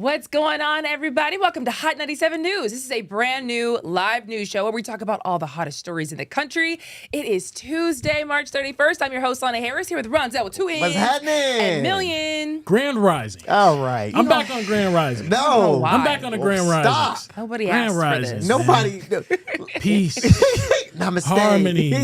What's going on, everybody? Welcome to Hot 97 News. This is a brand new live news show where we talk about all the hottest stories in the country. It is Tuesday, March 31st. I'm your host, Lana Harris, here with Ronzel with 2 N's. What's happening? And Million. Grand Rising. All right. I'm back on Grand Rising. No. Why? I'm back on the Grand Rising. Stop. Nobody Grand asked Rising. for this. Nobody. Peace. Namaste. Harmony.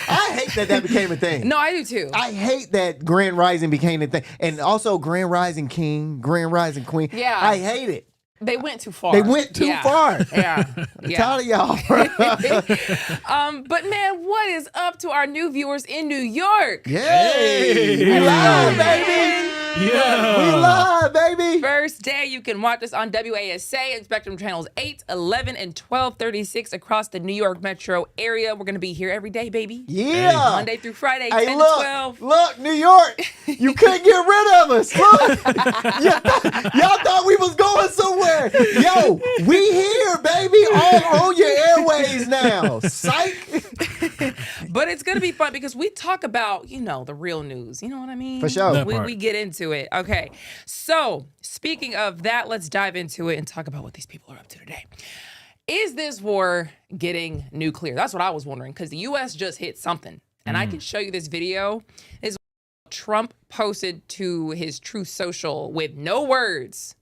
I hate that became a thing. No, I do too. I hate that Grand Rising became a thing. And also Grand Rising King, Grand Rising Queen. Yeah. I hate it. They went too far. They went too far. Yeah. I'm tired of y'all. But man, what is up to our new viewers in New York? Yay. We live, baby. Yeah. We live, baby. First day, you can watch us on WASA and Spectrum Channels 8, 11, and 1236 across the New York metro area. We're going to be here every day, baby. Yeah. Monday through Friday, 10 Hey, to look, 12. look, New York, you couldn't get rid of us. Look, y'all thought we was going somewhere. Yo, we here, baby, all on your airways now. Psych. But it's going to be fun because we talk about, the real news. You know what I mean? For sure. That We part. get into it. Okay. So speaking of that, let's dive into it and talk about what these people are up to today. Is this war getting nuclear? That's what I was wondering because the U.S. just hit something. And I can show you this video. This is what Trump posted to his Truth Social with no words.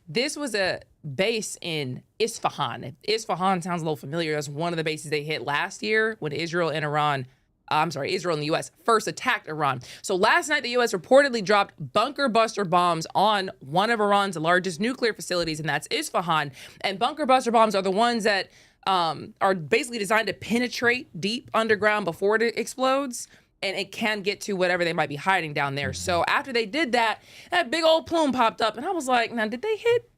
This was a base in Isfahan. If Isfahan sounds a little familiar. That's one of the bases they hit last year when Israel and the U.S. first attacked Iran. So last night, the U.S. reportedly dropped bunker buster bombs on one of Iran's largest nuclear facilities, and that's Isfahan. And bunker buster bombs are the ones that are basically designed to penetrate deep underground before it explodes. And it can get to whatever they might be hiding down there. So after they did that, that big old plume popped up. And I was like, now, did they hit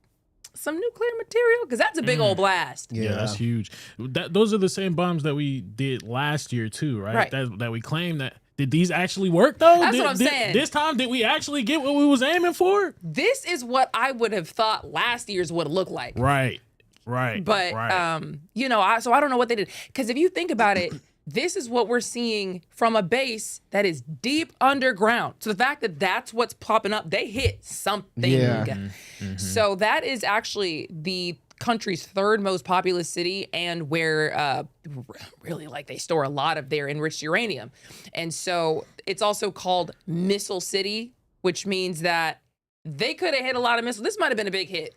some nuclear material? Because that's a big old blast. Yeah, that's huge. Those are the same bombs that we did last year too, right? That we claimed that. Did these actually work though? That's what I'm saying. This time, did we actually get what we was aiming for? This is what I would have thought last year's would have looked like. Right. But, so I don't know what they did. Because if you think about it, this is what we're seeing from a base that is deep underground. So the fact that that's what's popping up, they hit something. Yeah. So that is actually the country's third most populous city and where really they store a lot of their enriched uranium. And so it's also called Missile City, which means that they could have hit a lot of missiles. This might have been a big hit.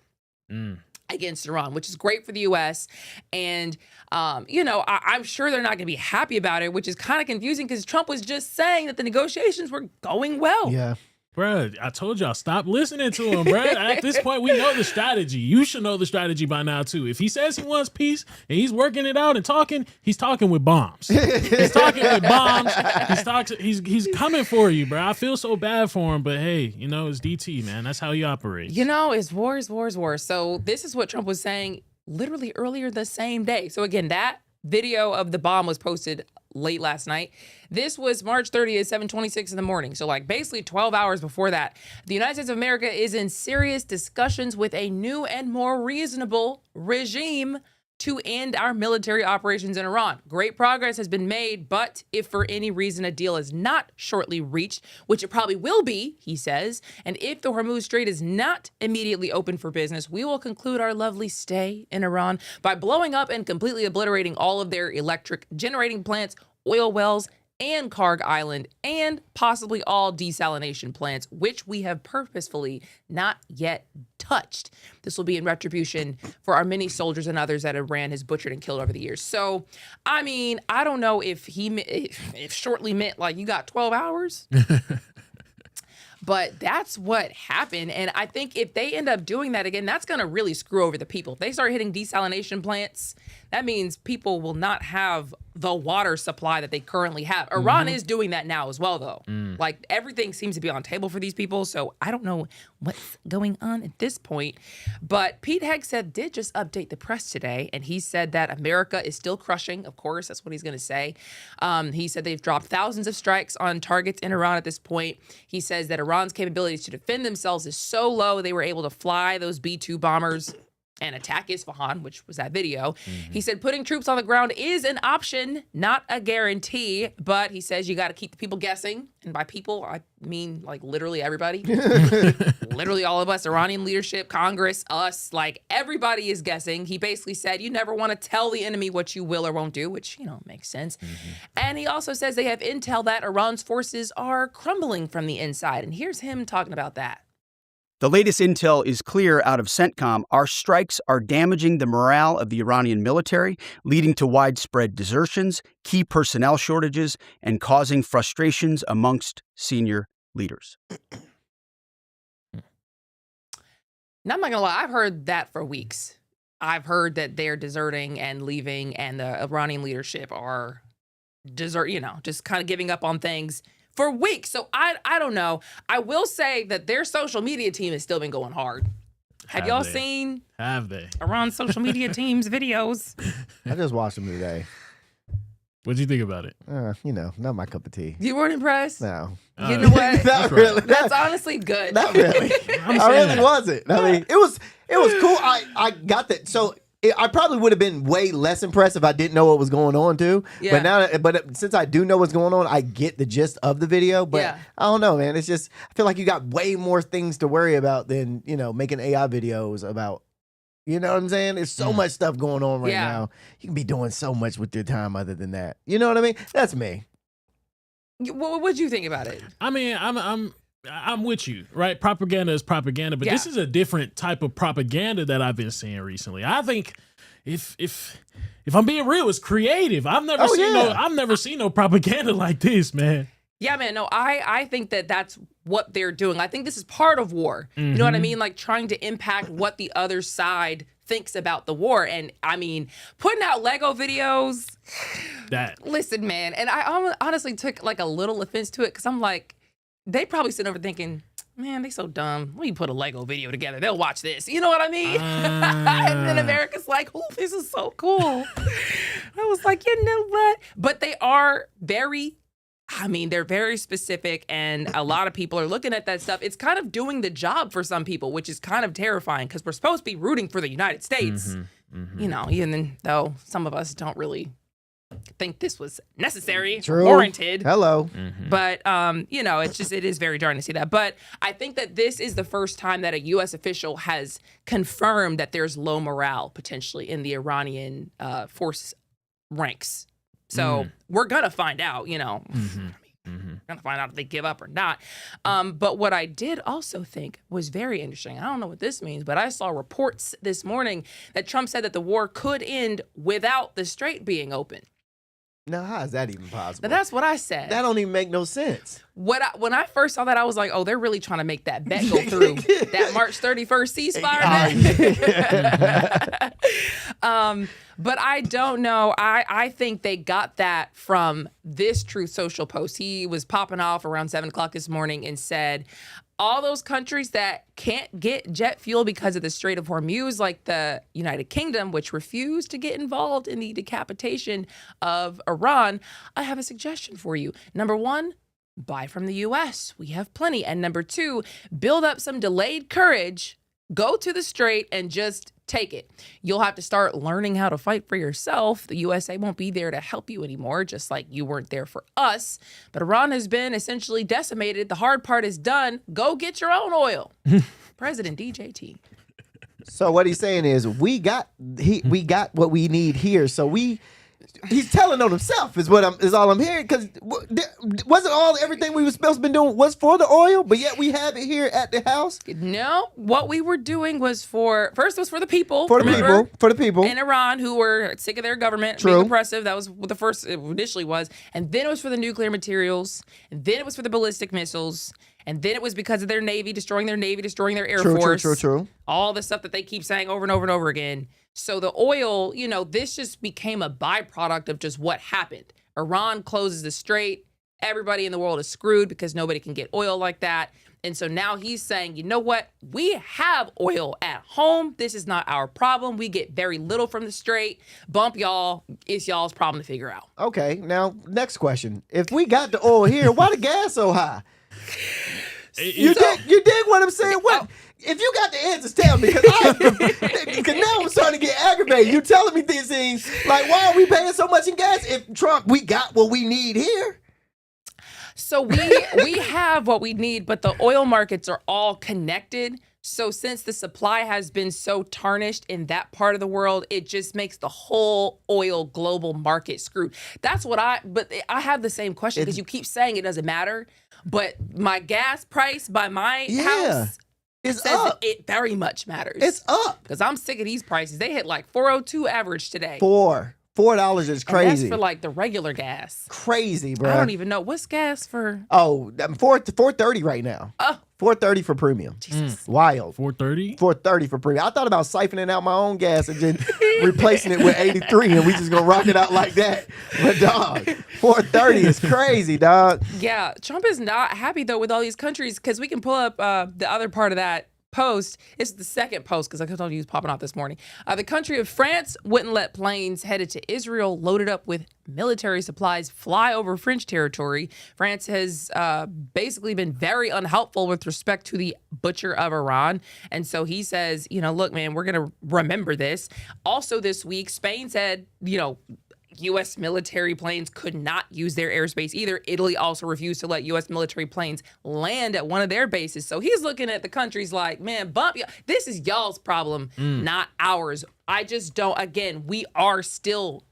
Against Iran, which is great for the U.S. And, I'm sure they're not going to be happy about it, which is kind of confusing because Trump was just saying that the negotiations were going well. Yeah. Bruh, I told y'all, stop listening to him, bruh. At this point, we know the strategy. You should know the strategy by now, too. If he says he wants peace and he's working it out and talking, he's talking with bombs. He's talking with bombs. He's coming for you, bruh. I feel so bad for him, but hey, it's DT, man. That's how he operates. It's war. So this is what Trump was saying literally earlier the same day. So again, that video of the bomb was posted late last night. This was March 30th, 7:26 in the morning. So basically 12 hours before that. The United States of America is in serious discussions with a new and more reasonable regime to end our military operations in Iran. Great progress has been made, but if for any reason a deal is not shortly reached, which it probably will be, he says, and if the Hormuz Strait is not immediately open for business, we will conclude our lovely stay in Iran by blowing up and completely obliterating all of their electric generating plants, oil wells, and Karg Island, and possibly all desalination plants, which we have purposefully not yet touched. This will be in retribution for our many soldiers and others that Iran has butchered and killed over the years. So, I don't know if shortly meant you got 12 hours. But that's what happened. And I think if they end up doing that again, that's going to really screw over the people. If they start hitting desalination plants, that means people will not have the water supply that they currently have. Iran is doing that now as well, though. Everything seems to be on table for these people. So I don't know what's going on at this point. But Pete Hegseth did just update the press today. And he said that America is still crushing. Of course, that's what he's going to say. He said they've dropped thousands of strikes on targets in Iran at this point. He says that Iran's capabilities to defend themselves is so low, they were able to fly those B-2 bombers and attack Isfahan, which was that video. He said putting troops on the ground is an option, not a guarantee. But he says you got to keep the people guessing. And by people, I mean like literally everybody. Literally all of us, Iranian leadership, Congress, us, like everybody is guessing. He basically said you never want to tell the enemy what you will or won't do, which, makes sense. And he also says they have intel that Iran's forces are crumbling from the inside. And here's him talking about that. The latest intel is clear out of CENTCOM. Our strikes are damaging the morale of the Iranian military, leading to widespread desertions, key personnel shortages, and causing frustrations amongst senior leaders. Now, I'm not gonna lie, I've heard that for weeks. I've heard that they're deserting and leaving, and the Iranian leadership are just kind of giving up on things for weeks. So I don't know. I will say that their social media team has still been going hard. Have y'all seen Iran's social media team's videos? I just watched them today. What'd you think about it? Not my cup of tea. You weren't impressed? No. You know what? Not really. That's honestly good. Not really. I really wasn't. I mean, it was cool. I got that. So I probably would have been way less impressed if I didn't know what was going on too. Yeah. But since I do know what's going on, I get the gist of the video. But I don't know, man. It's just I feel like you got way more things to worry about than making AI videos about. You know what I'm saying? There's so much stuff going on right now. You can be doing so much with your time other than that. You know what I mean? That's me. What'd you think about it? I mean, I'm with you, right? Propaganda is propaganda, but this is a different type of propaganda that I've been seeing recently. I think if I'm being real, it's creative. I've never seen no propaganda like this, man. Yeah, man. No, I think that's what they're doing. I think this is part of war. You know what I mean? Like trying to impact what the other side thinks about the war. And I mean, putting out Lego videos. Listen, man. And I honestly took like a little offense to it because I'm like, they probably sitting over thinking, man, they so dumb. When you put a Lego video together, they'll watch this. You know what I mean? And then America's like, oh, this is so cool. I was like, you know what? But they are they're very specific, and a lot of people are looking at that stuff. It's kind of doing the job for some people, which is kind of terrifying because we're supposed to be rooting for the United States. Even though some of us don't really think this was necessary, warranted. Hello. But, it is very jarring to see that. But I think that this is the first time that a U.S. official has confirmed that there's low morale potentially in the Iranian force ranks. So we're going to find out, We're going to find out if they give up or not. But what I did also think was very interesting. I don't know what this means, but I saw reports this morning that Trump said that the war could end without the strait being open. Now, how is that even possible? But that's what I said. That don't even make no sense. When I first saw that, I was like, oh, they're really trying to make that bet go through. That March 31st ceasefire. But I don't know. I think they got that from this Truth Social post. He was popping off around 7 o'clock this morning and said, all those countries that can't get jet fuel because of the Strait of Hormuz, like the United Kingdom, which refused to get involved in the decapitation of Iran, I have a suggestion for you. Number one, buy from the U.S. We have plenty. And number two, build up some delayed courage, go to the Strait and just take it. You'll have to start learning how to fight for yourself. The USA won't be there to help you anymore, just like you weren't there for us. But Iran has been essentially decimated. The hard part is done. Go get your own oil. President DJT. So what he's saying is we got what we need here. So he's telling on himself is all I'm hearing, because wasn't everything we were supposed to be doing was for the oil, but yet we have it here at the house. No, what we were doing was for the people, for the people in Iran who were sick of their government being oppressive. That was what the first initially was, and then it was for the nuclear materials, and then it was for the ballistic missiles. And then it was because of their Navy, destroying their Air Force. True. All the stuff that they keep saying over and over and over again. So the oil, this just became a byproduct of just what happened. Iran closes the strait. Everybody in the world is screwed because nobody can get oil like that. And so now he's saying, you know what? We have oil at home. This is not our problem. We get very little from the strait. Bump y'all. It's y'all's problem to figure out. Okay. Now, next question. If we got the oil here, why the gas so high? You dig what I'm saying? What? If you got the answers, tell me, because now I'm starting to get aggravated. You telling me these things, like, why are we paying so much in gas if Trump, we got what we need here? So we have what we need, but the oil markets are all connected. So since the supply has been so tarnished in that part of the world, it just makes the whole oil global market screwed. But I have the same question because you keep saying it doesn't matter, but my gas price by my house it's says up. it very much matters. It's up. Because I'm sick of these prices. They hit like 402 average today. $4 is crazy. And that's for like the regular gas. Crazy, bro. I don't even know. What's gas for? Oh, $4.30 right now. Oh, $4.30 for premium. Jesus. Wild. $4.30? $4.30 for premium. I thought about siphoning out my own gas and just replacing it with 83, and we just gonna rock it out like that. But dog, $4.30 is crazy, dog. Yeah, Trump is not happy though with all these countries because we can pull up the other part of that post. It's the second post because I told you he was popping off this morning. The country of France wouldn't let planes headed to Israel loaded up with military supplies fly over French territory. France has basically been very unhelpful with respect to the butcher of Iran. And so he says, look, man, we're going to remember this. Also this week, Spain said, U.S. military planes could not use their airspace either. Italy also refused to let U.S. military planes land at one of their bases. So he's looking at the countries like, man, this is y'all's problem, not ours. I just don't, again, we are still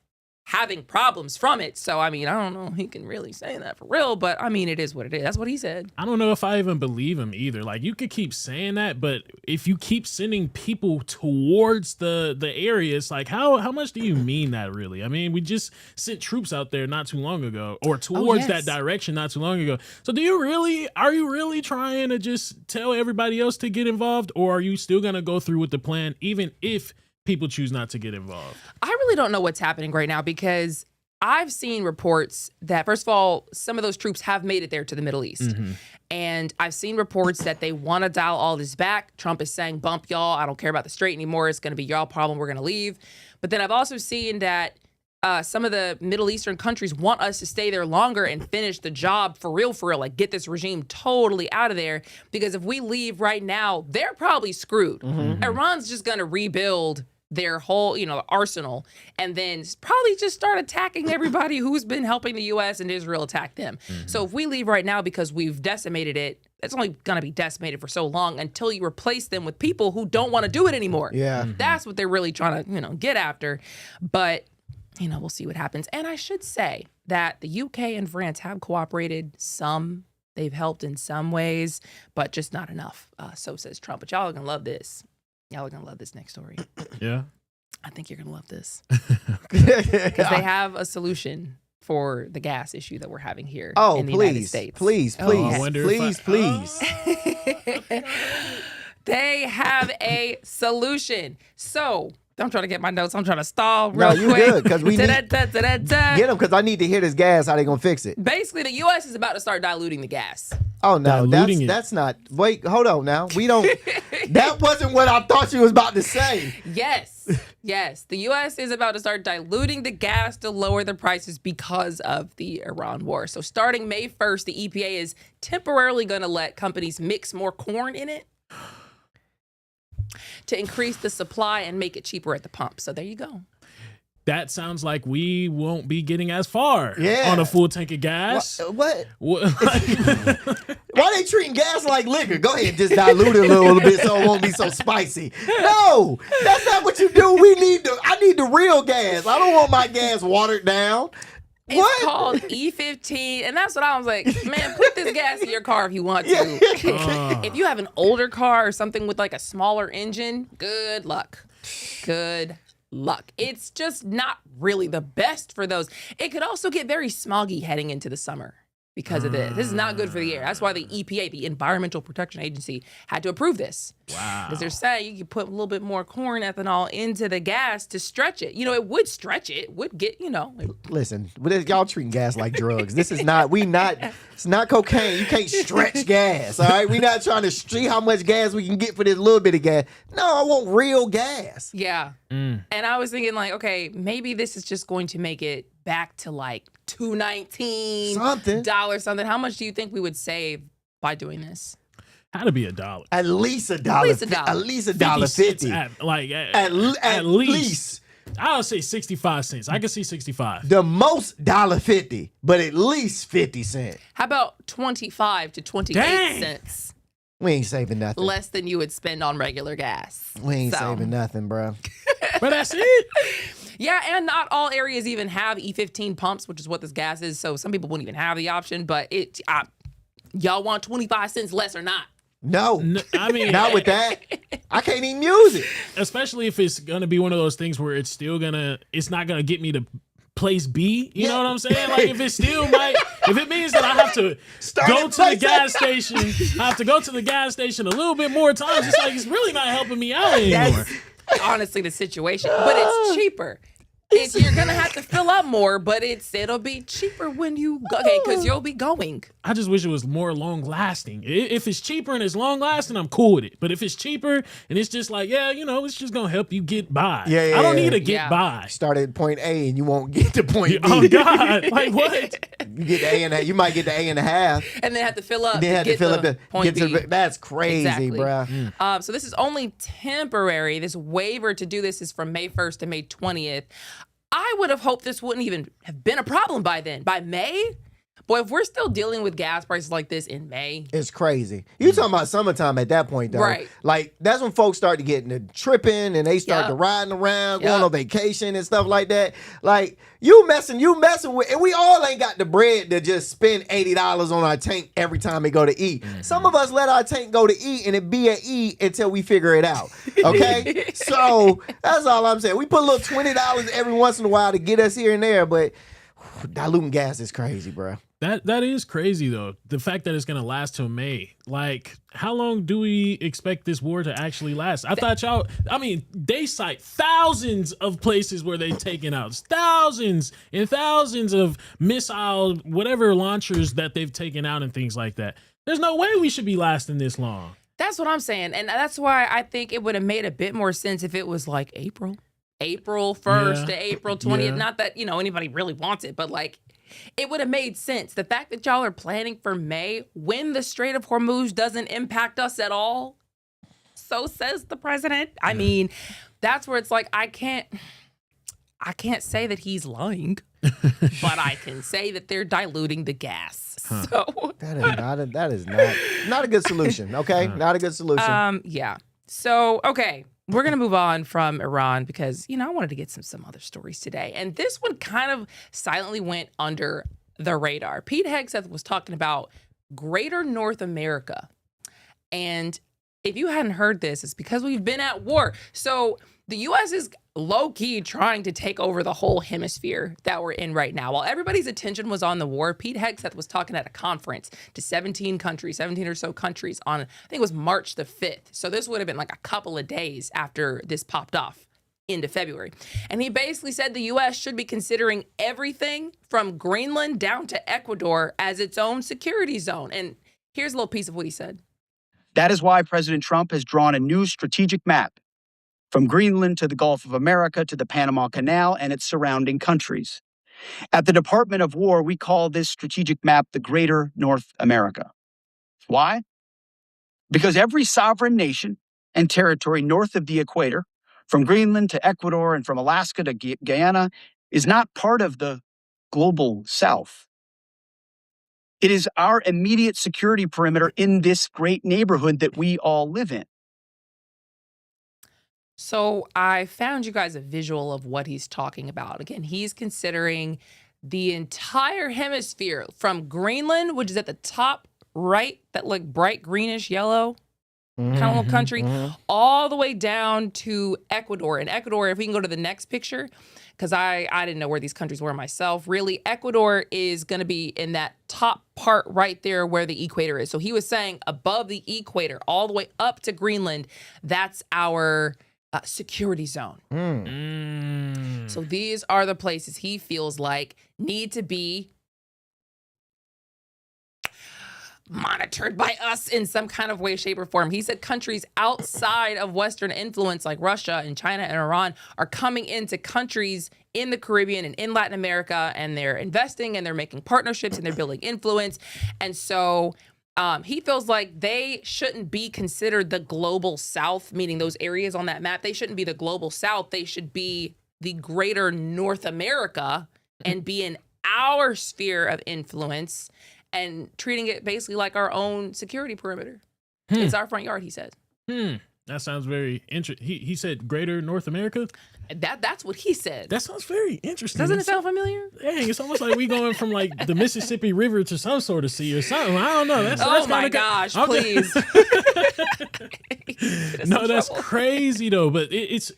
having problems from it. So, I don't know if he can really say that for real, but it is what it is. That's what he said. I don't know if I even believe him either. Like, you could keep saying that, but if you keep sending people towards the area, it's like, how much do you mean that really? We just sent troops out there not too long ago, or towards that direction not too long ago. So are you really trying to just tell everybody else to get involved, or are you still going to go through with the plan, even if people choose not to get involved? I really don't know what's happening right now because I've seen reports that, first of all, some of those troops have made it there to the Middle East. Mm-hmm. And I've seen reports that they want to dial all this back. Trump is saying, bump y'all. I don't care about the strait anymore. It's going to be y'all problem. We're going to leave. But then I've also seen that some of the Middle Eastern countries want us to stay there longer and finish the job for real, like get this regime totally out of there. Because if we leave right now, they're probably screwed. Mm-hmm. Iran's just going to rebuild their whole, arsenal, and then probably just start attacking everybody who's been helping the U.S. and Israel attack them. Mm-hmm. So if we leave right now because we've decimated it, it's only going to be decimated for so long until you replace them with people who don't want to do it anymore. Yeah. Mm-hmm. That's what they're really trying to, get after. But, we'll see what happens. And I should say that the UK and France have cooperated some. They've helped in some ways, but just not enough. So says Trump. But y'all are going to love this. Y'all are going to love this next story. Yeah. I think you're going to love this. Because they have a solution for the gas issue that we're having here in the United States. Please. They have a solution. So, I'm trying to get my notes. I'm trying to stall real quick. No, you good, because we need get them, because I need to hear this gas, how they going to fix it. Basically, the U.S. is about to start diluting the gas. Oh, no, that's not. Wait, hold on now. We don't. That wasn't what I thought you was about to say. Yes. The U.S. is about to start diluting the gas to lower the prices because of the Iran war. So starting May 1st, the EPA is temporarily going to let companies mix more corn in it to increase the supply and make it cheaper at the pump. So there you go. That sounds like we won't be getting as far on a full tank of gas. What? Why they treating gas like liquor? Go ahead, just dilute it a little bit so it won't be so spicy. No, that's not what you do. I need the real gas. I don't want my gas watered down. It's called E15, and that's what I was like, man, put this gas in your car if you want to. If you have an older car or something with like a smaller engine, good luck. It's just not really the best for those. It could also get very smoggy heading into the summer because of this. This is not good for the air. That's why the EPA, the Environmental Protection Agency, had to approve this. Wow. Because they're saying you could put a little bit more corn ethanol into the gas to stretch it. It would stretch it. It would get, Listen, y'all treating gas like drugs. This is not, it's not cocaine. You can't stretch gas, all right? We're not trying to see how much gas we can get for this little bit of gas. No, I want real gas. Yeah. And I was thinking like, okay, maybe this is just going to make it back to like $2.19 something. How much do you think we would save by doing this? Had to be $1. At least $1. At least $1.50. At least. I would say 65 cents. I can see 65. The most $1.50, but at least 50 cents. How about 25 to 28 cents? We ain't saving nothing. Less than you would spend on regular gas. We ain't saving nothing, bro. But that's it. Yeah, and not all areas even have E15 pumps, which is what this gas is. So some people wouldn't even have the option. But y'all want 25 cents less or not? No, I mean, not with that. I can't even use it. Especially if it's gonna be one of those things where it's not gonna get me to place B. You know what I'm saying? Like if it means that I have to go to the gas station, I have to go to the gas station a little bit more times. It's like it's really not helping me out anymore. That's honestly the situation, but it's cheaper. You're gonna have to fill up more, but it'll be cheaper when you go, because you'll be going. I just wish it was more long lasting. If it's cheaper and it's long lasting, I'm cool with it. But if it's cheaper and it's just like, it's just gonna help you get by. I don't need to get by. Start at point A and you won't get to point B. Oh God! Like what? You get the A and you might get the A and a half, and then have to fill up. Then have to fill up the point B. That's crazy, exactly. bro. So this is only temporary. This waiver to do this is from May 1st to May 20th. I would have hoped this wouldn't even have been a problem by then. By May? Boy, if we're still dealing with gas prices like this in May. It's crazy. You talking about summertime at that point, though. Right. Like, that's when folks start to get into tripping and they start to riding around, going on vacation and stuff like that. Like, you messing with, and we all ain't got the bread to just spend $80 on our tank every time we go to eat. Some of us let our tank go to eat and it be a eat until we figure it out. Okay? So, that's all I'm saying. We put a little $20 every once in a while to get us here and there, but diluting gas is crazy, bro. That is crazy though. The fact that it's gonna last till May. Like, how long do we expect this war to actually last? They cite thousands of places where they've taken out thousands and thousands of missile whatever launchers that they've taken out and things like that. There's no way we should be lasting this long. That's what I'm saying, and that's why I think it would have made a bit more sense if it was like April 1st to April 20th. Yeah. Not that anybody really wants it, but like. It would have made sense. The fact that y'all are planning for May when the Strait of Hormuz doesn't impact us at all, so says the president. I mean, that's where it's like I can't say that he's lying, but I can say that they're diluting the gas. So that is not a good solution. Okay, not a good solution. Yeah. So okay. We're going to move on from Iran because, I wanted to get some other stories today. And this one kind of silently went under the radar. Pete Hegseth was talking about greater North America. And if you hadn't heard this, it's because we've been at war. So the U.S. is low-key trying to take over the whole hemisphere that we're in right now. While everybody's attention was on the war, Pete Hegseth was talking at a conference to 17 or so countries on, I think it was March the 5th. So this would have been like a couple of days after this popped off into February. And he basically said the U.S. should be considering everything from Greenland down to Ecuador as its own security zone. And here's a little piece of what he said. That is why President Trump has drawn a new strategic map from Greenland to the Gulf of America to the Panama Canal and its surrounding countries. At the Department of War, we call this strategic map the Greater North America. Why? Because every sovereign nation and territory north of the equator, from Greenland to Ecuador and from Alaska to Guyana, is not part of the global South. It is our immediate security perimeter in this great neighborhood that we all live in. So I found you guys a visual of what he's talking about. Again, he's considering the entire hemisphere from Greenland, which is at the top right, that look bright greenish yellow kind of little country, all the way down to Ecuador. And Ecuador, if we can go to the next picture, because I didn't know where these countries were myself. Really, Ecuador is going to be in that top part right there where the equator is. So he was saying above the equator, all the way up to Greenland, that's our security zone. So these are the places he feels like need to be monitored by us in some kind of way, shape, or form. He said countries outside of Western influence like Russia and China and Iran are coming into countries in the Caribbean and in Latin America, and they're investing and they're making partnerships and they're building influence. And so He feels like they shouldn't be considered the global south, meaning those areas on that map. They shouldn't be the global south. They should be the greater North America and be in our sphere of influence and treating it basically like our own security perimeter. It's our front yard, he says. That sounds very interesting. He said Greater North America. That's what he said. That sounds very interesting. Doesn't it sound familiar? Dang, it's almost like we going from like the Mississippi River to some sort of sea or something. I don't know. That's my gosh, please. No, that's crazy though. But it's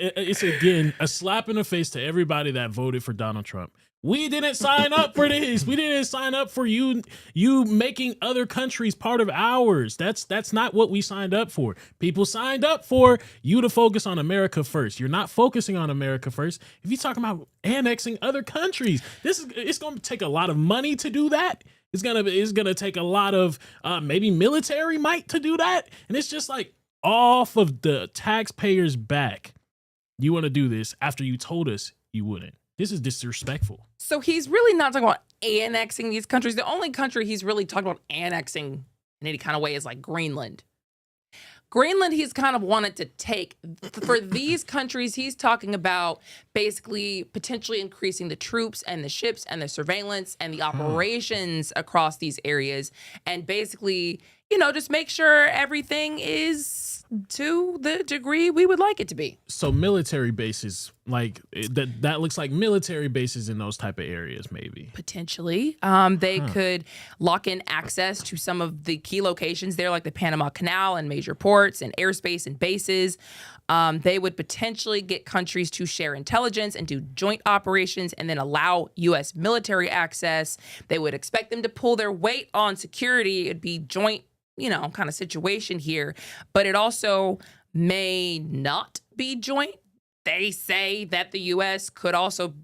again a slap in the face to everybody that voted for Donald Trump. We didn't sign up for this. We didn't sign up for you making other countries part of ours. That's not what we signed up for. People signed up for you to focus on America first. You're not focusing on America first. If you're talking about annexing other countries, it's going to take a lot of money to do that. It's gonna take a lot of maybe military might to do that. And it's just like off of the taxpayers' back. You want to do this after you told us you wouldn't. This is disrespectful. So he's really not talking about annexing these countries. The only country he's really talking about annexing in any kind of way is like Greenland. Greenland, he's kind of wanted to take. For these countries, he's talking about basically potentially increasing the troops and the ships and the surveillance and the operations across these areas. And basically, just make sure everything is to the degree we would like it to be. So military bases, like that looks like military bases in those type of areas, maybe. Potentially. They could lock in access to some of the key locations there, like the Panama Canal and major ports and airspace and bases. They would potentially get countries to share intelligence and do joint operations and then allow U.S. military access. They would expect them to pull their weight on security. It'd be joint kind of situation here, but it also may not be joint. They say that the U.S. could also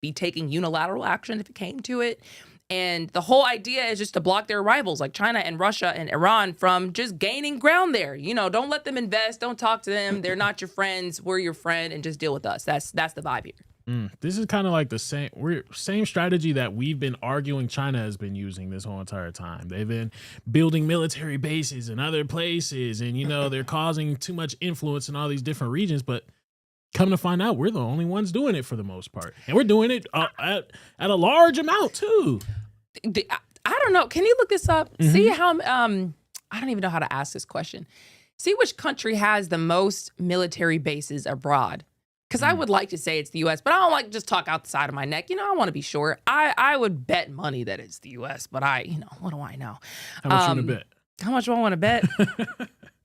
be taking unilateral action if it came to it. And the whole idea is just to block their rivals like China and Russia and Iran from just gaining ground there. Don't let them invest. Don't talk to them. They're not your friends. We're your friend, and just deal with us. That's the vibe here. This is kind of like the same strategy that we've been arguing China has been using this whole entire time. They've been building military bases in other places, and they're causing too much influence in all these different regions. But come to find out, we're the only ones doing it for the most part, and we're doing it at a large amount too. I don't know. Can you look this up? See how I don't even know how to ask this question. See which country has the most military bases abroad. Because I would like to say it's the U.S., but I don't like to just talk out the side of my neck. I want to be sure. I would bet money that it's the U.S., but what do I know? How much you want to bet? How much do I want to bet?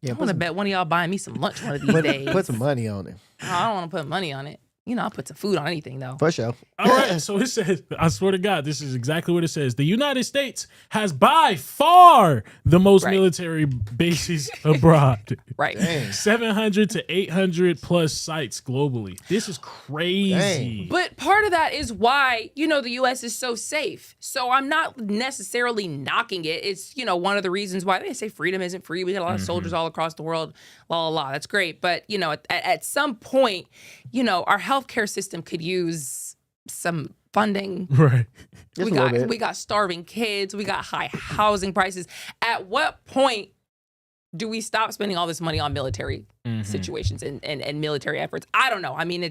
Yeah, I want to bet one of y'all buying me some lunch one of these days. Put some money on it. I don't want to put money on it. I'll put some food on anything, though. For sure. All right, so it says, I swear to God, this is exactly what it says. The United States has by far the most military bases abroad. Right. Dang. 700 to 800 plus sites globally. This is crazy. Dang. But part of that is why, the U.S. is so safe. So I'm not necessarily knocking it. It's, one of the reasons why they say freedom isn't free. We got a lot of soldiers all across the world. La, la, la. That's great. But, at some point, our healthcare system could use some funding. Right. We got starving kids. We got high housing prices. At what point do we stop spending all this money on military situations and military efforts? I don't know. I mean,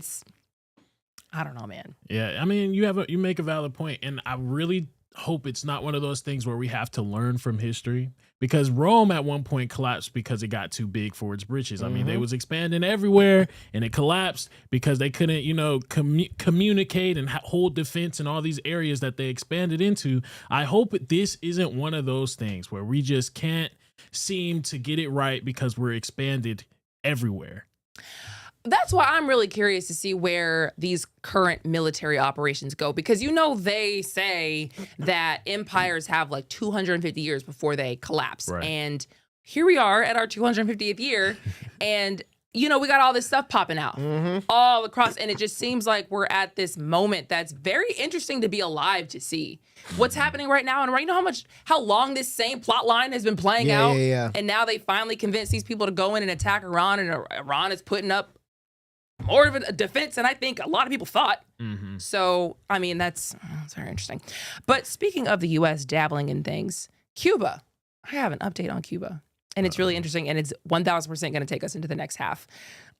I don't know, man. Yeah. I mean, you make a valid point, and I really hope it's not one of those things where we have to learn from history, because Rome at one point collapsed because it got too big for its britches. I mean, they was expanding everywhere, and it collapsed because they couldn't, communicate and hold defense in all these areas that they expanded into. I hope this isn't one of those things where we just can't seem to get it right because we're expanded everywhere. That's why I'm really curious to see where these current military operations go, because they say that empires have like 250 years before they collapse. Right. And here we are at our 250th year, and we got all this stuff popping out all across, and it just seems like we're at this moment that's very interesting to be alive to see what's happening right now. And how long this same plot line has been playing out. Yeah. And now they finally convinced these people to go in and attack Iran, and Iran is putting up more of a defense than I think a lot of people thought. So, I mean, that's very interesting. But speaking of the U.S. dabbling in things, Cuba. I have an update on Cuba. And it's really interesting, and it's 1,000% going to take us into the next half.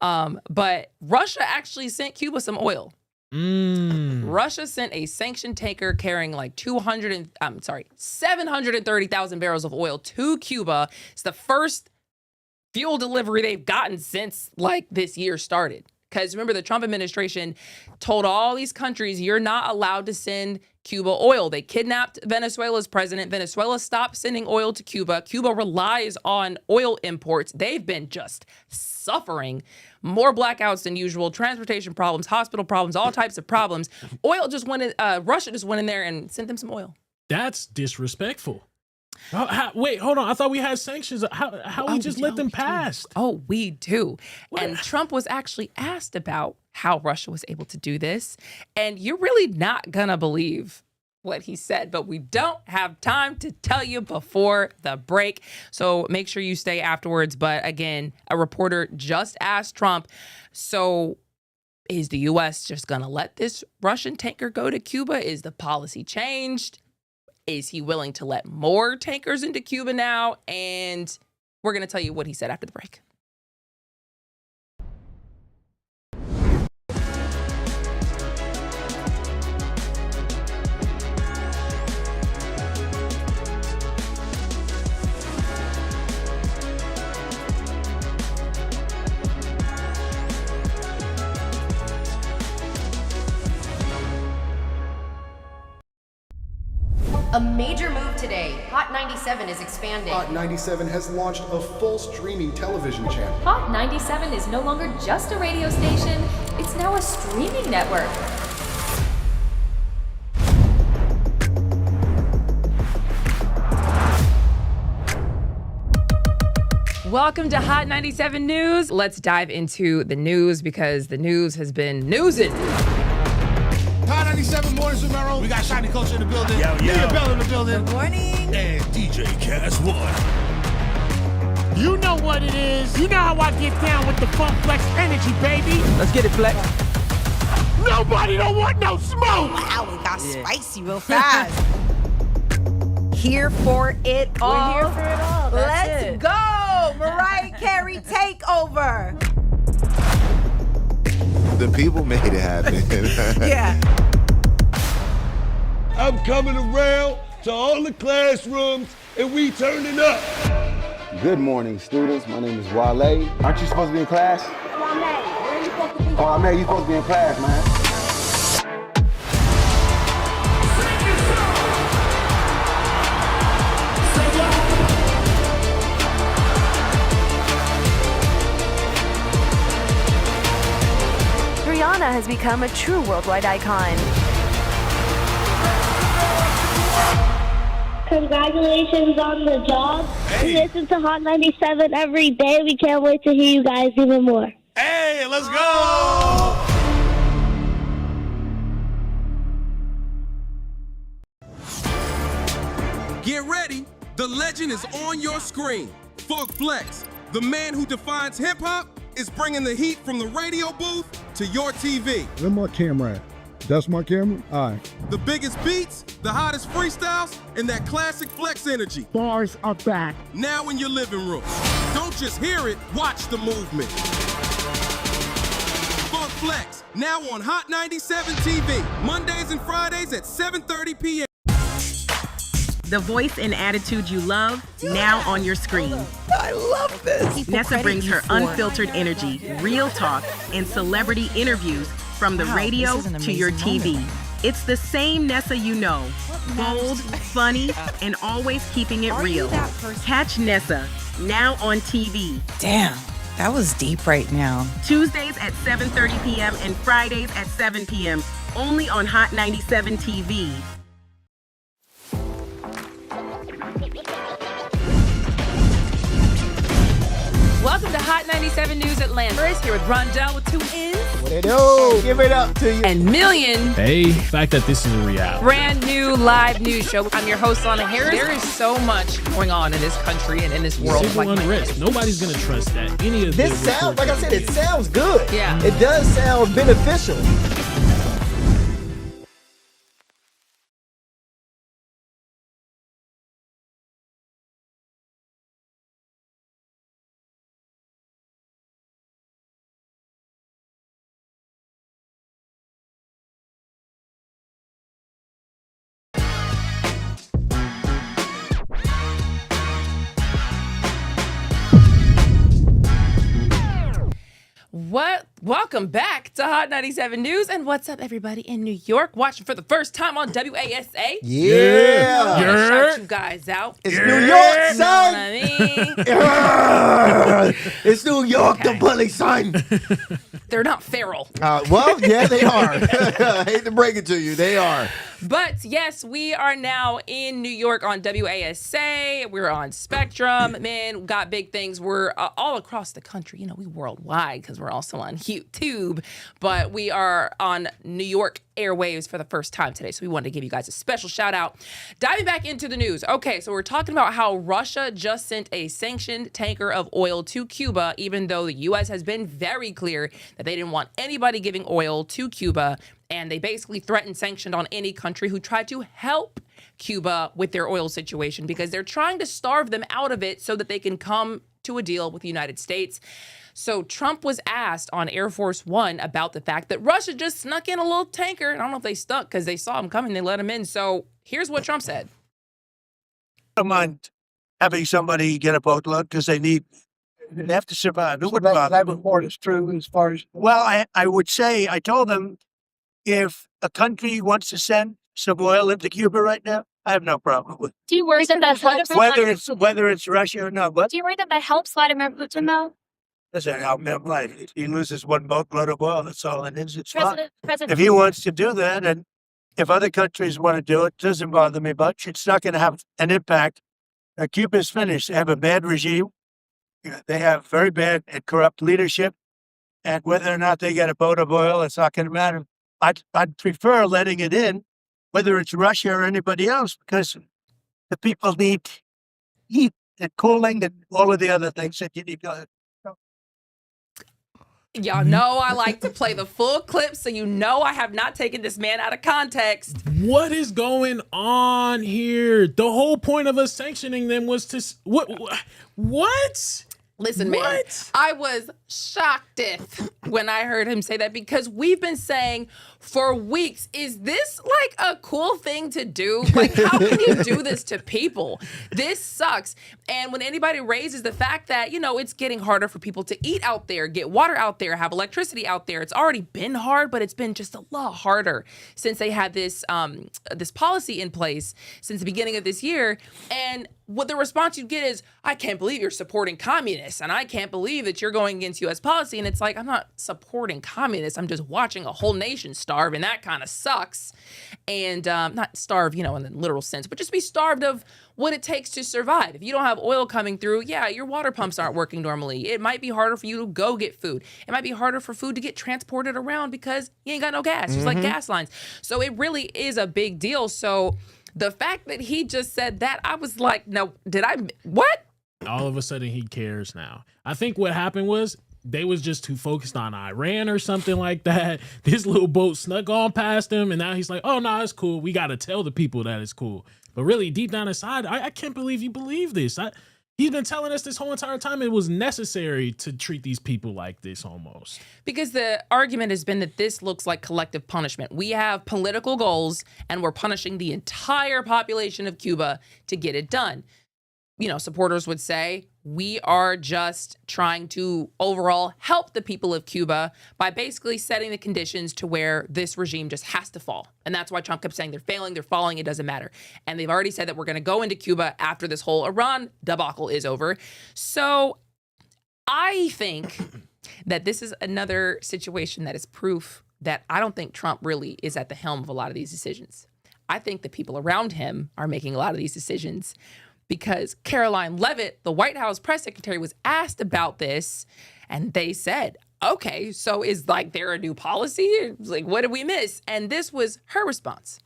But Russia actually sent Cuba some oil. Russia sent a sanctioned tanker carrying like 730,000 barrels of oil to Cuba. It's the first fuel delivery they've gotten since like this year started. Because remember, the Trump administration told all these countries, you're not allowed to send Cuba oil. They kidnapped Venezuela's president. Venezuela stopped sending oil to Cuba. Cuba relies on oil imports. They've been just suffering. More blackouts than usual, transportation problems, hospital problems, all types of problems. Russia just went in there and sent them some oil. That's disrespectful. Wait, hold on. I thought we had sanctions. How we just let them pass? Oh, we do. What? And Trump was actually asked about how Russia was able to do this. And you're really not going to believe what he said, but we don't have time to tell you before the break. So make sure you stay afterwards. But again, a reporter just asked Trump, so is the U.S. just going to let this Russian tanker go to Cuba? Is the policy changed? Is he willing to let more tankers into Cuba now? And we're going to tell you what he said after the break. A major move today. Hot 97 is expanding. Hot 97 has launched a full streaming television channel. Hot 97 is no longer just a radio station, it's now a streaming network. Welcome to Hot 97 News. Let's dive into the news because the news has been newsing. Hot 97 Mornings with Mero. We got Shiny Culture in the building. Leah Bell in the building. Good morning. And DJ Cass One. You know what it is. You know how I get down with the Funk Flex energy, baby. Let's get it, Flex. Nobody don't want no smoke. Wow, it got spicy real fast. Here for it all. We're here for it all. Let's go. Mariah Carey takeover. The people made it happen. Yeah. I'm coming around to all the classrooms and we turning up. Good morning, students. My name is Wale. Aren't you supposed to be in class? Wale, where are you supposed to be? Oh, man, you're supposed to be in class, man. Rihanna has become a true worldwide icon. Congratulations on the job. We listen to Hot 97 every day. We can't wait to hear you guys even more. Hey, let's go! Get ready. The legend is on your screen. Funk Flex, the man who defines hip-hop, is bringing the heat from the radio booth to your TV. Where's my camera at? That's my camera? All right. The biggest beats, the hottest freestyles, and that classic Flex energy. Bars are back. Now in your living room. Don't just hear it, watch the movement. Funk Flex, now on Hot 97 TV, Mondays and Fridays at 7:30 p.m. The voice and attitude you love, now on your screen. I love this. Nessa brings her unfiltered energy, real talk, and celebrity interviews from the radio to your TV. It's the same Nessa you know. Bold, funny, and always keeping it real. Catch Nessa, now on TV. Damn, that was deep right now. Tuesdays at 7:30 p.m. and Fridays at 7 p.m. Only on Hot 97 TV. Welcome to Hot 97 News Atlanta. First, here with Rondell with 2 N's. What it do? Give it up to you. And Million. Hey, the fact that this is a reality. Brand new live news show. I'm your host, Lana Harris. There is so much going on in this country and in this world. Civil unrest. Nobody's going to trust that. Any of this sounds, like I said, it sounds good. Yeah. It does sound beneficial. Welcome back to Hot 97 News. And what's up, everybody in New York watching for the first time on WASA? Yeah. I'm gonna shout you guys out. It's New York, son. You know what I mean? It's New York, the bully, son. They're not feral. Well, yeah, they are. I hate to break it to you. They are. But yes, we are now in New York on WASA. We're on Spectrum. Man, got big things. We're all across the country. You know, we worldwide because we're also on YouTube. But we are on New York airwaves for the first time today. So we wanted to give you guys a special shout out. Diving back into the news. Okay, so we're talking about how Russia just sent a sanctioned tanker of oil to Cuba, even though the U.S. has been very clear that they didn't want anybody giving oil to Cuba. And they basically threatened sanctions on any country who tried to help Cuba with their oil situation because they're trying to starve them out of it so that they can come to a deal with the United States. So Trump was asked on Air Force One about the fact that Russia just snuck in a little tanker. I don't know if they stuck because they saw him coming. They let him in. So here's what Trump said. I don't mind having somebody get a boatload because they have to survive. It wouldn't bother. That report is true as far as... Well, I would say, I told them, if a country wants to send some oil into Cuba right now, I have no problem with it. Do you worry that helps? Whether it's Russia or not. But do you worry that helps Vladimir Putin, though? Doesn't help him. Like, he loses one boatload of oil. That's all it is. It's President, if he wants to do that, and if other countries want to do it, it doesn't bother me much. It's not going to have an impact. Cuba's finished. They have a bad regime. They have very bad and corrupt leadership. And whether or not they get a boat of oil, it's not going to matter. I'd prefer letting it in, whether it's Russia or anybody else, because the people need heat and cooling and all of the other things that you need. Y'all know I like to play the full clip, so you know I have not taken this man out of context. What is going on here? The whole point of us sanctioning them was to... What? Listen, man, I was shocked when I heard him say that because we've been saying for weeks, is this like a cool thing to do? Like, how can you do this to people? This sucks. And when anybody raises the fact that, you know, it's getting harder for people to eat out there, get water out there, have electricity out there, it's already been hard, but it's been just a lot harder since they had this this policy in place since the beginning of this year. And what the response you get is, I can't believe you're supporting communists, and I can't believe that you're going against U.S. policy. And it's like, I'm not supporting communists. I'm just watching a whole nation starve, and that kind of sucks. And not starve, you know, in the literal sense, but just be starved of what it takes to survive. If you don't have oil coming through, yeah, your water pumps aren't working normally. It might be harder for you to go get food. It might be harder for food to get transported around because you ain't got no gas, just like gas lines. So it really is a big deal. So the fact that he just said that, I was like, no, what? All of a sudden he cares now. I think what happened was they was just too focused on Iran or something like that. This little boat snuck on past him, and now he's like, oh, no, it's cool. We got to tell the people that it's cool. But really, deep down inside, I can't believe you believe this. He's been telling us this whole entire time it was necessary to treat these people like this almost. Because the argument has been that this looks like collective punishment. We have political goals, and we're punishing the entire population of Cuba to get it done. You know, supporters would say, we are just trying to overall help the people of Cuba by basically setting the conditions to where this regime just has to fall. And that's why Trump kept saying they're failing, they're falling, it doesn't matter. And they've already said that we're going to go into Cuba after this whole Iran debacle is over. So I think that this is another situation that is proof that I don't think Trump really is at the helm of a lot of these decisions. I think the people around him are making a lot of these decisions, because Caroline Leavitt, the White House press secretary, was asked about this, and they said, okay, so is there a new policy? Like, what did we miss? And this was her response.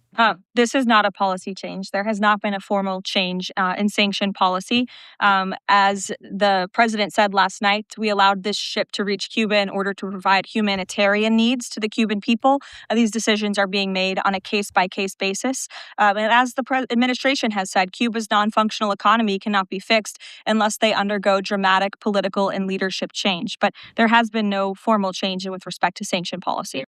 This is not a policy change. There has not been a formal change in sanction policy. As the president said last night, we allowed this ship to reach Cuba in order to provide humanitarian needs to the Cuban people. These decisions are being made on a case-by-case basis. And as the administration has said, Cuba's non-functional economy cannot be fixed unless they undergo dramatic political and leadership change. But there has been no formal change with respect to sanction policy.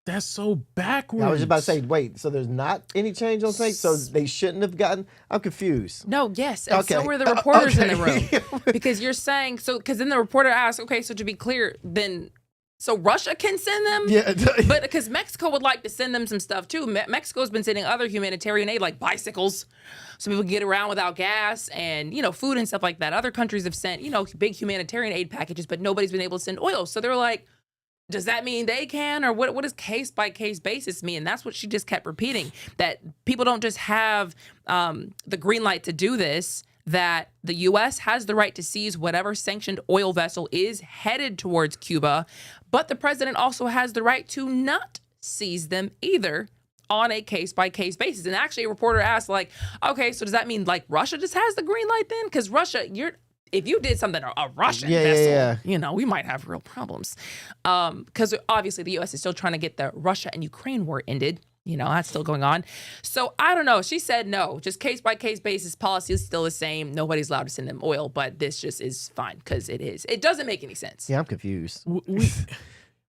That's so backwards. I was just about to say, wait, so there's not any change on things? So they shouldn't have gotten... I'm confused. No, yes. And so Okay. were the reporters in the Okay. room. Because you're saying, so, because then the reporter asked, okay, so to be clear, then, so Russia can send them? Yeah. But because Mexico would like to send them some stuff too. Mexico's been sending other humanitarian aid, like bicycles, so people can get around without gas and, you know, food and stuff like that. Other countries have sent, you know, big humanitarian aid packages, but nobody's been able to send oil. So they're like, does that mean they can? Or what does case by case basis mean? And that's what she just kept repeating, that people don't just have the green light to do this, that the U.S. has the right to seize whatever sanctioned oil vessel is headed towards Cuba, but the president also has the right to not seize them either on a case by case basis. And actually a reporter asked, like, okay, so does that mean like Russia just has the green light then? Because Russia, if you did something to a Russian vessel, you know, we might have real problems. Because obviously the U.S. is still trying to get the Russia and Ukraine war ended. You know, that's still going on. So I don't know. She said no, just case by case basis. Policy is still the same. Nobody's allowed to send them oil, but this just is fine because it is. It doesn't make any sense. Yeah, I'm confused.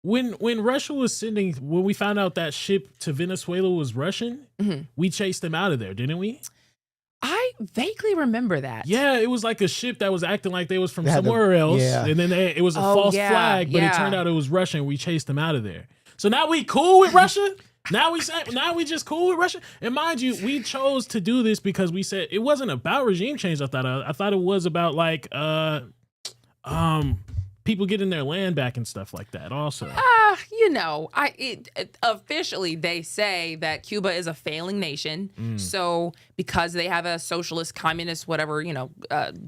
When Russia was sending, when we found out that ship to Venezuela was Russian, we chased them out of there, didn't we? I vaguely remember that. Yeah, it was like a ship that was acting like they was from somewhere else, and then it was a false flag, but it turned out it was Russian. We chased them out of there. So now we cool with Russia? Now we just cool with Russia? And mind you, we chose to do this because we said it wasn't about regime change. I thought it was about like people getting their land back and stuff like that also. You know, officially they say that Cuba is a failing nation. So because they have a socialist, communist, whatever, you know,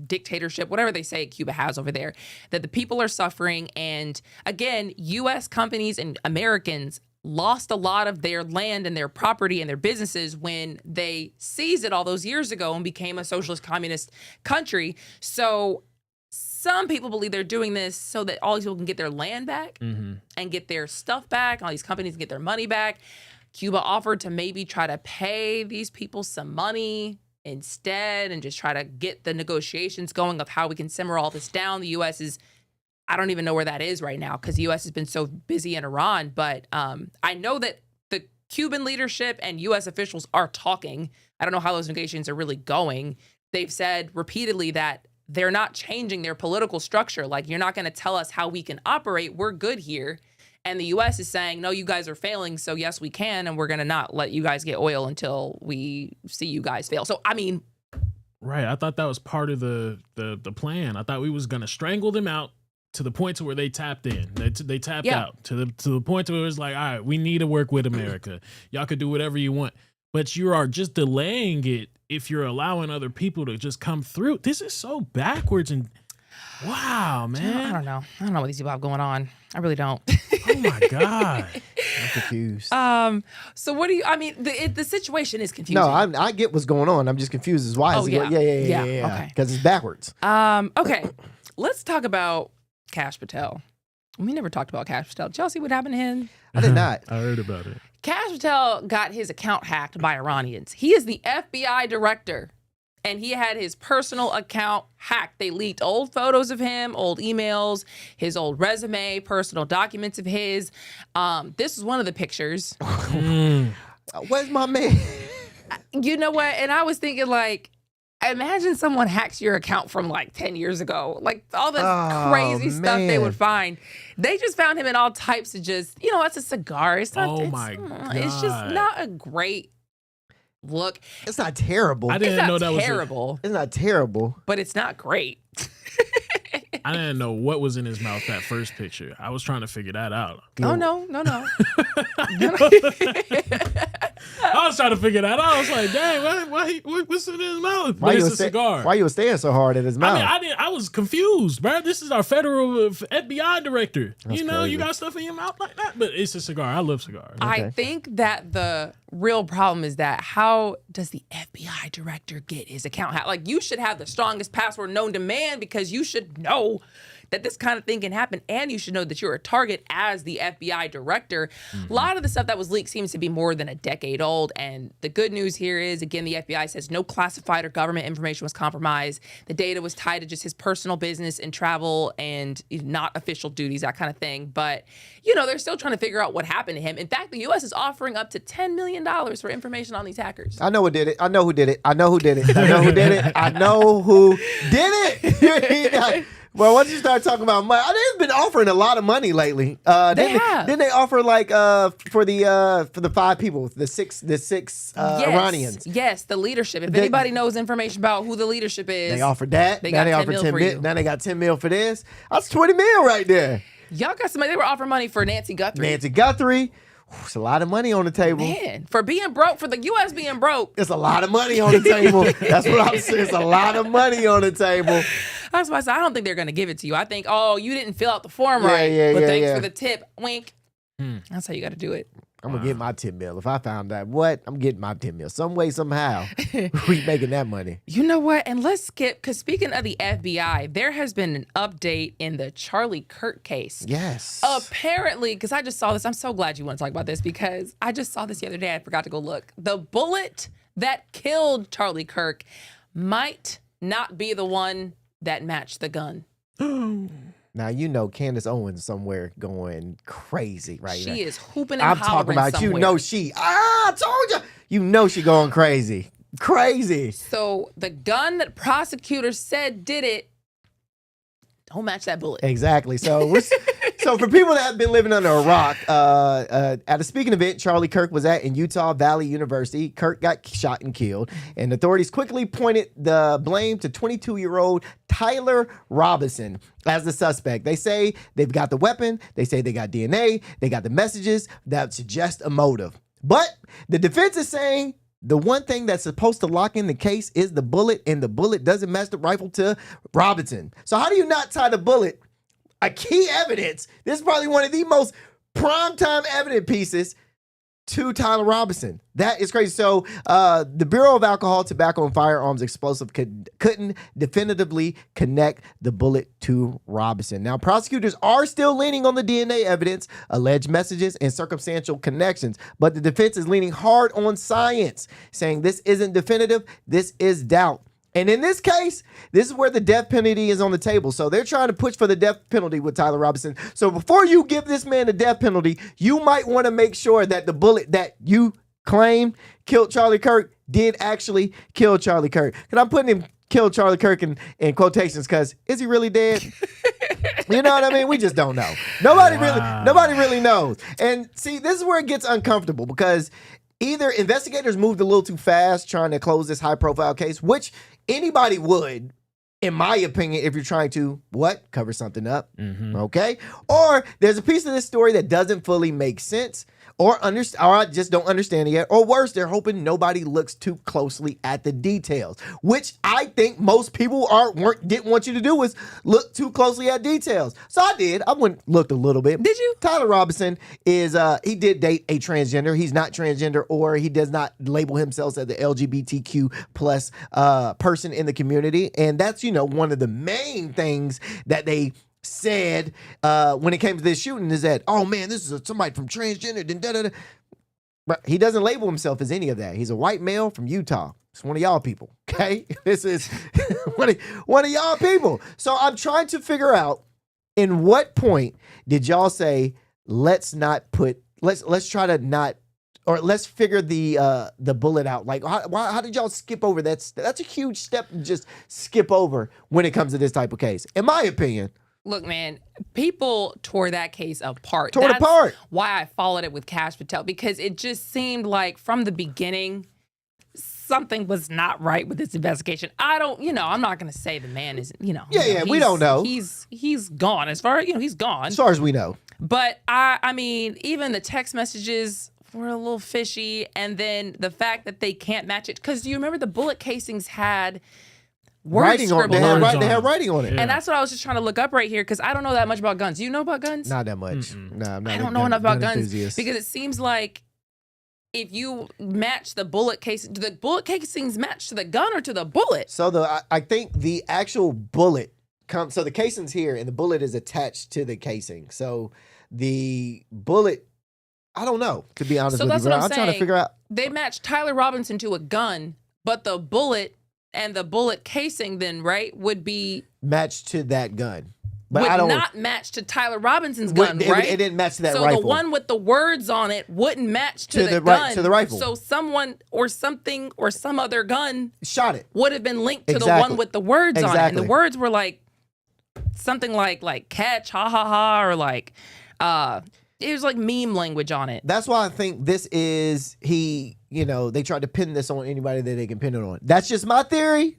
dictatorship, whatever they say Cuba has over there, that the people are suffering. And again, U.S. companies and Americans lost a lot of their land and their property and their businesses when they seized it all those years ago and became a socialist, communist country. So some people believe they're doing this so that all these people can get their land back and get their stuff back. All these companies can get their money back. Cuba offered to maybe try to pay these people some money instead and just try to get the negotiations going of how we can simmer all this down. The U.S. is, I don't even know where that is right now because the U.S. has been so busy in Iran. But I know that the Cuban leadership and U.S. officials are talking. I don't know how those negotiations are really going. They've said repeatedly that they're not changing their political structure. Like, you're not going to tell us how we can operate. We're good here. And the U.S. is saying, no, you guys are failing. So yes, we can. And we're going to not let you guys get oil until we see you guys fail. So, I mean. Right. I thought that was part of the plan. I thought we was going to strangle them out to the point to where they tapped in. They tapped out to the point to where it was like, all right, we need to work with America. Y'all could do whatever you want. But you are just delaying it if you're allowing other people to just come through. This is so backwards and wow, man. I don't know. I don't know what these people have going on. I really don't. Oh my God. I'm confused. So what do you, I mean, the situation is confusing. No, I get what's going on. I'm just confused as why. Yeah. Okay. Because it's backwards. Okay. Let's talk about Kash Patel. We never talked about Kash Patel. Chelsea, what happened to him? I did not. I heard about it. Kash Patel got his account hacked by Iranians. He is the FBI director, and he had his personal account hacked. They leaked old photos of him, old emails, his old resume, personal documents of his. This is one of the pictures. Where's my man? You know what? And I was thinking, like, imagine someone hacks your account from like 10 years ago. Like all this crazy stuff they would find. They just found him in all types of just, you know, that's a cigar. It's not, it's just not a great look. It's not terrible. I didn't know that was terrible. It's not terrible. But it's not great. I didn't know what was in his mouth that first picture. I was trying to figure that out. Oh, no. I was trying to figure that out. I was like, dang, what's in his mouth? But it's a cigar. Why you was staring so hard at his mouth? I was confused, bro. This is our federal FBI director. That's you know, crazy. you got stuff in your mouth like that, but it's a cigar. I love cigars. I think that the real problem is that how does the FBI director get his account hacked? Like, you should have the strongest password known to man because you should know that this kind of thing can happen, and you should know that you're a target as the FBI director. A lot of the stuff that was leaked seems to be more than a decade old, and the good news here is, again, the FBI says no classified or government information was compromised. The data was tied to just his personal business and travel and not official duties, that kind of thing. But, you know, they're still trying to figure out what happened to him. In fact, the U.S. is offering up to $10 million for information on these hackers. I know who did it. I know who did it. I know who did it. I know who did it. I know who did it. Well, once you start talking about money, they've been offering a lot of money lately. Didn't they offer like for the 5 people, the six Iranians? Yes, the leadership. If anybody knows information about who the leadership is, they offered that. They got they offered 10 mil. Now they got 10 mil for this. That's 20 mil right there. Y'all got somebody. They were offering money for Nancy Guthrie. Nancy Guthrie. It's a lot of money on the table. Man, for being broke, for the U.S. being broke. It's a lot of money on the table. That's what I'm saying. It's a lot of money on the table. That's why I said I don't think they're going to give it to you. I think, oh, you didn't fill out the form right. But thanks for the tip. Wink. That's how you got to do it. I'm going to get my 10 mil. If I found that, I'm getting my 10 mil. Some way, somehow, we making that money. You know what? And let's skip, because speaking of the FBI, there has been an update in the Charlie Kirk case. Yes. Apparently, because I just saw this. I'm so glad you want to talk about this, because I just saw this the other day. I forgot to go look. The bullet that killed Charlie Kirk might not be the one that matched the gun. Now, you know Candace Owens somewhere going crazy right now. She is hooping and I'm hollering talking about, somewhere. you know I told you. You know she going crazy. Crazy. So the gun that prosecutors said did it, don't match that bullet. Exactly. So so for people that have been living under a rock, at a speaking event Charlie Kirk was at in Utah Valley University, Kirk got shot and killed, and authorities quickly pointed the blame to 22-year-old Tyler Robinson as the suspect. They say they've got the weapon. They say they got DNA. They got the messages that suggest a motive. But the defense is saying the one thing that's supposed to lock in the case is the bullet, and the bullet doesn't match the rifle to Robinson. So how do you not tie the bullet, a key evidence, this is probably one of the most primetime evidence pieces, to Tyler Robinson? That is crazy. So the Bureau of Alcohol, Tobacco, and Firearms Explosive couldn't definitively connect the bullet to Robinson. Now, prosecutors are still leaning on the DNA evidence, alleged messages, and circumstantial connections, but the defense is leaning hard on science, saying this isn't definitive, this is doubt. And in this case, this is where the death penalty is on the table. So they're trying to push for the death penalty with Tyler Robinson. So before you give this man the death penalty, you might want to make sure that the bullet that you claim killed Charlie Kirk did actually kill Charlie Kirk. And I'm putting him killed Charlie Kirk in quotations because is he really dead? You know what I mean? We just don't know. Nobody really knows. And see, this is where it gets uncomfortable because either investigators moved a little too fast trying to close this high-profile case, which anybody would, in my opinion, if you're trying to, cover something up, okay? Or there's a piece of this story that doesn't fully make sense, or I just don't understand it yet, or worse, they're hoping nobody looks too closely at the details, which I think most people didn't want you to do was look too closely at details. So I did. I looked a little bit. Did you? Tyler Robinson is, he did date a transgender. He's not transgender, or he does not label himself as the LGBTQ plus person in the community. And that's, one of the main things that they said when it came to this shooting is that, oh man, this is somebody from transgender. But he doesn't label himself as any of that. He's a white male from Utah. It's one of y'all people, okay? This is one of y'all people. So I'm trying to figure out in what point did y'all say, let's try to not, or let's figure the bullet out. Like, how did y'all skip over that? That's a huge step to just skip over when it comes to this type of case, in my opinion. Look, man, people tore that case apart. That's why I followed it with Cash Patel, because it just seemed like from the beginning, something was not right with this investigation. I'm not going to say the man isn't, Yeah, we don't know. He's gone as far, he's gone. As far as we know. But I mean, even the text messages were a little fishy. And then the fact that they can't match it. Because do you remember the bullet casings had writing on it. They had writing on it. And that's what I was just trying to look up right here because I don't know that much about guns. Do you know about guns? Not that much. No, I'm not. I don't know enough about guns because it seems like if you match the bullet case, do the bullet casings match to the gun or to the bullet? So I think the actual bullet So the casing's here, and the bullet is attached to the casing. So the bullet, I don't know, to be honest So with that's you, bro. what I'm trying to saying. figure out. They matched Tyler Robinson to a gun, but the bullet and the bullet casing then, right, would be Matched to that gun. But would I don't not match to Tyler Robinson's gun, right? It didn't match to that so rifle. the one with the words on it wouldn't match to the to the rifle. So someone or something or some other gun shot it. Would have been linked to the Exactly. one with the words on it. And Exactly. the words were like something like catch, ha ha ha, or like it was like meme language on it. That's why I think this is they tried to pin this on anybody that they can pin it on. That's just my theory.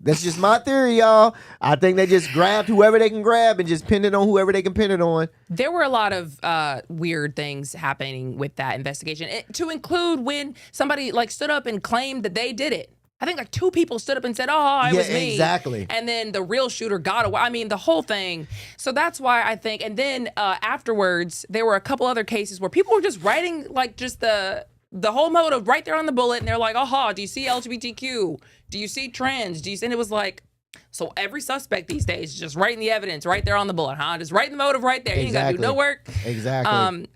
Y'all. I think they just grabbed whoever they can grab and just pinned it on whoever they can pin it on. There were a lot of weird things happening with that investigation, to include when somebody like stood up and claimed that they did it. I think like 2 people stood up and said, "Oh, it was me." Exactly. And then the real shooter got away. I mean, the whole thing. So that's why I think. And then afterwards, there were a couple other cases where people were just writing like just the whole motive right there on the bullet, and they're like, "Aha, do you see LGBTQ? Do you see trans? Do you see?" And it was like, so every suspect these days is just writing the evidence right there on the bullet, huh? Just writing the motive right there. You ain't got to do no work. Exactly.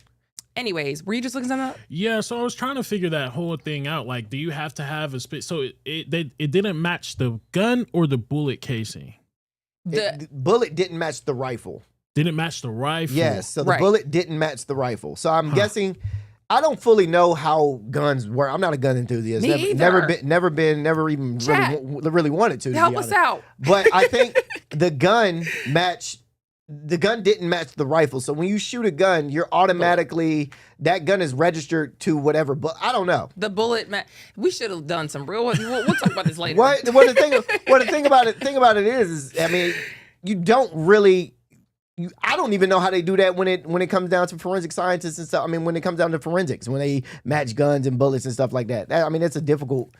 Anyways, were you just looking something up? Yeah, so I was trying to figure that whole thing out. Like, do you have to have a so it didn't match the gun or the bullet casing? The bullet didn't match the rifle. Didn't match the rifle. Yes, so the bullet didn't match the rifle. So I'm guessing. I don't fully know how guns work. I'm not a gun enthusiast. Me never either. never even really wanted to. Help be us honest. out. But I think the gun didn't match the rifle. So when you shoot a gun, you're automatically that gun is registered to whatever. But I don't know. The bullet, we should have done some real. We'll talk about this later. The thing about it is, I mean, you don't really. I don't even know how they do that when it comes down to forensic scientists and stuff. I mean, when it comes down to forensics, when they match guns and bullets and stuff like that. I mean, it's difficult.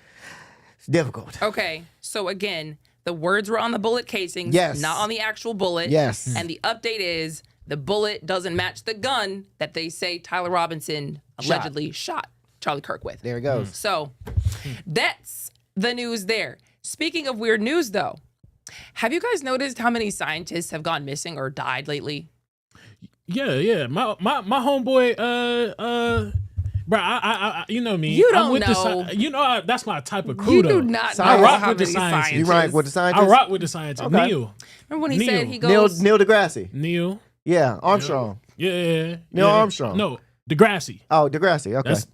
Okay, so again, the words were on the bullet casings, Yes. not on the actual bullet. Yes. And the update is the bullet doesn't match the gun that they say Tyler Robinson allegedly shot Charlie Kirk with. There it goes. So that's the news there. Speaking of weird news, though, have you guys noticed how many scientists have gone missing or died lately? Yeah. My homeboy, bro, I you know me. You don't I'm with know. That's my type of crew. You though. do not I know rock how with the many scientists. You rock with the scientists? I rock with the scientists. Okay. Neil. Remember when he Neil. said he goes... Neil deGrasse. Neil. Yeah, Armstrong. Yeah. Neil Armstrong. No, deGrasse. Oh, deGrasse. Okay. That's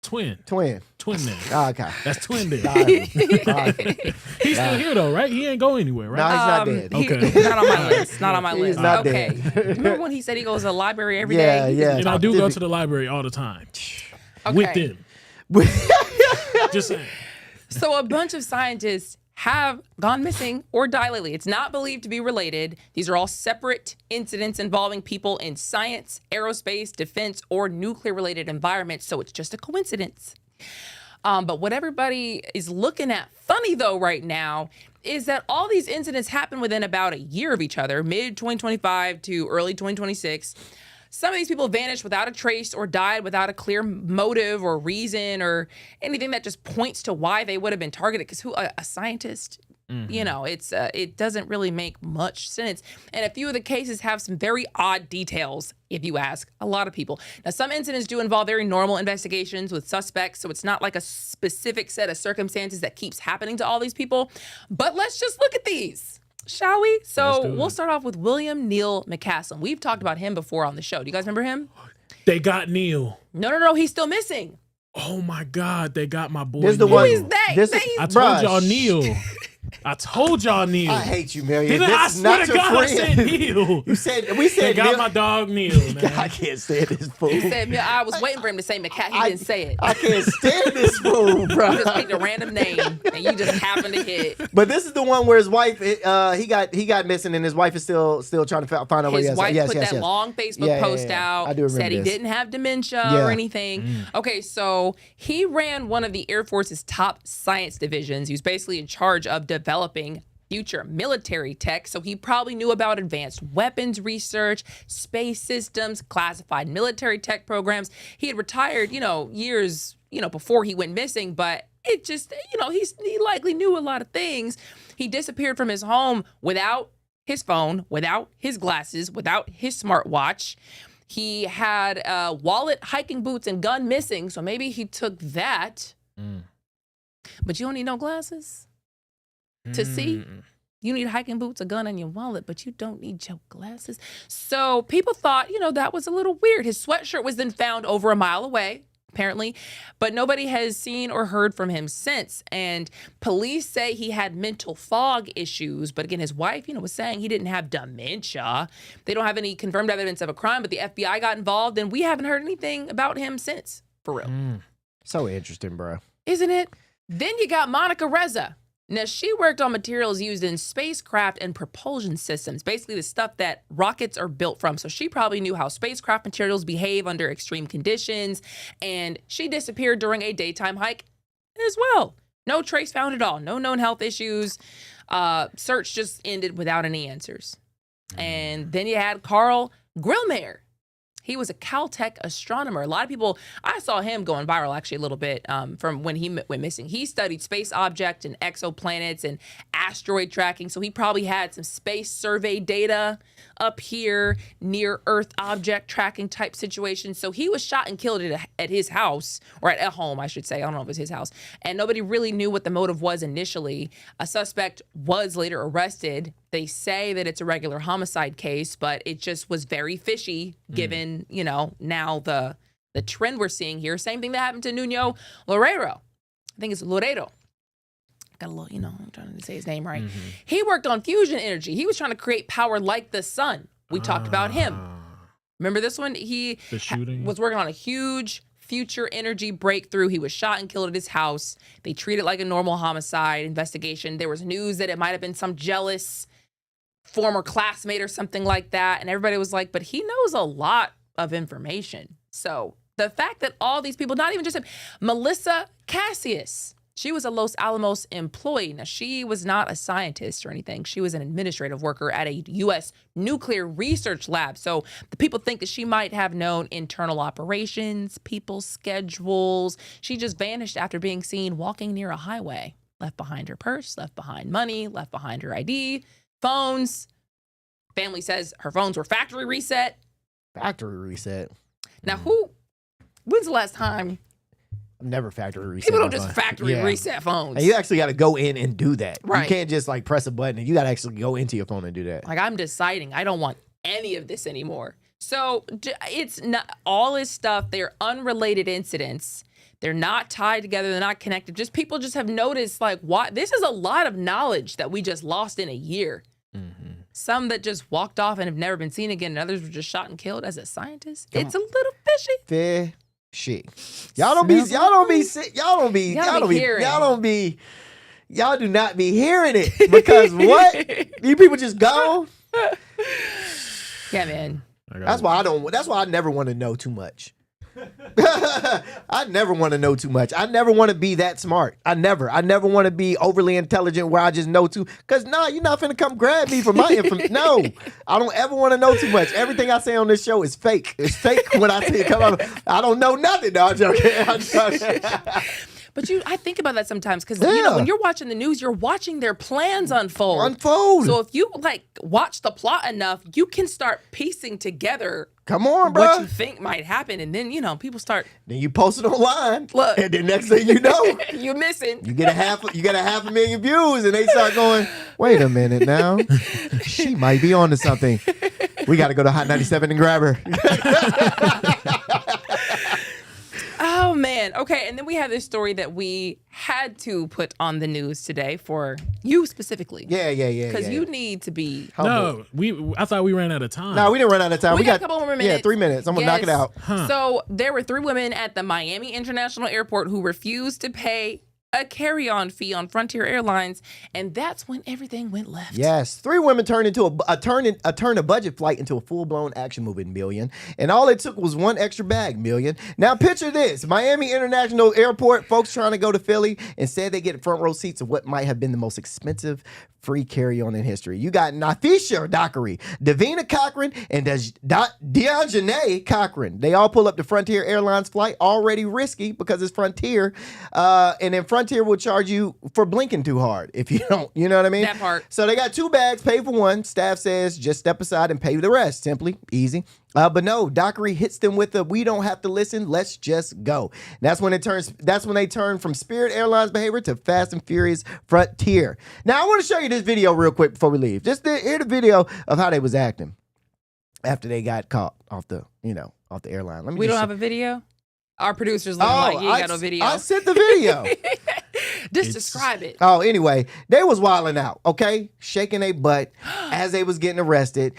twin Twin there. Oh, okay. That's twin there. All right. He's still here though, right? He ain't go anywhere, right? No, he's not dead. Okay. Not on my list. Not on my He's list. not Okay. dead. Remember when he said he goes to the library every day? Yeah. And I do go to the library all the time with them. Just saying. So a bunch of scientists have gone missing or died lately. It's not believed to be related. These are all separate incidents involving people in science, aerospace, defense, or nuclear-related environments, so it's just a coincidence. But what everybody is looking at funny, though, right now is that all these incidents happen within about a year of each other, mid-2025 to early 2026. Some of these people vanished without a trace or died without a clear motive or reason or anything that just points to why they would have been targeted. Because a scientist, you know, it doesn't really make much sense. And a few of the cases have some very odd details, if you ask a lot of people. Now, some incidents do involve very normal investigations with suspects, so it's not like a specific set of circumstances that keeps happening to all these people. But let's just look at these. Shall we? So we'll start off with William Neal McCaslin. We've talked about him before on the show. Do you guys remember him? They got Neil. No. He's still missing. Oh my God, they got my boy. This the Neil. one. Who is that? I told y'all Neil. I told y'all Neil. I hate you, Marion. Didn't This I is swear not to your God, I friend. said Neil. We said They got Neil. my dog Neil, man. I can't stand this fool. He said, I was waiting for him to say McCaslin. He didn't say it. I can't stand this fool, bro. You just picked a random name and you just happened to hit. But this is the one where his wife, he got missing, and his wife is still trying to find out where he is. His wife put that yes. long Facebook post out. I do remember said he this. didn't have dementia or anything. Okay, so he ran one of the Air Force's top science divisions. He was basically in charge of developing future military tech, so he probably knew about advanced weapons research, space systems, classified military tech programs. He had retired, years, before he went missing, but it just, he likely knew a lot of things. He disappeared from his home without his phone, without his glasses, without his smartwatch. He had a wallet, hiking boots, and gun missing. So maybe he took that. But you don't need no glasses to see. You need hiking boots, a gun, and your wallet, but you don't need your glasses. So people thought, that was a little weird. His sweatshirt was then found over a mile away, apparently, but nobody has seen or heard from him since. And police say he had mental fog issues. But again, his wife, was saying he didn't have dementia. They don't have any confirmed evidence of a crime, but the FBI got involved, and we haven't heard anything about him since, for real. So interesting, bro. Isn't it? Then you got Monica Reza. Now, she worked on materials used in spacecraft and propulsion systems, basically the stuff that rockets are built from. So she probably knew how spacecraft materials behave under extreme conditions, and she disappeared during a daytime hike as well. No trace found at all. No known health issues. Search just ended without any answers. And then you had Carl Grillmayer. He was a Caltech astronomer. A lot of people, I saw him going viral actually a little bit from when he went missing. He studied space objects and exoplanets and asteroid tracking. So he probably had some space survey data up here, near Earth object tracking type situation. So he was shot and killed at his house, or at a home, I should say. I don't know if it was his house. And nobody really knew what the motive was initially. A suspect was later arrested. They say that it's a regular homicide case, but it just was very fishy given, now the trend we're seeing here. Same thing that happened to Nuno Loureiro. I think it's Loureiro. Got a little, I'm trying to say his name right. He worked on fusion energy. He was trying to create power like the sun. We talked about him. Remember this one? He was working on a huge future energy breakthrough. He was shot and killed at his house. They treat it like a normal homicide investigation. There was news that it might have been some jealous former classmate or something like that. And everybody was like, but he knows a lot of information. So the fact that all these people, not even just him, Melissa Cassius, she was a Los Alamos employee. Now, she was not a scientist or anything. She was an administrative worker at a U.S. nuclear research lab. So the people think that she might have known internal operations, people's schedules. She just vanished after being seen walking near a highway. Left behind her purse, left behind money, left behind her ID, phones. Family says her phones were factory reset. Factory reset. Now, when's the last time? Never factory reset. People don't just factory reset phones. And you actually got to go in and do that. Right. You can't just press a button. And you got to actually go into your phone and do that. I'm deciding I don't want any of this anymore. So it's not all this stuff. They're unrelated incidents. They're not tied together. They're not connected. Just people just have noticed what this is a lot of knowledge that we just lost in a year. Some that just walked off and have never been seen again, and others were just shot and killed as a scientist. It's a little fishy. Fishy. Y'all do not be hearing it because what? These people just go. Yeah, man. That's why I never want to know too much. I never want to know too much. I never want to be that smart. I never want to be overly intelligent where I just know too. Because you're not finna come grab me for my information. No, I don't ever want to know too much. Everything I say on this show is fake. It's fake when I say it come out. I don't know nothing. No, I'm joking. But I think about that sometimes because when you're watching the news, you're watching their plans unfold. So if you watch the plot enough, you can start piecing together. Come on, bro. What you think might happen, and then people start. Then you post it online. Look, and then next thing you know, you're missing. You get a half a million views, and they start going. Wait a minute now, she might be onto something. We got to go to Hot 97 and grab her. Oh, man. Okay. And then we have this story that we had to put on the news today for you specifically. Yeah. Because you need to be. No, I thought we ran out of time. No, we didn't run out of time. We got a couple more minutes. Yeah, 3 minutes. I'm going to knock it out. So there were 3 women at the Miami International Airport who refused to pay a carry-on fee on Frontier Airlines, and that's when everything went left. Yes, 3 women turned a budget flight into a full-blown action movie, million, and all it took was 1 extra bag, million. Now picture this: Miami International Airport, folks trying to go to Philly, and said they get front row seats of what might have been the most expensive free carry-on in history. You got Nafisha Dockery, Davina Cochran, and Deanjanae Cochran. They all pull up the Frontier Airlines flight, already risky because it's Frontier. And then Frontier will charge you for blinking too hard if you don't. You know what I mean? That part. So they got 2 bags, pay for one. Staff says just step aside and pay the rest. Simply, easy. But no, Dockery hits them with the "we don't have to listen, let's just go." That's when they turn from Spirit Airlines behavior to Fast and Furious Frontier. Now I want to show you this video real quick before we leave. Hear the video of how they was acting after they got caught off the airline. We don't have a video. Our producers look like you ain't got no video. I sent the video. Just describe it. Oh, anyway, they was wilding out, okay? Shaking their butt as they was getting arrested,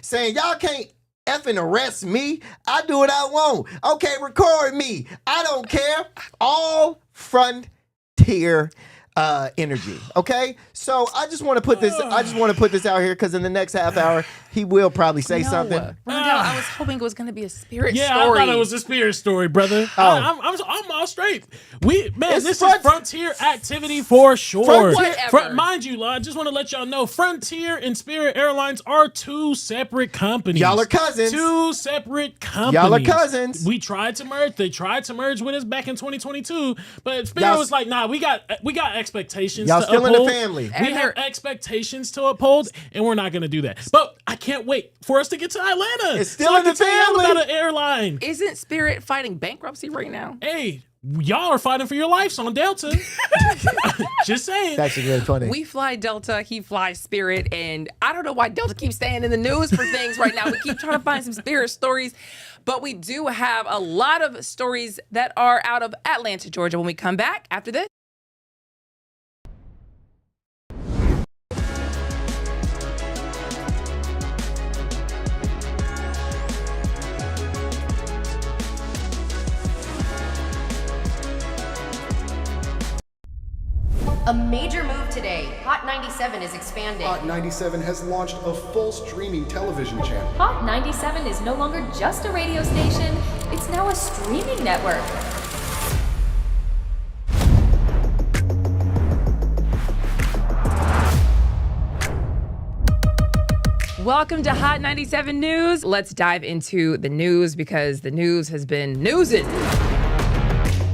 saying, y'all can't effing arrest me. I do what I want. Okay, record me. I don't care. All Frontier energy. Okay, so I just want to put this. Out here because in the next half hour he will probably say something. Rondell, I was hoping it was going to be a Spirit story. Yeah, I thought it was a Spirit story, brother. I'm all straight. This is Frontier activity for sure. Mind you, I just want to let y'all know, Frontier and Spirit Airlines are 2 separate companies. Y'all are cousins. 2 separate companies. Y'all are cousins. We tried to merge. They tried to merge with us back in 2022, but Spirit was like, "Nah, we got expectations y'all to still uphold. In the family. We have expectations to uphold, and we're not going to do that." But I can't wait for us to get to Atlanta. It's still in the family. About an airline. Isn't Spirit fighting bankruptcy right now? Hey, y'all are fighting for your lives on Delta. Just saying. That's really funny. We fly Delta, he flies Spirit, and I don't know why Delta keeps staying in the news for things right now. We keep trying to find some Spirit stories, but we do have a lot of stories that are out of Atlanta, Georgia when we come back after this. A major move today. Hot 97 is expanding. Hot 97 has launched a full streaming television channel. Hot 97 is no longer just a radio station, it's now a streaming network. Welcome to Hot 97 News. Let's dive into the news because the news has been newsing.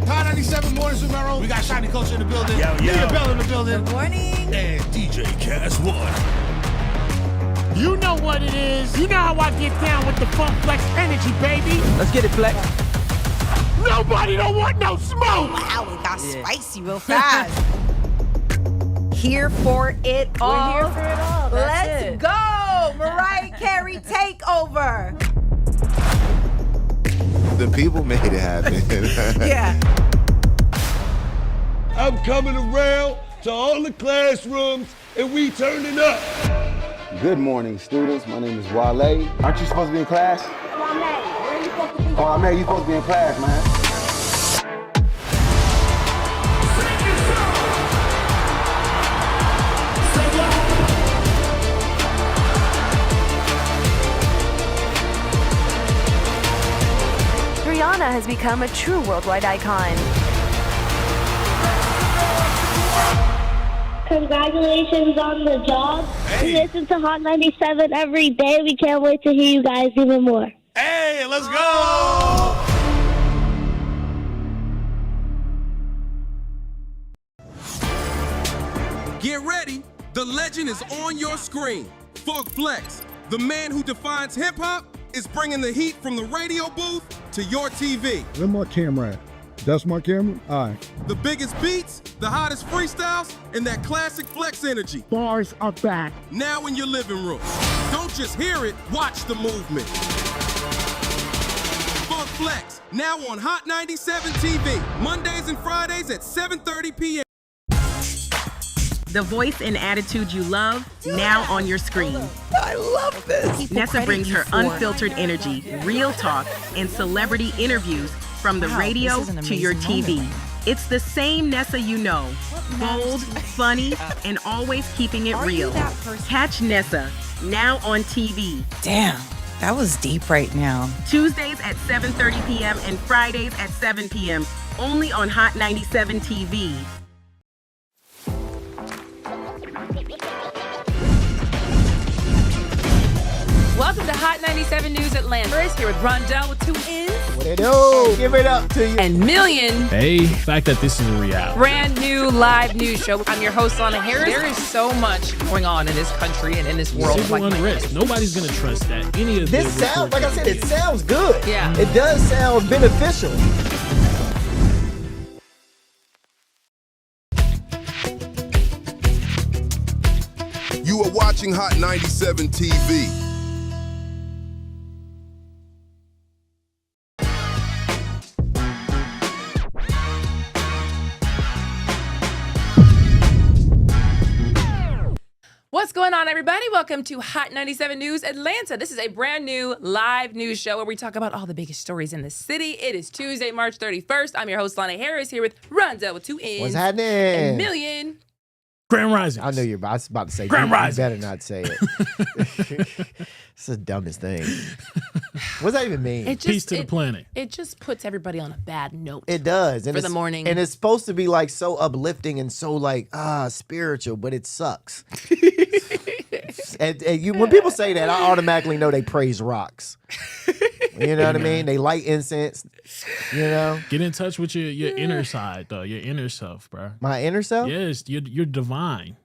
Hot 97 mornings with Mero. We got Shiny Culture in the building. Leah Bell in the building. Good morning. And DJ Cass One. You know what it is. You know how I get down with the Funk Flex energy, baby. Let's get it, Flex. Nobody don't want no smoke. Wow, it got spicy real fast. Here for it all. We're here for it all. Let's go. Mariah Carey takeover. The people made it happen. Yeah. I'm coming around to all the classrooms and we turning up. Good morning, students. My name is Wale. Aren't you supposed to be in class? Wale, where are you supposed to be? Oh, man, you're supposed to be in class, man. Rihanna has become a true worldwide icon. Congratulations on the job. We listen to Hot 97 every day. We can't wait to hear you guys even more. Hey, let's go! Get ready. The legend is on your screen. Funk Flex, the man who defines hip-hop, is bringing the heat from the radio booth to your TV. Where my camera at? That's my camera? All right. The biggest beats, the hottest freestyles, and that classic Flex energy. Bars are back. Now in your living room. Don't just hear it, watch the movement. Funk Flex, now on Hot 97 TV, Mondays and Fridays at 7:30 p.m. The voice and attitude you love, now on your screen. I love this. Nessa brings her unfiltered energy, real talk, and celebrity interviews from the radio to your TV. It's the same Nessa you know. Bold, funny, and always keeping it real. Catch Nessa, now on TV. Damn, that was deep right now. Tuesdays at 7:30 p.m. and Fridays at 7 p.m. Only on Hot 97 TV. Welcome to Hot 97 News Atlanta. We're here with Rondell with 2 N's. What it do? Give it up to you. And Million. Hey, the fact that this is a reality. Brand new live news show. I'm your host, Lana Harris. There is so much going on in this country and in this world. Civil unrest. Nobody's going to trust that. Any of this sounds, like I said, it sounds good. Yeah. It does sound beneficial. You are watching Hot 97 TV. What's going on, everybody? Welcome to Hot 97 News Atlanta. This is a brand new live news show where we talk about all the biggest stories in the city. It is Tuesday, March 31st. I'm your host, Lana Harris, here with Rondell with 2 N's. What's happening? And Million. Grand Rising. I knew you were about to say Grand Rising. You better not say it. It's the dumbest thing. What does that even mean? Peace to the planet. It just puts everybody on a bad note. It does. For the morning. And it's supposed to be like so uplifting and so like, spiritual, but it sucks. and when people say that, I automatically know they praise rocks. You know what I mean? They light incense, you know? Get in touch with your inner side, though. Your inner self, bro. My inner self? Yes, you're divine.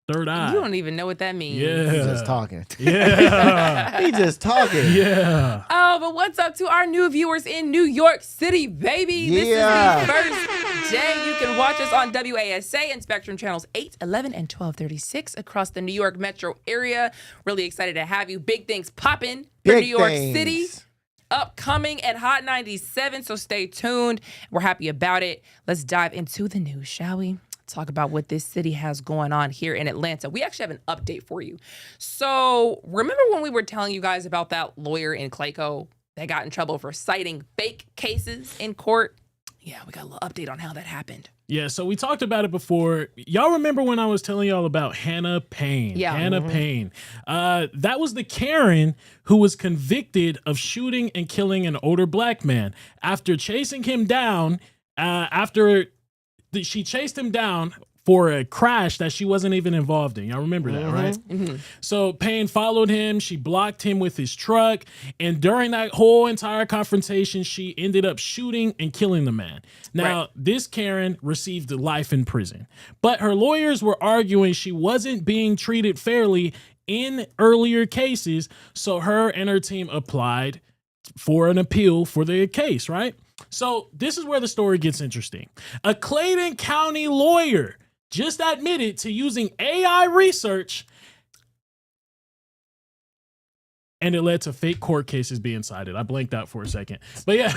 Third eye. You don't even know what that means. Yeah. He's just talking. Yeah. He just talking. Yeah. Oh, but what's up to our new viewers in New York City, baby? Yeah. This is the first day you can watch us on WASA and Spectrum Channels 8, 11, and 1236 across the New York metro area. Really excited to have you. Big things popping for Big New York things. City. Upcoming at Hot 97, so stay tuned. We're happy about it. Let's dive into the news, shall we? Talk about what this city has going on here in Atlanta. We actually have an update for you. So remember when we were telling you guys about that lawyer in Clayco that got in trouble for citing fake cases in court? Yeah, we got a little update on how that happened. Yeah, so we talked about it before. Y'all remember when I was telling y'all about Hannah Payne? Yeah. Hannah Payne. That was the Karen who was convicted of shooting and killing an older black man. After chasing him down, she chased him down for a crash that she wasn't even involved in. Y'all remember that, right? Mm-hmm. So Payne followed him. She blocked him with his truck. And during that whole entire confrontation, she ended up shooting and killing the man. Now, This Karen received life in prison. But her lawyers were arguing she wasn't being treated fairly in earlier cases. So her and her team applied for an appeal for the case, right? So this is where the story gets interesting. A Clayton County lawyer just admitted to using AI research, and it led to fake court cases being cited. I blanked out for a second. But yeah,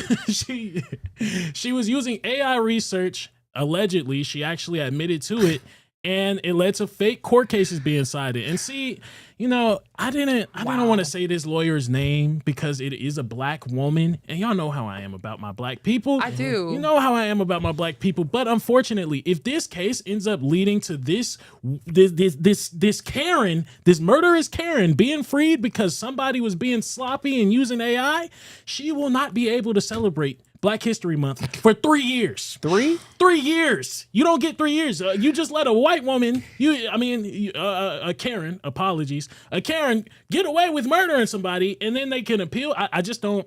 she was using AI research, allegedly. She actually admitted to it, and it led to fake court cases being cited. And see, you know, I didn't want to say this lawyer's name because it is a black woman, and y'all know how I am about my black people. I do. You know how I am about my black people. But unfortunately, if this case ends up leading to this Karen, this murderous Karen being freed because somebody was being sloppy and using AI, she will not be able to celebrate Black History Month for 3 years. 3? 3 years. You don't get 3 years. You just let a white woman, a Karen, apologies, a Karen get away with murdering somebody, and then they can appeal. I just don't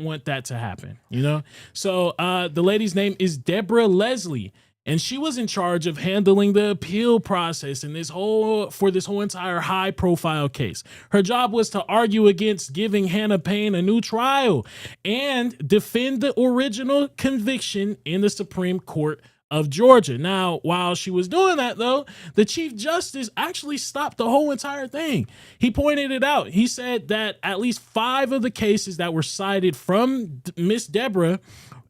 want that to happen, you know? So the lady's name is Deborah Leslie, and she was in charge of handling the appeal process in this whole entire high profile case. Her job was to argue against giving Hannah Payne a new trial and defend the original conviction in the Supreme Court of Georgia. Now, while she was doing that, though, the Chief Justice actually stopped the whole entire thing. He pointed it out. He said that at least 5 of the cases that were cited from Miss Deborah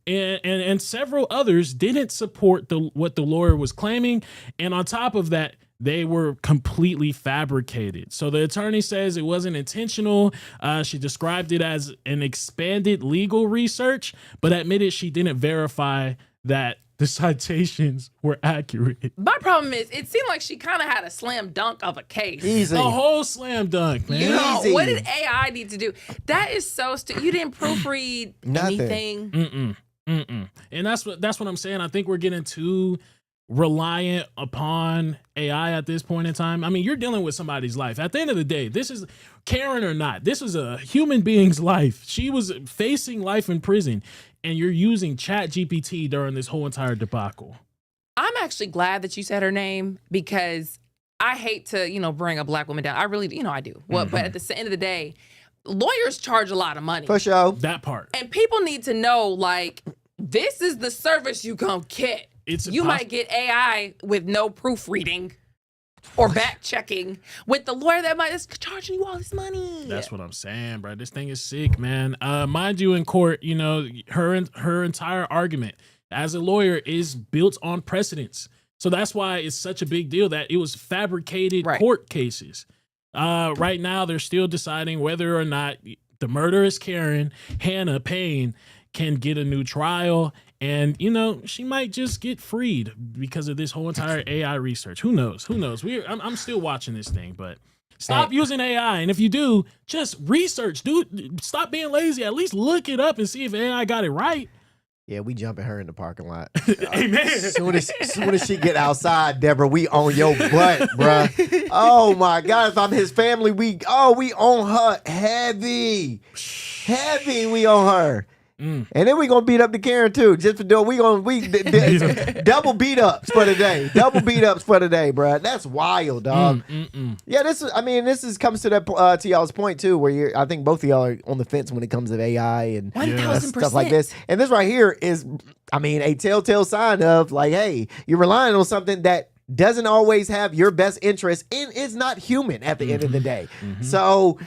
and several others didn't support what the lawyer was claiming. And on top of that, they were completely fabricated. So the attorney says it wasn't intentional. She described it as an expanded legal research, but admitted she didn't verify that the citations were accurate. My problem is, it seemed like she kind of had a slam dunk of a case. Easy. A whole slam dunk, man. You know, what did AI need to do? That is so stupid. You didn't proofread anything. And that's what I'm saying. I think we're getting too reliant upon AI at this point in time. I mean, you're dealing with somebody's life. At the end of the day, this is Karen or not. This was a human being's life. She was facing life in prison, and you're using ChatGPT during this whole entire debacle. I'm actually glad that you said her name because I hate to, bring a black woman down. I really, I do. Well, but at the end of the day, lawyers charge a lot of money. For sure. That part. And people need to know, like, this is the service you gonna get. You might get AI with no proofreading or back checking with the lawyer that is charging you all this money. That's what I'm saying, bro. This thing is sick, man. Mind you, in court, her entire argument as a lawyer is built on precedents. So that's why it's such a big deal that it was fabricated court cases. Right now, they're still deciding whether or not the murderous Karen, Hannah Payne, can get a new trial. And, she might just get freed because of this whole entire AI research. Who knows? I'm still watching this thing, but stop using AI. And if you do, just research. Dude, stop being lazy. At least look it up and see if AI got it right. Yeah, we jumping her in the parking lot. Amen. As soon as she get outside, Deborah, we on your butt, bruh. Oh my God, if I'm his family, we on her heavy. We on her. And then we gonna beat up the Karen too. Just for doing, double beat ups for the day. Double beat ups for the day, bro. That's wild, dog. Yeah, this comes to that to y'all's point too, where I think both of y'all are on the fence when it comes to AI and stuff like this. And this right here is, a telltale sign of like, hey, you're relying on something that doesn't always have your best interest and is not human at the end of the day. So,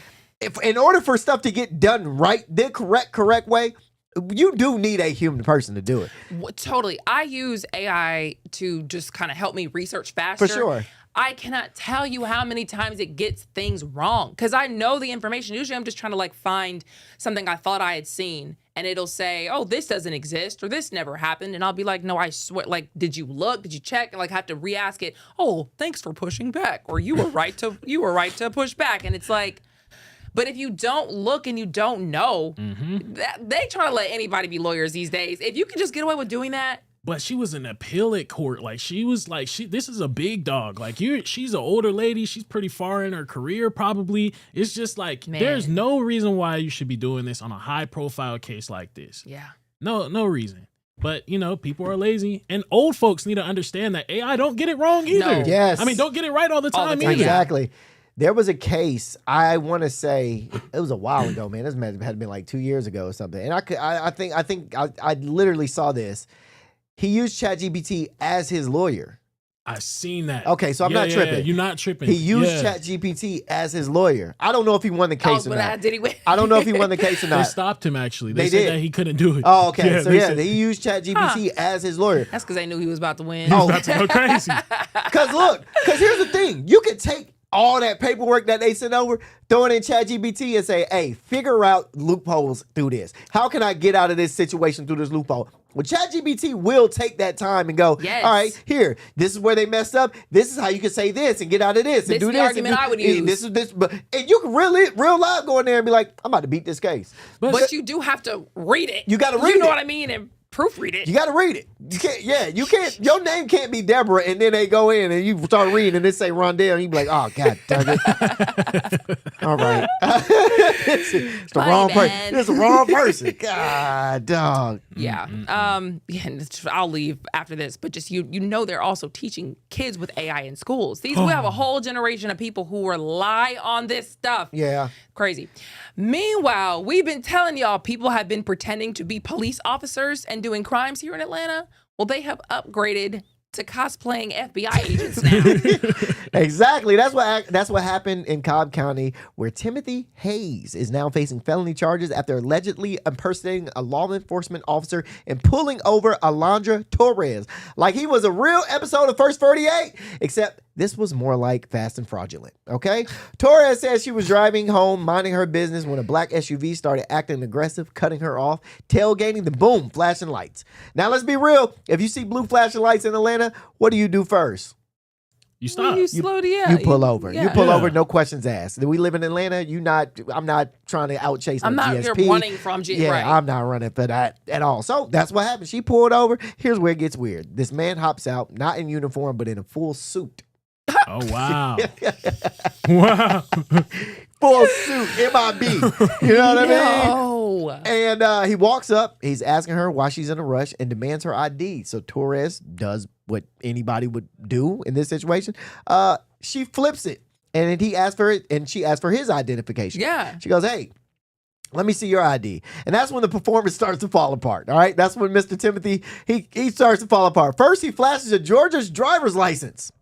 in order for stuff to get done right, the correct way, you do need a human person to do it. Totally. I use AI to just kind of help me research faster. For sure. I cannot tell you how many times it gets things wrong because I know the information. Usually I'm just trying to find something I thought I had seen and it'll say, oh, this doesn't exist or this never happened. And I'll be like, no, I swear, did you look? Did you check? And have to re-ask it. Oh, thanks for pushing back. Or you were right to push back. And it's like, but if you don't look and you don't know, they try to let anybody be lawyers these days. If you can just get away with doing that. But she was an appellate court. This is a big dog. She's an older lady. She's pretty far in her career, probably. It's just there's no reason why you should be doing this on a high profile case like this. Yeah. No reason. But, people are lazy. And old folks need to understand that AI don't get it wrong either. No. Yes. Don't get it right all the time either. Exactly. There was a case, I want to say, it was a while ago, man. This had been 2 years ago or something. And I think I literally saw this. He used ChatGPT as his lawyer. I've seen that. Okay, so I'm not tripping. Yeah, you're not tripping. He used ChatGPT as his lawyer. I don't know if he won the case or not. Did he win? I don't know if he won the case or not. They stopped him, actually. They said that he couldn't do it. Oh, okay. He used ChatGPT as his lawyer. That's because they knew he was about to win. He was about to go crazy. Because here's the thing. You could take all that paperwork that they sent over, throw it in ChatGPT and say, hey, figure out loopholes through this. How can I get out of this situation through this loophole? Well, ChatGPT will take that time and go, all right, here, this is where they messed up. This is how you can say this and get out of this and do this. This is the argument I would use. And you can real live go in there and be like, I'm about to beat this case. But you do have to read it. You got to read it. You know what I mean? And proofread it. You got to read it. You can't. You can't. Your name can't be Deborah, and then they go in and you start reading, and they say Rondell, and you be like, "Oh God, dang it!" All right, it's the wrong person. It's the wrong person. God, dog. Yeah. I'll leave after this, but just they're also teaching kids with AI in schools. We have a whole generation of people who rely on this stuff. Yeah. Crazy. Meanwhile, we've been telling y'all people have been pretending to be police officers and doing crimes here in Atlanta. Well, they have upgraded to cosplaying FBI agents now. Exactly. That's what happened in Cobb County, where Timothy Hayes is now facing felony charges after allegedly impersonating a law enforcement officer and pulling over Alondra Torres like he was a real episode of First 48, except this was more like Fast and Fraudulent, okay? Torres says she was driving home, minding her business, when a black SUV started acting aggressive, cutting her off, tailgating, the boom, flashing lights. Now, let's be real. If you see blue flashing lights in Atlanta, what do you do first? You stop. You slow down. You pull over. Yeah. You pull over, no questions asked. We live in Atlanta. I'm not trying to out chase I'm the not GSP. here running from GSP. Yeah, right. I'm not running for that at all. So that's what happened. She pulled over. Here's where it gets weird. This man hops out, not in uniform, but in a full suit. Oh, wow. Wow. Full suit, MIB. You know what I mean? No. And he walks up. He's asking her why she's in a rush and demands her ID. So Torres does what anybody would do in this situation. She flips it, and then he asks for it, and she asks for his identification. Yeah. She goes, "Hey, let me see your ID." And that's when the performance starts to fall apart. All right, that's when Mr. Timothy he starts to fall apart. First, he flashes a Georgia's driver's license.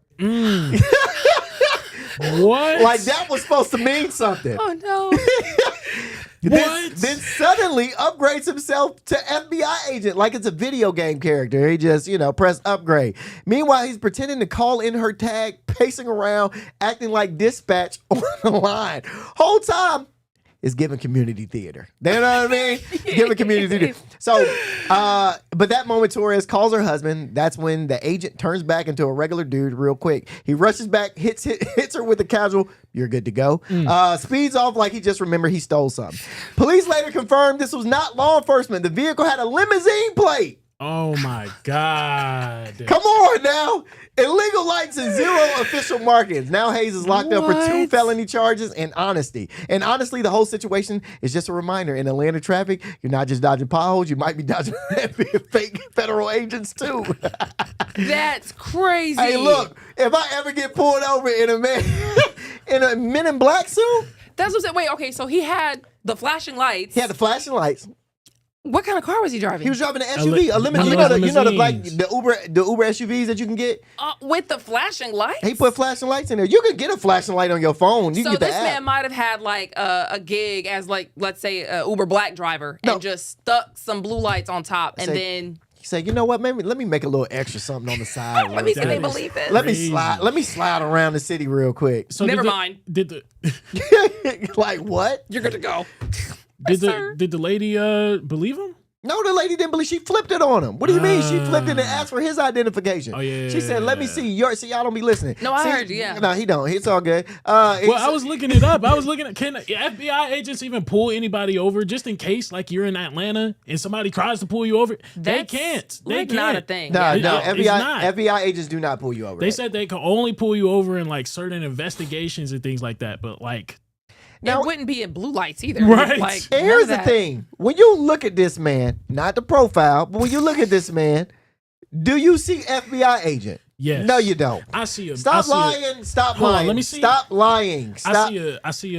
What? Like that was supposed to mean something. Oh no. Then suddenly upgrades himself to FBI agent like it's a video game character. He just, press upgrade. Meanwhile, he's pretending to call in her tag, pacing around, acting like dispatch on the line. Whole time is giving community theater. You know what I mean? Giving community theater. So, but that moment Torres calls her husband. That's when the agent turns back into a regular dude real quick. He rushes back, hits her with a casual, "You're good to go." Speeds off like he just remembered he stole something. Police later confirmed this was not law enforcement. The vehicle had a limousine plate. Oh my God. Come on now. Illegal lights and 0 official markings. Now Hayes is locked up for 2 felony charges and honesty. And honestly, the whole situation is just a reminder. In Atlanta traffic, you're not just dodging potholes, you might be dodging fake federal agents too. That's crazy. Hey, look, if I ever get pulled over in a Men in Black suit. That's what I'm saying. Wait, okay, so he had the flashing lights. He had the flashing lights. What kind of car was he driving? He was driving an SUV, a limousine. You know the Uber SUVs that you can get with the flashing lights. He put flashing lights in there. You could get a flashing light on your phone. You so can get this the man app. might have had like a gig as like let's say a Uber Black driver and just stuck some blue lights on top and then. Say, you know what? Maybe let me make a little extra something on the side. Let me see if they believe it. Let me slide around the city real quick. So never mind. Like what? You're good to go. Did the lady believe him? No, the lady didn't believe. She flipped it on him. What do you mean? She flipped it and asked for his identification. Oh yeah. She said, "Let me see your." See, y'all don't be listening. No, I heard you. Yeah. No, he don't. It's all good. Well, I was looking it up. I was looking at can FBI agents even pull anybody over just in case, like you're in Atlanta and somebody tries to pull you over? They can't. They like can't. not a thing. No, Yeah. FBI agents do not pull you over. They said they can only pull you over in like certain investigations and things like that. But like. Now, it wouldn't be in blue lights either. Right. And here's the thing. When you look at this man, not the profile, but when you look at this man, do you see FBI agent? Yes. No, you don't. I see him. Stop lying. Stop Hold on, lying. let me see. Stop lying. Stop. I see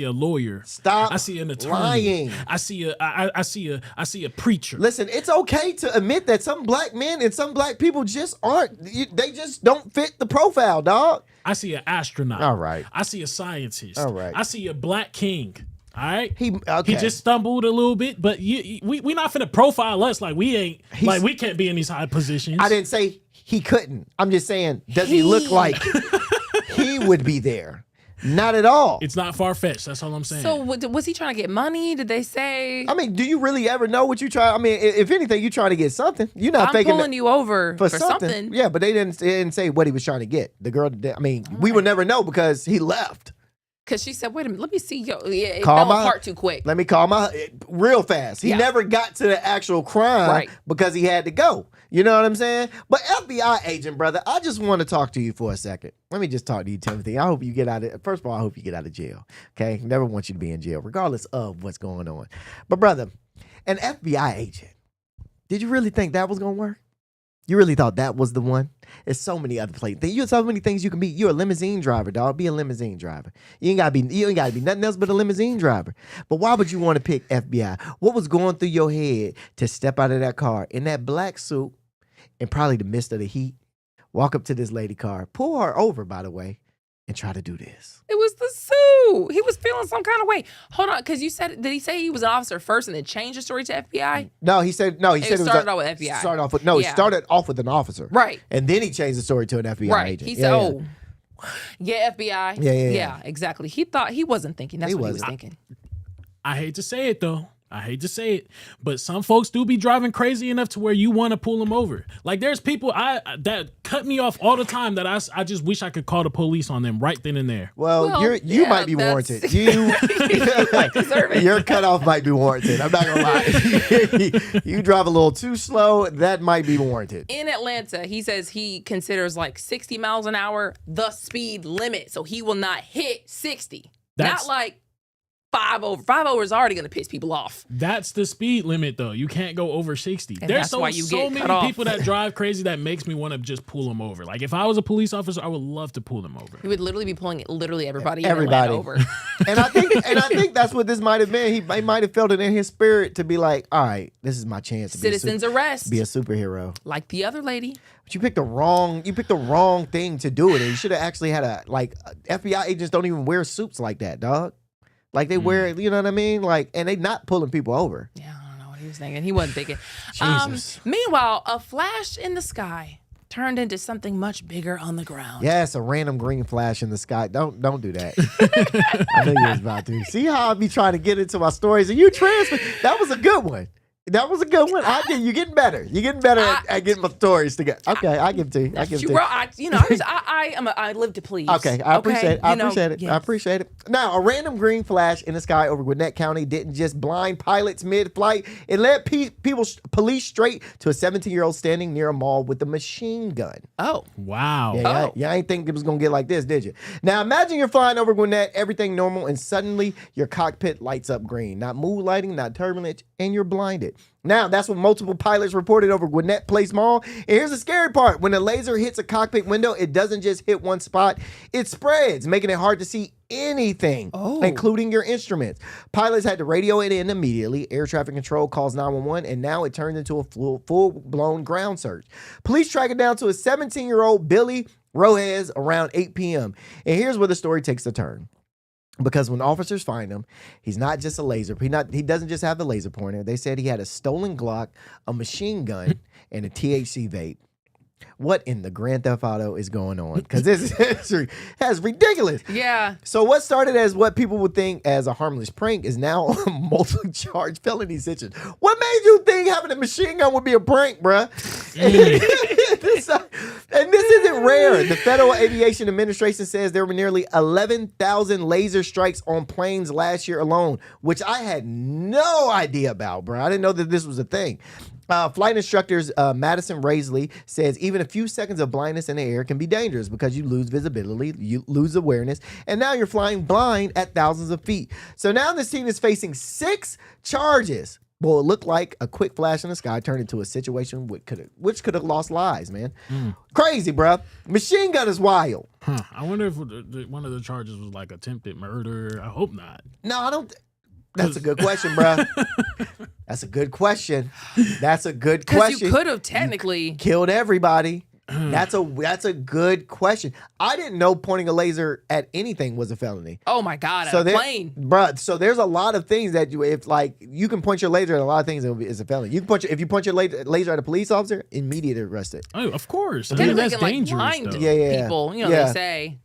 a lawyer. Stop. I see an attorney. Lying. I see a preacher. Listen, it's okay to admit that some black men and some black people just aren't. They just don't fit the profile, dog. I see an astronaut. All right. I see a scientist. All right. I see a black king. All right. He just stumbled a little bit, but we not finna profile us like we ain't like we can't be in these high positions. I didn't say he couldn't. I'm just saying, does he look like he would be there? Not at all. It's not far-fetched. That's all I'm saying. So was he trying to get money? Did they say? I mean, do you really ever know what you try? I mean, if anything, you trying to get something. You're not I'm pulling you over for something. Yeah, but they didn't say what he was trying to get. The girl, I mean, we would never know because he left. Because she said, wait a minute, let me see. It Call fell apart too quick. Let me call real fast. He never got to the actual crime because he had to go. You know what I'm saying? But FBI agent, brother, I just want to talk to you for a second. Let me just talk to you, Timothy. I hope you get out of, first of all, I hope you get out of jail. Okay? Never want you to be in jail, regardless of what's going on. But brother, an FBI agent, did you really think that was going to work? You really thought that was the one? There's so many other places. You have so many things you can be. You're a limousine driver, dog. Be a limousine driver. You ain't gotta be nothing else but a limousine driver. But why would you want to pick FBI? What was going through your head to step out of that car in that black suit in probably the midst of the heat, walk up to this lady car, pull her over, by the way, and try to do this? It was the suit. He was feeling some kind of way. Hold on, because you said, did he say he was an officer first and then change the story to FBI? No, he said it started off with FBI. He started off with an officer. Right. And then he changed the story to an FBI agent. He said, FBI. Yeah, exactly. He wasn't thinking. That's what he was thinking. I hate to say it though. I hate to say it, but some folks do be driving crazy enough to where you want to pull them over. Like there's people that cut me off all the time that I just wish I could call the police on them right then and there. Well, you might be warranted. Your cutoff might be warranted. I'm not gonna lie. You drive a little too slow, that might be warranted. In Atlanta, he says he considers like 60 miles an hour the speed limit, so he will not hit 60. Not like 5 over. 5 over is already going to piss people off. That's the speed limit, though. You can't go over 60. And There's that's why you so get many cut off. people that drive crazy that makes me want to just pull them over. Like if I was a police officer, I would love to pull them over. He would literally be pulling literally everybody in Atlanta over. And I think that's what this might have been. He might have felt it in his spirit to be like, all right, this is my chance to Citizens arrest. Be a superhero. Like the other lady. But you picked the wrong thing to do it. And you should have actually had FBI agents don't even wear suits like that, dog. Like they wear, you know what I mean? Like, and they not pulling people over. Yeah, I don't know what he was thinking. He wasn't thinking. Jesus. Meanwhile, a flash in the sky turned into something much bigger on the ground. Yes, a random green flash in the sky. Don't do that. I knew you was about to. See how I be trying to get into my stories and you transfer. That was a good one. That was a good one. You're getting better. You're getting better at getting my stories together. Okay, I give it to you. I give it to you. I live to please. Okay, I appreciate it. I appreciate it. Yes. I appreciate it. Now, a random green flash in the sky over Gwinnett County didn't just blind pilots mid-flight. It led police straight to a 17-year-old standing near a mall with a machine gun. Oh. Wow. Yeah, I ain't think it was going to get like this, did you? Now, imagine you're flying over Gwinnett, everything normal, and suddenly your cockpit lights up green. Not mood lighting, not turbulence, and you're blinded. Now, that's what multiple pilots reported over Gwinnett Place Mall. And here's the scary part. When a laser hits a cockpit window, it doesn't just hit one spot. It spreads, making it hard to see anything, including your instruments. Pilots had to radio it in immediately. Air traffic control calls 911, and now it turns into a full-blown ground search. Police track it down to a 17-year-old Billy Rojes around 8 p.m. And here's where the story takes a turn. Because when officers find him, he's not just a laser. He doesn't just have the laser pointer. They said he had a stolen Glock, a machine gun, and a THC vape. What in the Grand Theft Auto is going on? Because this is ridiculous. Yeah. So what started as what people would think as a harmless prank is now a multi-charge felony situation. What made you think having a machine gun would be a prank, bruh? And this isn't rare. The Federal Aviation Administration says there were nearly 11,000 laser strikes on planes last year alone, which I had no idea about, bro. I didn't know that this was a thing. Flight instructors Madison Raisley says even a few seconds of blindness in the air can be dangerous because you lose visibility, you lose awareness, and now you're flying blind at thousands of feet. So now this team is facing 6 charges. Well, it looked like a quick flash in the sky turned into a situation which could have lost lives, man. Crazy, bro. Machine gun is wild. I wonder if one of the charges was like attempted murder. I hope not. No, I don't. That's a good question, bro. That's a good question. That's a good question. Because you could have technically killed everybody. That's a good question. I didn't know pointing a laser at anything was a felony. Oh my God, at a plane. Bruh, so there's a lot of things that you can point your laser at a lot of things it's a felony. If you point your laser at a police officer, immediately arrested. Oh, of course. I mean, that's can, dangerous. Blind though. people, they say.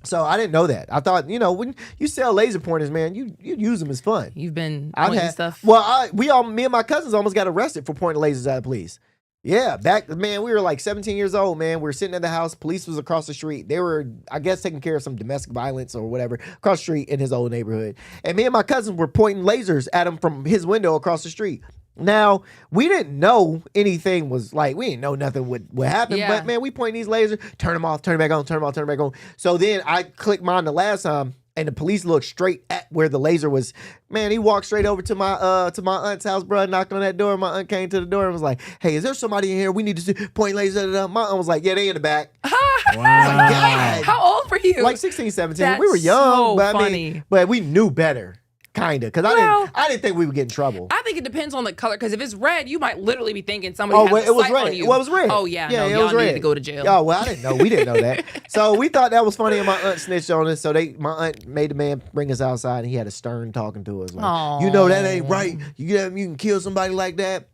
So I didn't know that. I thought, when you sell laser pointers, man, you use them as fun. You've been pointing stuff. Well, me and my cousins almost got arrested for pointing lasers at the police. Yeah, we were like 17 years old, man. We were sitting at the house. Police was across the street. They were, I guess, taking care of some domestic violence or whatever across the street in his old neighborhood. And me and my cousin were pointing lasers at him from his window across the street. Now, we didn't know anything was like, we didn't know nothing would happen. Yeah. But, man, we point these lasers, turn them off, turn them back on, turn them off, turn them back on. So then I clicked mine the last time. And the police looked straight at where the laser was. Man, he walked straight over to my aunt's house, bro. Knocked on that door. My aunt came to the door and was like, "Hey, is there somebody in here? We need to point lasers at." My aunt was like, "Yeah, they in the back." Wow. God. How old were you? Like 16, 17. That's we were young, so but funny. but we knew better. Kinda, because I didn't think we would get in trouble. I think it depends on the color. Because if it's red, you might literally be thinking somebody has it a was sight red. on you. Well, it was red. Oh yeah, yeah, no, it y'all was red. needed to go to jail. Oh well, I didn't know. We didn't know that. So we thought that was funny, and my aunt snitched on us. So my aunt made the man bring us outside, and he had a stern talking to us, like, Aww. that ain't right. You can kill somebody like that.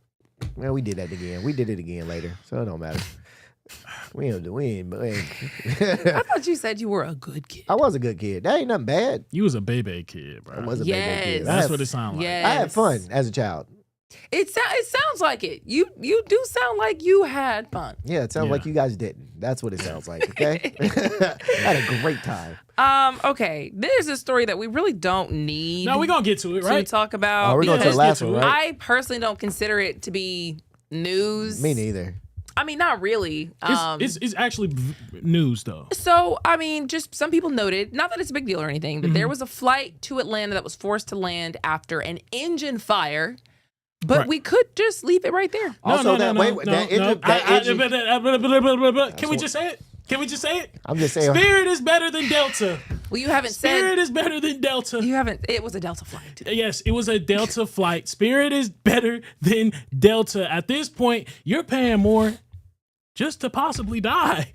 Well, we did that again. We did it again later, so it don't matter. We ain't. I thought you said you were a good kid. I was a good kid. That ain't nothing bad. You was a baby kid, bro. I was a baby kid. That's what it sounded like. Yes. I had fun as a child. It sounds like it. You do sound like you had fun. Yeah, it sounds like you guys didn't. That's what it sounds like, okay? I had a great time. Okay. There's a story that we really don't need. No, we're going to get to it, right? To talk about. We're going to the last one, right? I personally don't consider it to be news. Me neither. I mean, not really. It's actually news, though. So, I mean, just some people noted, not that it's a big deal or anything, but there was a flight to Atlanta that was forced to land after an engine fire. But we could just leave it right there. Can we just say it? Can we just say it? I'm just saying. Spirit is better than Delta. Well, you haven't said. Spirit is better than Delta. You haven't. It was a Delta flight. Yes, it was a Delta flight. Spirit is better than Delta. At this point, you're paying more just to possibly die.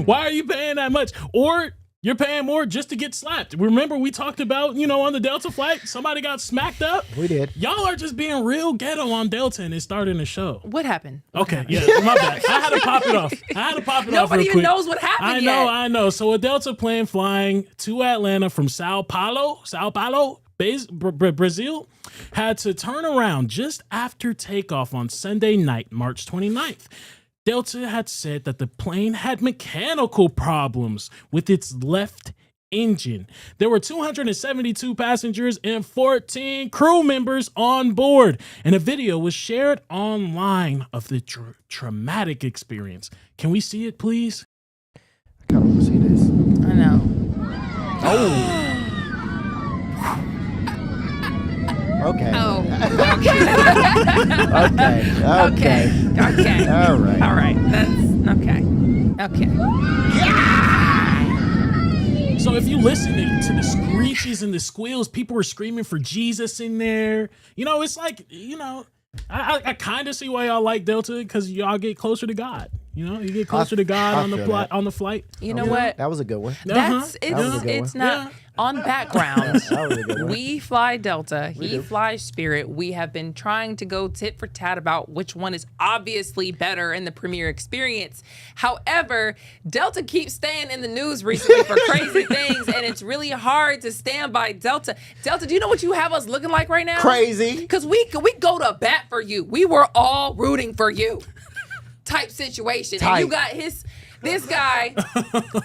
Why are you paying that much? Or you're paying more just to get slapped. Remember, we talked about, on the Delta flight, somebody got smacked up. We did. Y'all are just being real ghetto on Delta, and it's starting the show. What happened? Okay, yeah, my bad. I had to pop it off. Nobody even knows what happened yet. I know. So a Delta plane flying to Atlanta from Sao Paulo, Brazil, had to turn around just after takeoff on Sunday night, March 29th. Delta had said that the plane had mechanical problems with its left engine. There were 272 passengers and 14 crew members on board, and a video was shared online of the traumatic experience. Can we see it, please? I kind of want to see this. I know. Oh. Okay. Oh. Okay. Okay. All right. That's okay. Okay. So if you listen to the screeches and the squeals, people were screaming for Jesus in there. It's like, I kind of see why y'all like Delta, because y'all get closer to God. You get closer to God on the flight. You know what? That was a good one. It's not on background. We fly Delta. He flies Spirit. We have been trying to go tit for tat about which one is obviously better in the premiere experience. However, Delta keeps staying in the news recently for crazy things, and it's really hard to stand by Delta. Delta, do you know what you have us looking like right now? Crazy. Because we go to bat for you. We were all rooting for you. Type situation. And you got this guy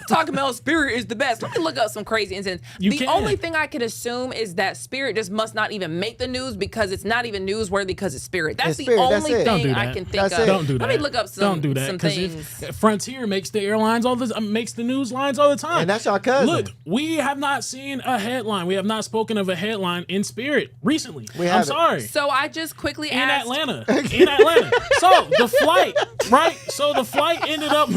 talking about Spirit is the best. Let me look up some crazy incidents. The only thing I could assume is that Spirit just must not even make the news because it's not even newsworthy because it's Spirit. That's the only thing I can think of. Don't do that. Let me look up some things. Things. Frontier makes the airlines makes the news lines all the time. And that's our cousin. Look, we have not seen a headline. We have not spoken of a headline in Spirit recently. I'm sorry. So I just quickly asked. In Atlanta. So the flight, right? So the flight ended up.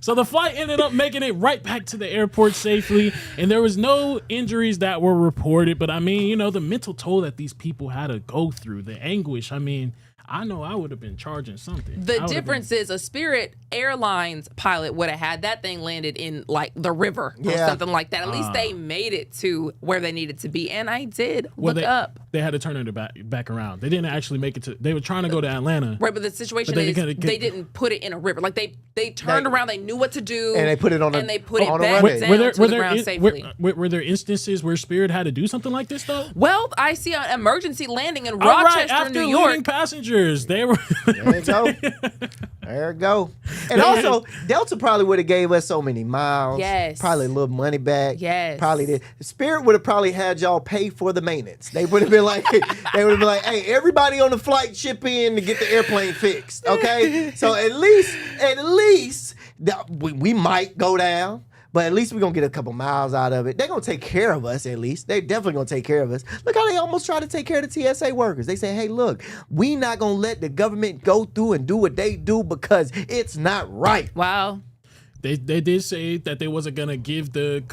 So the flight ended up making it right back to the airport safely, and there was no injuries that were reported. But I mean, the mental toll that these people had to go through, the anguish. I mean, I know I would have been charging something. The difference is a Spirit Airlines pilot would have had that thing landed in like the river or something like that. At least they made it to where they needed to be. And I did look up. They had to turn it back around. They didn't actually make it to. They were trying to go to Atlanta. Right, but the situation is they didn't put it in a river. Like they turned around. They knew what to do. And they put it on and they put it back down to the ground safely. Were there instances where Spirit had to do something like this though? Well, I see an emergency landing in Rochester, New York. After passengers, they were. There you go. There you go. And also, Delta probably would have gave us so many miles. Yes. Probably a little money back. Yes. Probably did. Spirit would have probably had y'all pay for the maintenance. They would have been like, hey, everybody on the flight chip in to get the airplane fixed. Okay. So at least we might go down. But at least we're going to get a couple miles out of it. They're going to take care of us, at least. They're definitely going to take care of us. Look how they almost try to take care of the TSA workers. They say, hey, look, we not going to let the government go through and do what they do because it's not right. Wow. They did say that they wasn't gonna give the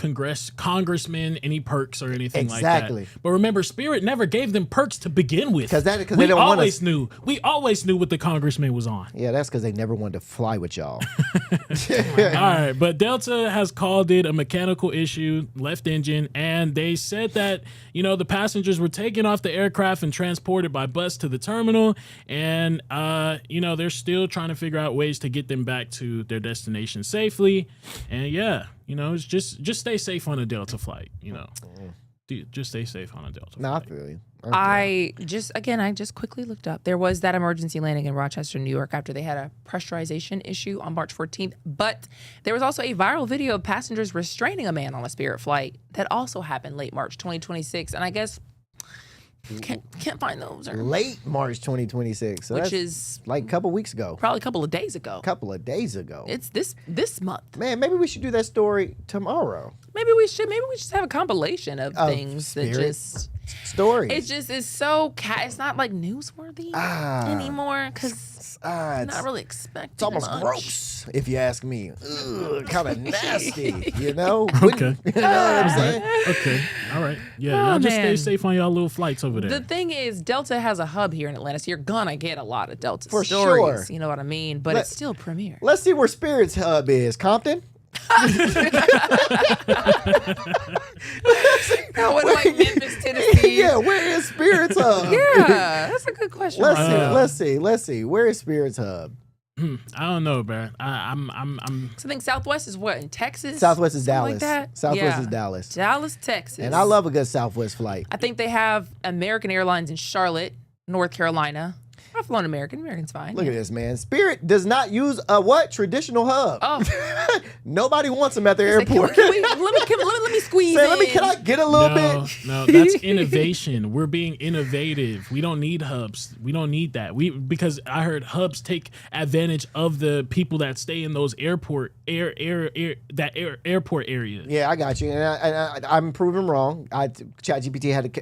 congressmen any perks or anything like that. But remember, Spirit never gave them perks to begin with. Because they we don't want always knew. We always knew what the congressman was on. Yeah, that's because they never wanted to fly with y'all. All right, but Delta has called it a mechanical issue, left engine, and they said that the passengers were taken off the aircraft and transported by bus to the terminal, and they're still trying to figure out ways to get them back to their destination safely. And it's just stay safe on a Delta flight. Dude, just stay safe on a Delta flight. I feel you. I just quickly looked up. There was that emergency landing in Rochester, New York, after they had a pressurization issue on March 14th. But there was also a viral video of passengers restraining a man on a Spirit flight that also happened late March 2026. And I guess can't find those. Late March 2026. So which that's is like a couple weeks ago. Probably a couple of days ago. It's this month. Man, maybe we should do that story tomorrow. Maybe we should have a compilation of things Spirit that just stories. It just is so it's not like newsworthy anymore because I'm not really expecting. It's almost much. gross, if you ask me. Kind of nasty, you know? Okay. You know what I'm saying? Okay. All right. Yeah, y'all just stay safe on y'all little flights over there. The thing is, Delta has a hub here in Atlanta, so you're gonna get a lot of Delta For stories. sure. You know what I mean? But it's still Premier. Let's see where Spirit's hub is. Compton? I would like Memphis, Tennessee. Yeah, where is Spirit's hub? Yeah, that's a good question. Let's see. Where is Spirit's hub? I don't know, bro. I'm. So I think Southwest is what in Texas. Southwest is Something Dallas. Like that? Southwest is Dallas. Dallas, Texas. And I love a good Southwest flight. I think they have American Airlines in Charlotte, North Carolina. I've flown American. American's fine. Look at this, man. Spirit does not use a what? Traditional hub. Oh. Nobody wants them at their airport. Let me squeeze in. Can I get a little bit? No, that's innovation. We're being innovative. We don't need hubs. We don't need that. Because I heard hubs take advantage of the people that stay in those airport areas. Yeah, I got you. And I'm proven wrong. ChatGPT had to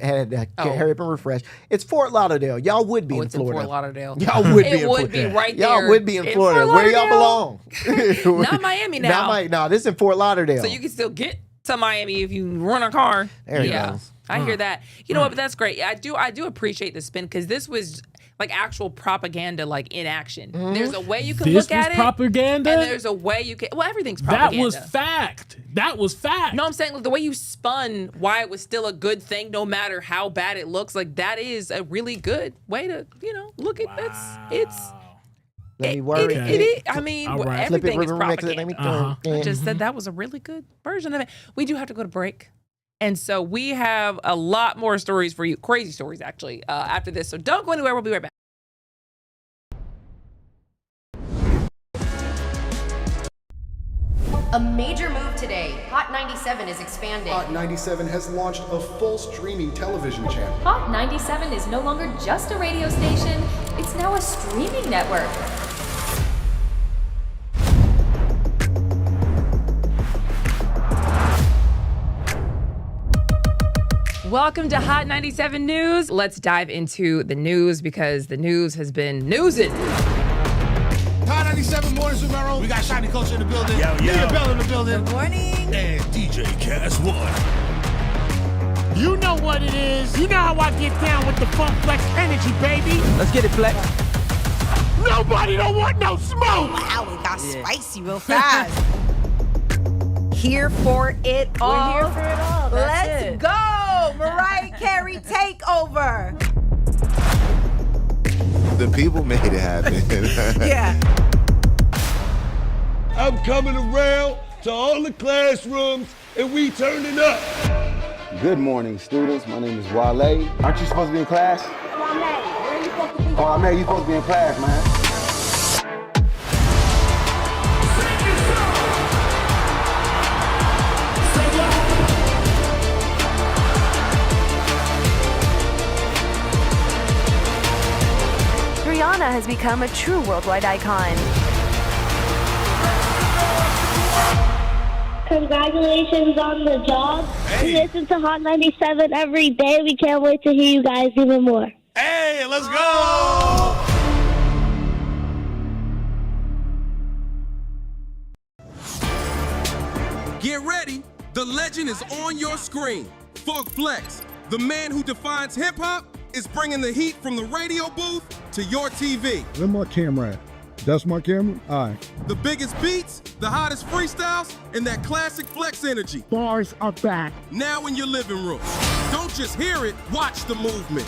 hurry up and refresh. It's Fort Lauderdale. Y'all would be in it's Florida. In Fort Lauderdale. Y'all would be in Florida. It would be right there. Y'all would be in Florida. Where y'all belong. Not Miami now. No, this is in Fort Lauderdale. So you can still get to Miami if you run a car. There you go. I hear that. You know what? But that's great. I do appreciate the spin because this was like actual propaganda, like in action. Mm-hmm. There's a way you can look at it. Propaganda? And there's a way you can. Well, everything's propaganda. That was fact. No, I'm saying the way you spun why it was still a good thing, no matter how bad it looks. Like that is a really good way to, look at It's. Let me worry. I mean, right. everything is propaganda. Uh-huh. I just said that was a really good version of it. We do have to go to break. And so we have a lot more stories for you, crazy stories actually, after this. So don't go anywhere. We'll be right back. A major move today. Hot 97 is expanding. Hot 97 has launched a full streaming television channel. Hot 97 is no longer just a radio station, it's now a streaming network. Welcome to Hot 97 News. Let's dive into the news because the news has been newsing. Hot 97 mornings with Merrill. We got Shiny Culture in the building. Leah Bell in the building. Good morning. And DJ Cass One. You know what it is. You know how I get down with the Funk Flex energy, baby. Let's get it, Flex. Nobody don't want no smoke. Wow, it got spicy real fast. Here for it all. We're here for it all. Let's go. Mariah Carey takeover. The people made it happen. Yeah. I'm coming around to all the classrooms and we turning up. Good morning, students. My name is Wale. Aren't you supposed to be in class? Oh, man, you supposed to be in class, man. Rihanna has become a true worldwide icon. Congratulations on the job. We listen to Hot 97 every day. We can't wait to hear you guys even more. Hey, let's go! ready, the legend is on your screen. Funk Flex, the man who defines hip-hop, is bringing the heat from the radio booth to your TV. Where my camera at? That's my camera? All right. The biggest beats, the hottest freestyles, and that classic Flex energy. Bars are back. Now in your living room. Don't just hear it, watch the movement.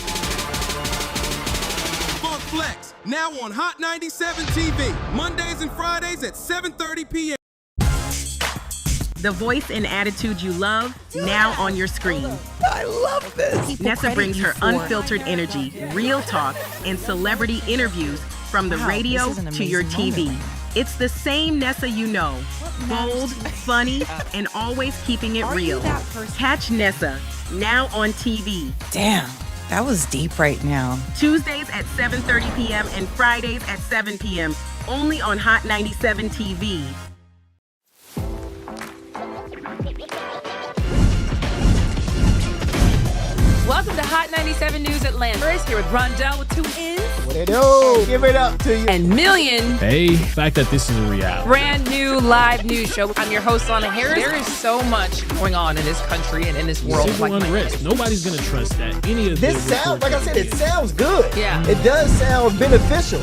Funk Flex, now on Hot 97 TV, Mondays and Fridays at 7:30 p.m. The voice and attitude you love, now on your screen. I love this. Nessa brings her unfiltered energy, real talk, and celebrity interviews from the radio to your TV. It's the same Nessa you know. Bold, funny, and always keeping it real. Catch Nessa, now on TV. Damn, that was deep right now. Tuesdays at 7:30 p.m. and Fridays at 7 p.m. Only on Hot 97 TV. Welcome to Hot 97 News Atlanta. First, here with Rondell with 2 N's. What it do? Give it up to you. And Million. Hey, the fact that this is a reality. Brand new live news show. I'm your host, Lana Harris. There is so much going on in this country and in this world. Civil unrest. Nobody's going to trust that. Any of this sounds, like I said, it sounds good. Yeah. It does sound beneficial.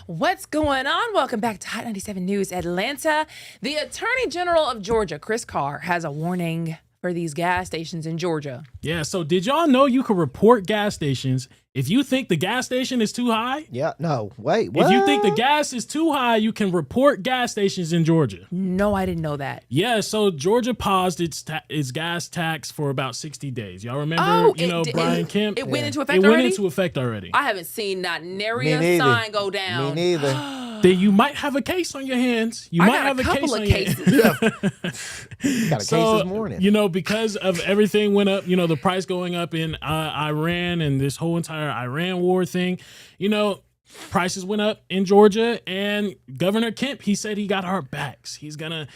What's going on? Welcome back to Hot 97 News Atlanta. The Attorney General of Georgia, Chris Carr, has a warning for these gas stations in Georgia. Yeah, so did y'all know you could report gas stations if you think the gas station is too high? Yeah, no, wait, what? If you think the gas is too high, you can report gas stations in Georgia. No, I didn't know that. Yeah, so Georgia paused its gas tax for about 60 days. Y'all remember, Brian Kemp? It went into effect already? It already? went into effect already. I haven't seen not nary a sign go down. Me neither. Then you might have a case on your hands. You might have a couple of case. cases. Got a case this morning. Because of everything went up, the price going up in Iran and this whole entire Iran war thing, prices went up in Georgia, and Governor Kemp, he said he got our backs. He's gonna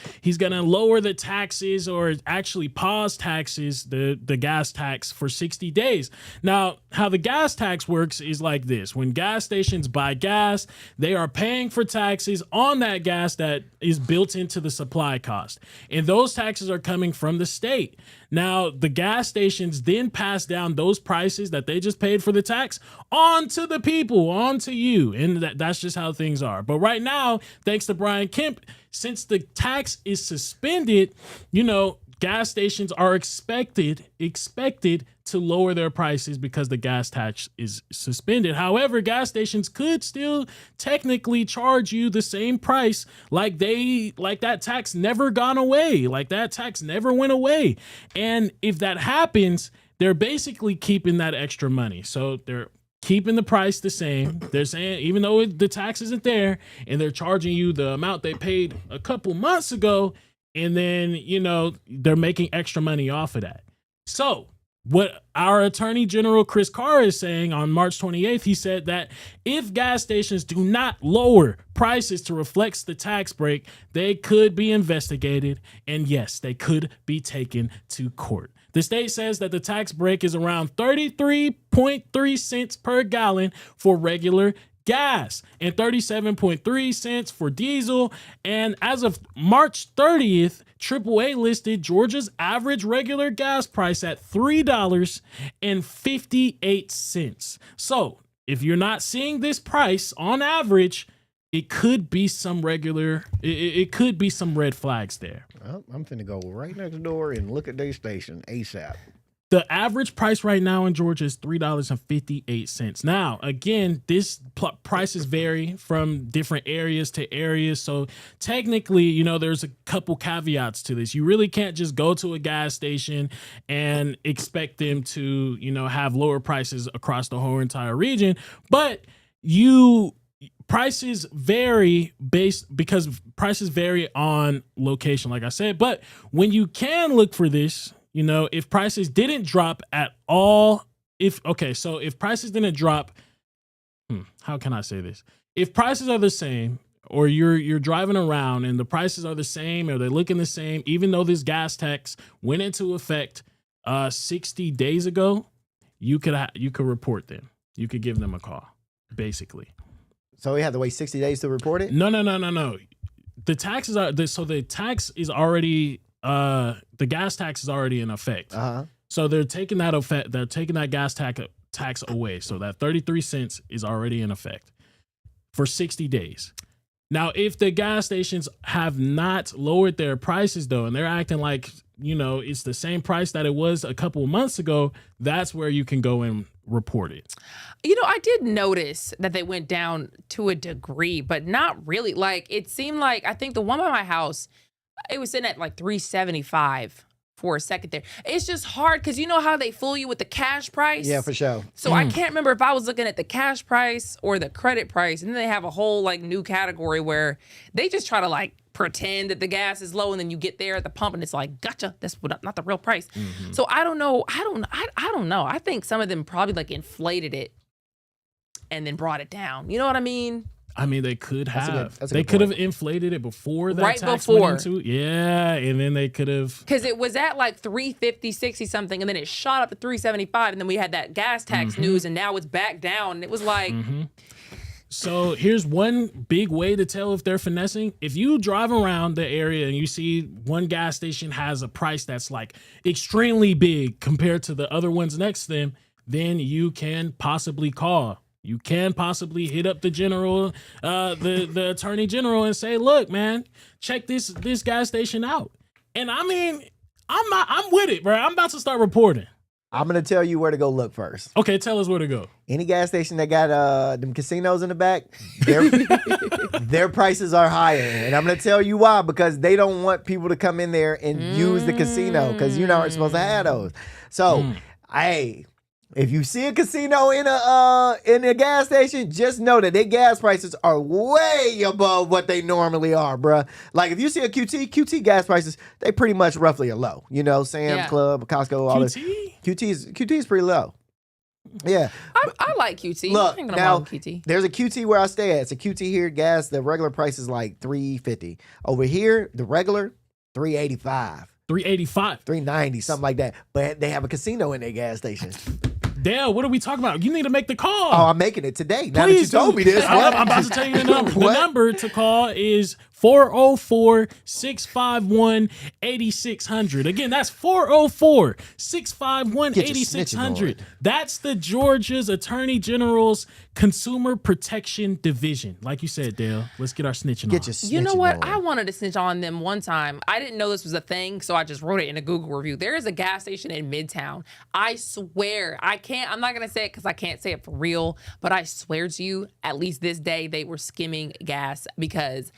lower the taxes, or actually pause taxes, the gas tax for 60 days. Now, how the gas tax works is like this. When gas stations buy gas, they are paying for taxes on that gas that is built into the supply cost. And those taxes are coming from the state. Now, the gas stations then pass down those prices that they just paid for the tax on to the people, on to you. And that's just how things are. But right now, thanks to Brian Kemp, since the tax is suspended, gas stations are expected to lower their prices because the gas tax is suspended. However, gas stations could still technically charge you the same price like that tax never gone away, like that tax never went away. And if that happens, they're basically keeping that extra money. So they're keeping the price the same. They're saying, even though the tax isn't there, and they're charging you the amount they paid a couple months ago, and then, they're making extra money off of that. So what our Attorney General Chris Carr is saying on March 28th, he said that if gas stations do not lower prices to reflect the tax break, they could be investigated, and yes, they could be taken to court. The state says that the tax break is around 33.3 cents per gallon for regular gas and 37.3 cents for diesel. And as of March 30th, AAA listed Georgia's average regular gas price at $3.58. So if you're not seeing this price on average, it could be some it could be some red flags there. Well, I'm finna go right next door and look at their station ASAP. The average price right now in Georgia is $3.58. Now, again, this prices vary from different areas to areas. So technically, there's a couple caveats to this. You really can't just go to a gas station and expect them to, have lower prices across the whole entire region. But prices vary because prices vary on location, like I said. But when you can look for this, You know, if prices didn't drop at all, if prices didn't drop, how can I say this? If prices are the same, or you're driving around and the prices are the same, or they're looking the same, even though this gas tax went into effect 60 days ago, you could report them. You could give them a call, basically. So we have to wait 60 days to report it? No. The taxes are the tax is already the gas tax is already in effect. So they're taking that effect. They're taking that gas tax away. So that 33 cents is already in effect for 60 days. Now, if the gas stations have not lowered their prices though, and they're acting like, you know, it's the same price that it was a couple of months ago, that's where you can go and report it. You know, I did notice that they went down to a degree, but not really. Like, it seemed like, I think the one by my house, it was sitting at like $3.75 for a second there. It's just hard because you know how they fool you with the cash price? Yeah, for sure. So I can't remember if I was looking at the cash price or the credit price. And then they have a whole like new category where they just try to like pretend that the gas is low, and then you get there at the pump and it's like, gotcha, that's not the real price. So I don't know. I don't know. I think some of them probably like inflated it and then brought it down. You know what I mean? I mean, they could have. That's a They good could have point. inflated it before that Right tax before. went into. Yeah, and then they could have. Because it was at like 350, 60 something, and then it shot up to 375, and then we had that gas tax news, and now it's back down. And it was like, So here's one big way to tell if they're finessing. If you drive around the area and you see one gas station has a price that's like extremely big compared to the other ones next to them, then you can possibly call. You can possibly hit up the general, the attorney general, and say, "Look, man, check this gas station out." And I mean, I'm with it, bro. I'm about to start reporting. I'm going to tell you where to go look first. Okay, tell us where to go. Any gas station that got them casinos in the back, their prices are higher. And I'm going to tell you why, because they don't want people to come in there and use the casino, because you're not supposed to have those. So, hey, if you see a casino in a gas station, just know that their gas prices are way above what they normally are, bruh. Like if you see a QT gas prices, they pretty much roughly are low. You know, Sam's Club, Costco, all this. QT is pretty low. Yeah. I like QT. Look, I ain't gonna now, mind QT. there's a QT where I stay at. It's a QT here, gas. The regular price is like $3.50. Over here, the regular, $3.85. $3.85. $3.90, something like that. But they have a casino in their gas station. Dale, what are we talking about? You need to make the call. Oh, I'm making it today. Now Please that you told me this. I'm about to tell you the number. The number to call is 404-651-8600. Again, that's 404-651-8600. That's the Georgia's Attorney General's Consumer Protection Division. Like you said, Dale, let's get our snitching on. You know what? I wanted to snitch on them one time. I didn't know this was a thing, so I just wrote it in a Google review. There is a gas station in Midtown. I swear, I'm not going to say it because I can't say it for real, but I swear to you, at least this day, they were skimming gas because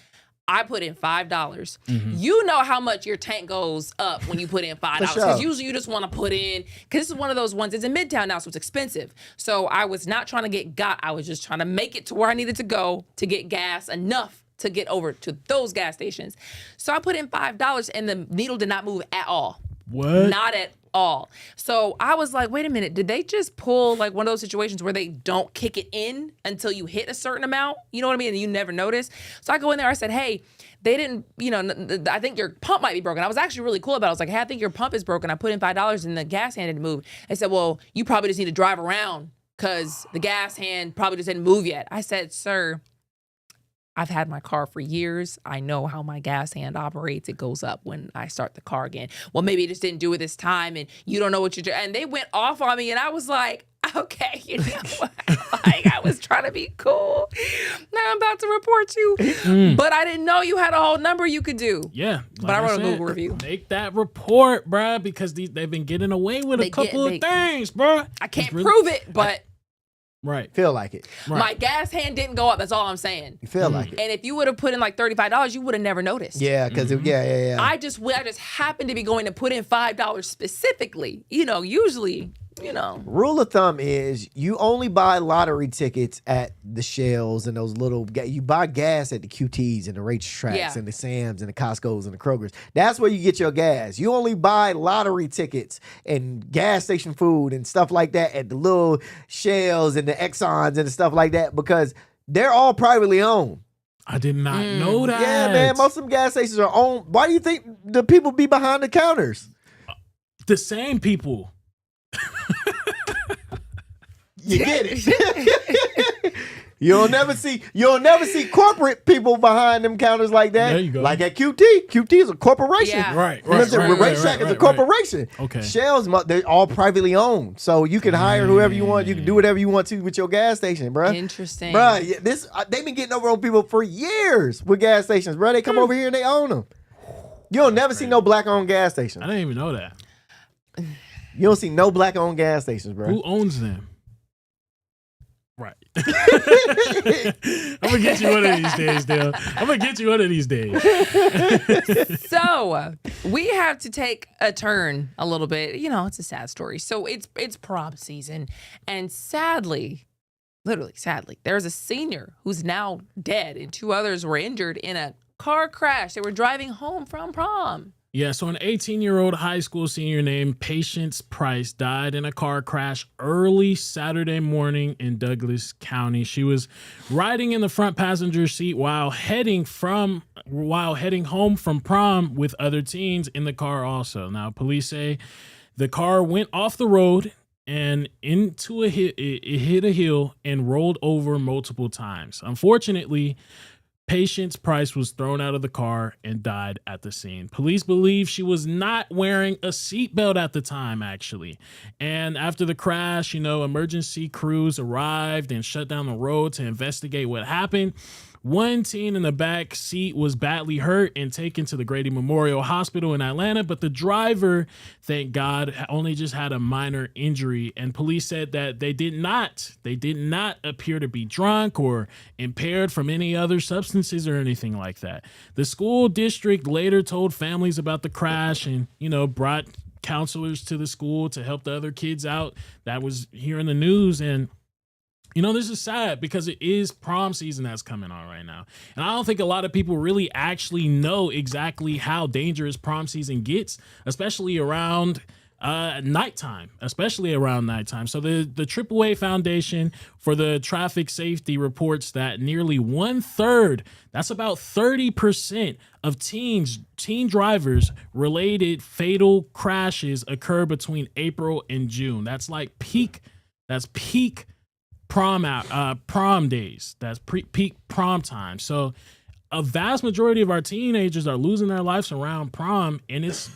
I put in $5. You know how much your tank goes up when you put in $5. Because usually you just want to put in, because this is one of those ones, it's in Midtown now, so it's expensive. So I was not trying to get got. I was just trying to make it to where I needed to go to get gas enough to get over to those gas stations. So I put in $5 and the needle did not move at all. What? Not at all. So I was like, wait a minute, did they just pull like one of those situations where they don't kick it in until you hit a certain amount? You know what I mean? And you never notice. So I go in there, I said, hey, they didn't, I think your pump might be broken. I was actually really cool about it. I was like, hey, I think your pump is broken. I put in $5 and the gas hand didn't move. They said, well, you probably just need to drive around because the gas hand probably just didn't move yet. I said, sir, I've had my car for years. I know how my gas hand operates. It goes up when I start the car again. Well, maybe it just didn't do it this time and you don't know what you're doing. And they went off on me and I was like, okay, you know what? Like I was trying to be cool. Now I'm about to report you. But I didn't know you had a whole number you could do. Yeah. But I wrote a Google review. Make that report, bruh, because they've been getting away with a couple of things, bruh. I can't prove it, but right. Feel like it. Right. My gas hand didn't go up. That's all I'm saying. You feel like it. And if you would have put in like $35, you would have never noticed. Yeah, because yeah. I just happened to be going to put in $5 specifically. You know, usually you know. Rule of thumb is you only buy lottery tickets at the Shells and those little. You buy gas at the QTs and the racetracks and the Sam's and the Costco's and the Kroger's. That's where you get your gas. You only buy lottery tickets and gas station food and stuff like that at the little Shells and the Exxons and the stuff like that because they're all privately owned. I did not know that. Yeah, man. Most of them gas stations are owned. Why do you think the people be behind the counters? The same people. You get it. You'll never see corporate people behind them counters like that. There you go. Like at QT. QT is a corporation. Yeah. Right. Racetrack is a corporation. Okay. Shell's, they're all privately owned. So you can hire whoever you want. You can do whatever you want to with your gas station, bro. Interesting. Bro, they've been getting over on people for years with gas stations, bro. They come over here and they own them. You'll never see no black-owned gas stations. I didn't even know that. You don't see no black-owned gas stations, bro. Who owns them? Right. I'm gonna get you one of these days, Dale. I'm gonna get you one of these days. So we have to take a turn a little bit. You know, it's a sad story. So it's prom season, and sadly, literally sadly, there's a senior who's now dead, and 2 others were injured in a car crash. They were driving home from prom. Yeah, so an 18-year-old high school senior named Patience Price died in a car crash early Saturday morning in Douglas County. She was riding in the front passenger seat while heading home from prom with other teens in the car also. Now, police say the car went off the road and into it hit a hill and rolled over multiple times. Unfortunately, Patience Price was thrown out of the car and died at the scene. Police believe she was not wearing a seatbelt at the time, actually. And after the crash, emergency crews arrived and shut down the road to investigate what happened. One teen in the back seat was badly hurt and taken to the Grady Memorial Hospital in Atlanta, but the driver, thank God, only just had a minor injury. And police said that they did not appear to be drunk or impaired from any other substances or anything like that. The school district later told families about the crash and, brought counselors to the school to help the other kids out that was hearing the news. And this is sad because it is prom season that's coming on right now. And I don't think a lot of people really actually know exactly how dangerous prom season gets, especially around nighttime. So the AAA Foundation for the Traffic Safety reports that nearly 1/3, that's about 30% of teen drivers related fatal crashes occur between April and June. That's peak prom days. That's peak prom time. So a vast majority of our teenagers are losing their lives around prom, and it's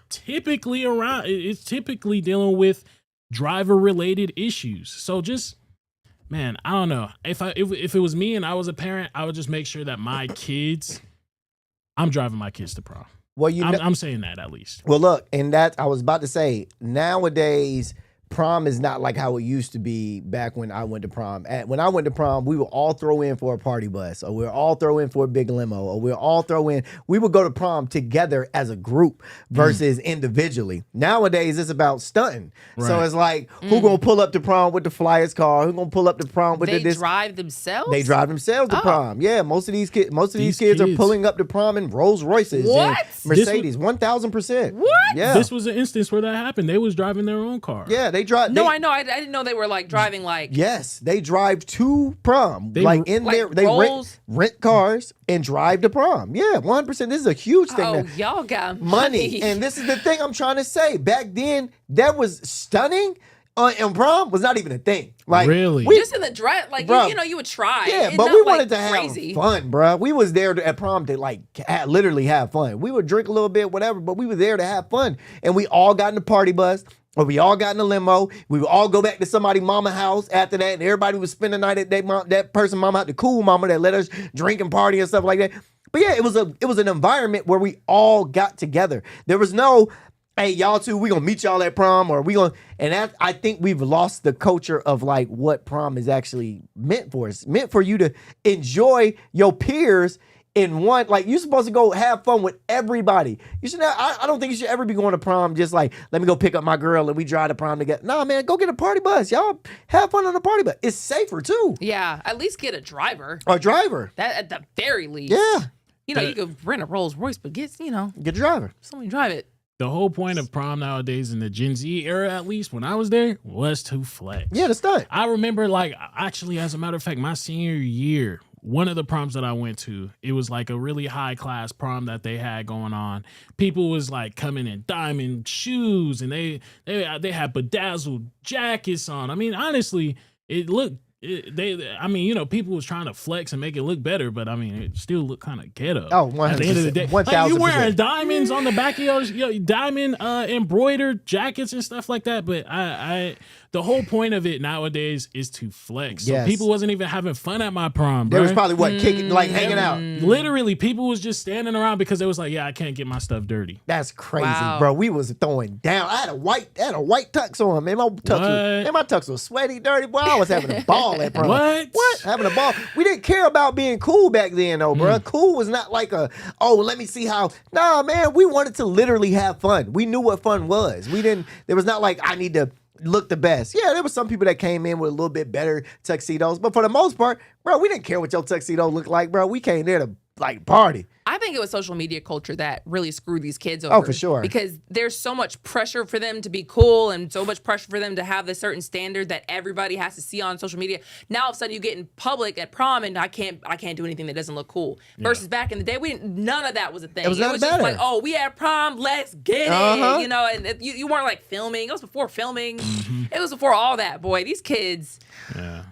typically dealing with driver related issues. So just, man, I don't know. If it was me and I was a parent, I would just make sure that I'm driving my kids to prom. Well, I'm saying that at least. Well, look, and that I was about to say, nowadays prom is not like how it used to be back when I went to prom. When I went to prom, we would all throw in for a party bus, or we would all throw in for a big limo, or we would go to prom together as a group versus individually. Nowadays, it's about stunting. Right. So it's like, who gonna pull up to prom with the flyest car? Who gonna pull up to prom with They drive themselves? They drive themselves to prom. Yeah, most of these kids are pulling up to prom in Rolls Royces and Mercedes. 1,000%. What? Yeah. This was an instance where that happened. They was driving their own car. Yeah, they drive. No, I know. I didn't know they were driving Yes, they drive to prom. They Rolls? rent cars and drive to prom. Yeah, 100%. This is a huge thing. Oh, y'all got money. And this is the thing I'm trying to say. Back then, that was stunning. And prom was not even a thing. Really? Just in the dress, you would try. Yeah, it's but we wanted to crazy. have fun, bro. We was there at prom to literally have fun. We would drink a little bit, whatever, but we were there to have fun. And we all got in the party bus, or we all got in a limo. We would all go back to somebody's mama house after that, and everybody would spend the night at that person's mama house, the cool mama that let us drink and party and stuff like that. But yeah, it was an environment where we all got together. There was no, hey, y'all two, we gonna meet y'all at prom, or I think we've lost the culture of what prom is actually meant for. It's meant for you to enjoy your peers in one. Like, you're supposed to go have fun with everybody. You should. I don't think you should ever be going to prom just like, let me go pick up my girl and we drive to prom together. Nah, man, go get a party bus. Y'all have fun on the party bus. It's safer too. Yeah, at least get a driver. A driver. That at the very least. Yeah. You know, you could rent a Rolls Royce, but get a driver. Somebody drive it. The whole point of prom nowadays in the Gen Z era, at least when I was there, was to flex. Yeah, the stunt. I remember, like, actually, as a matter of fact, my senior year, one of the proms that I went to, it was like a really high class prom that they had going on. People was like coming in diamond shoes, and they had bedazzled jackets on. I mean, honestly, it looked. People was trying to flex and make it look better, but I mean, it still looked kind of ghetto. Oh, 100%. At the end of the day, 1,000%. like, you wearing diamonds on the back of your diamond embroidered jackets and stuff like that. But the whole point of it nowadays is to flex. So people wasn't even having fun at my prom. There was probably kicking, like hanging out. Literally, people was just standing around because they was like, yeah, I can't get my stuff dirty. That's crazy, bro. We was throwing down. I had a white tux on, man. My tux was sweaty, dirty. Boy, I was having a ball at prom. What? Having a ball. We didn't care about being cool back then, though, bro. Cool was not like let me see how. Nah, man. We wanted to literally have fun. We knew what fun was. There was not like, I need to look the best. Yeah, there were some people that came in with a little bit better tuxedos, but for the most part, bro, we didn't care what your tuxedo looked like, bro. We came there to like party. I think it was social media culture that really screwed these kids over. Oh, for sure. Because there's so much pressure for them to be cool and so much pressure for them to have this certain standard that everybody has to see on social media. Now all of a sudden you get in public at prom and I can't do anything that doesn't look cool. Versus back in the day, none of that was a thing. It was just like, oh, we had prom, let's get it. You know, and you weren't like filming. It was before filming. It was before all that. Boy, these kids,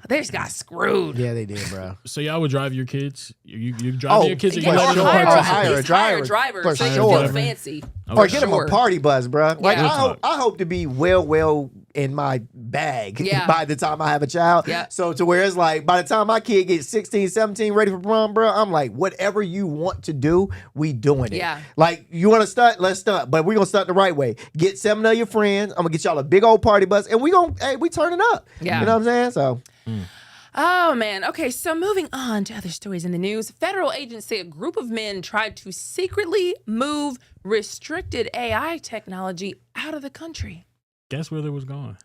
they just got screwed. Yeah, they did, bro. So y'all would drive your kids? You drive your kids? Or you let them hire a driver for so sure. Feel fancy. Or get them a party bus, bro. Like, Yeah. I hope to be well in my bag by the time I have a child. Yeah. So to where it's like, by the time my kid gets 16, 17, ready for prom, bro, I'm like, whatever you want to do, we doing it. Yeah. Like, you want to stunt? Let's stunt. But we're going to stunt the right way. Get 7 of your friends. I'm going to get y'all a big old party bus. And we turning up. Yeah. You know what I'm saying? So... Oh, man. Okay, so moving on to other stories in the news. Federal agents say a group of men tried to secretly move restricted AI technology out of the country. Guess where they was going?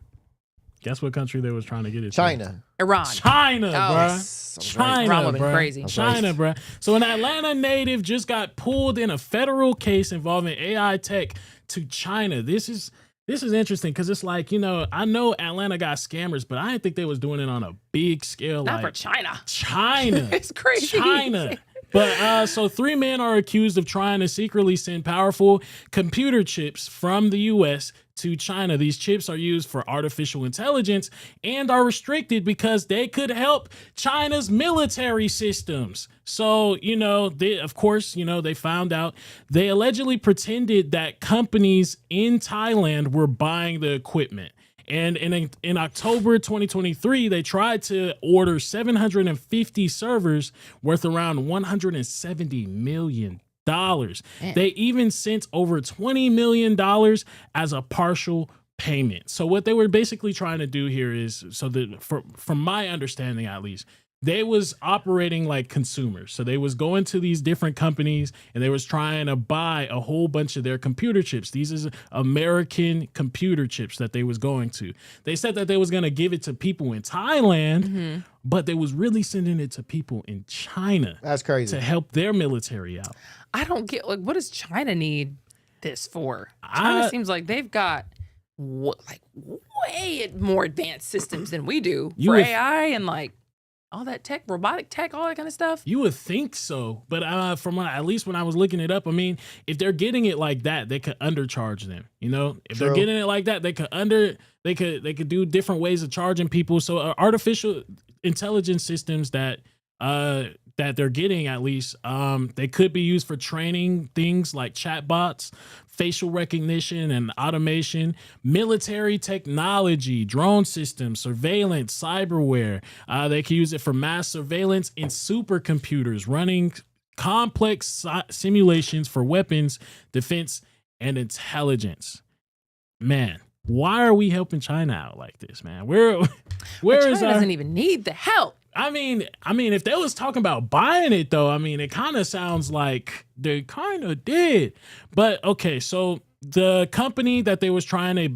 Guess what country they was trying to get it China. to? Iran. China, bro. China, Iran would've been bro. crazy. China, bro. So an Atlanta native just got pulled in a federal case involving AI tech to China. This is interesting because it's like, I know Atlanta got scammers, but I didn't think they was doing it on a big scale. Not like for China. China. It's crazy. China. But so 3 men are accused of trying to secretly send powerful computer chips from the U.S. to China. These chips are used for artificial intelligence and are restricted because they could help China's military systems. So, they found out. They allegedly pretended that companies in Thailand were buying the equipment. And in October 2023, they tried to order 750 servers worth around $170 million. They even sent over $20 million as a partial payment. So what they were basically trying to do here is, from my understanding at least, they was operating like consumers. So they was going to these different companies and they was trying to buy a whole bunch of their computer chips. These is American computer chips that they was going to. They said that they was going to give it to people in Thailand, but they was really sending it to people in China. That's crazy. To help their military out. I don't get, what does China need this for? China seems like they've got way more advanced systems than we do for AI and all that tech, robotic tech, all that kind of stuff. You would think so, but at least when I was looking it up, I mean, if they're getting it like that, they could undercharge them. If they're getting it like that, they could do different ways of charging people. So artificial intelligence systems that they're getting, at least, they could be used for training things like chatbots, facial recognition and automation, military technology, drone systems, surveillance, cyberware. They can use it for mass surveillance in supercomputers, running complex simulations for weapons, defense, and intelligence. Man, why are we helping China out like this, man? Where China is our... doesn't even need the help. I mean, if they was talking about buying it though, I mean, it kind of sounds like they kind of did. But okay, so the company that they was trying to,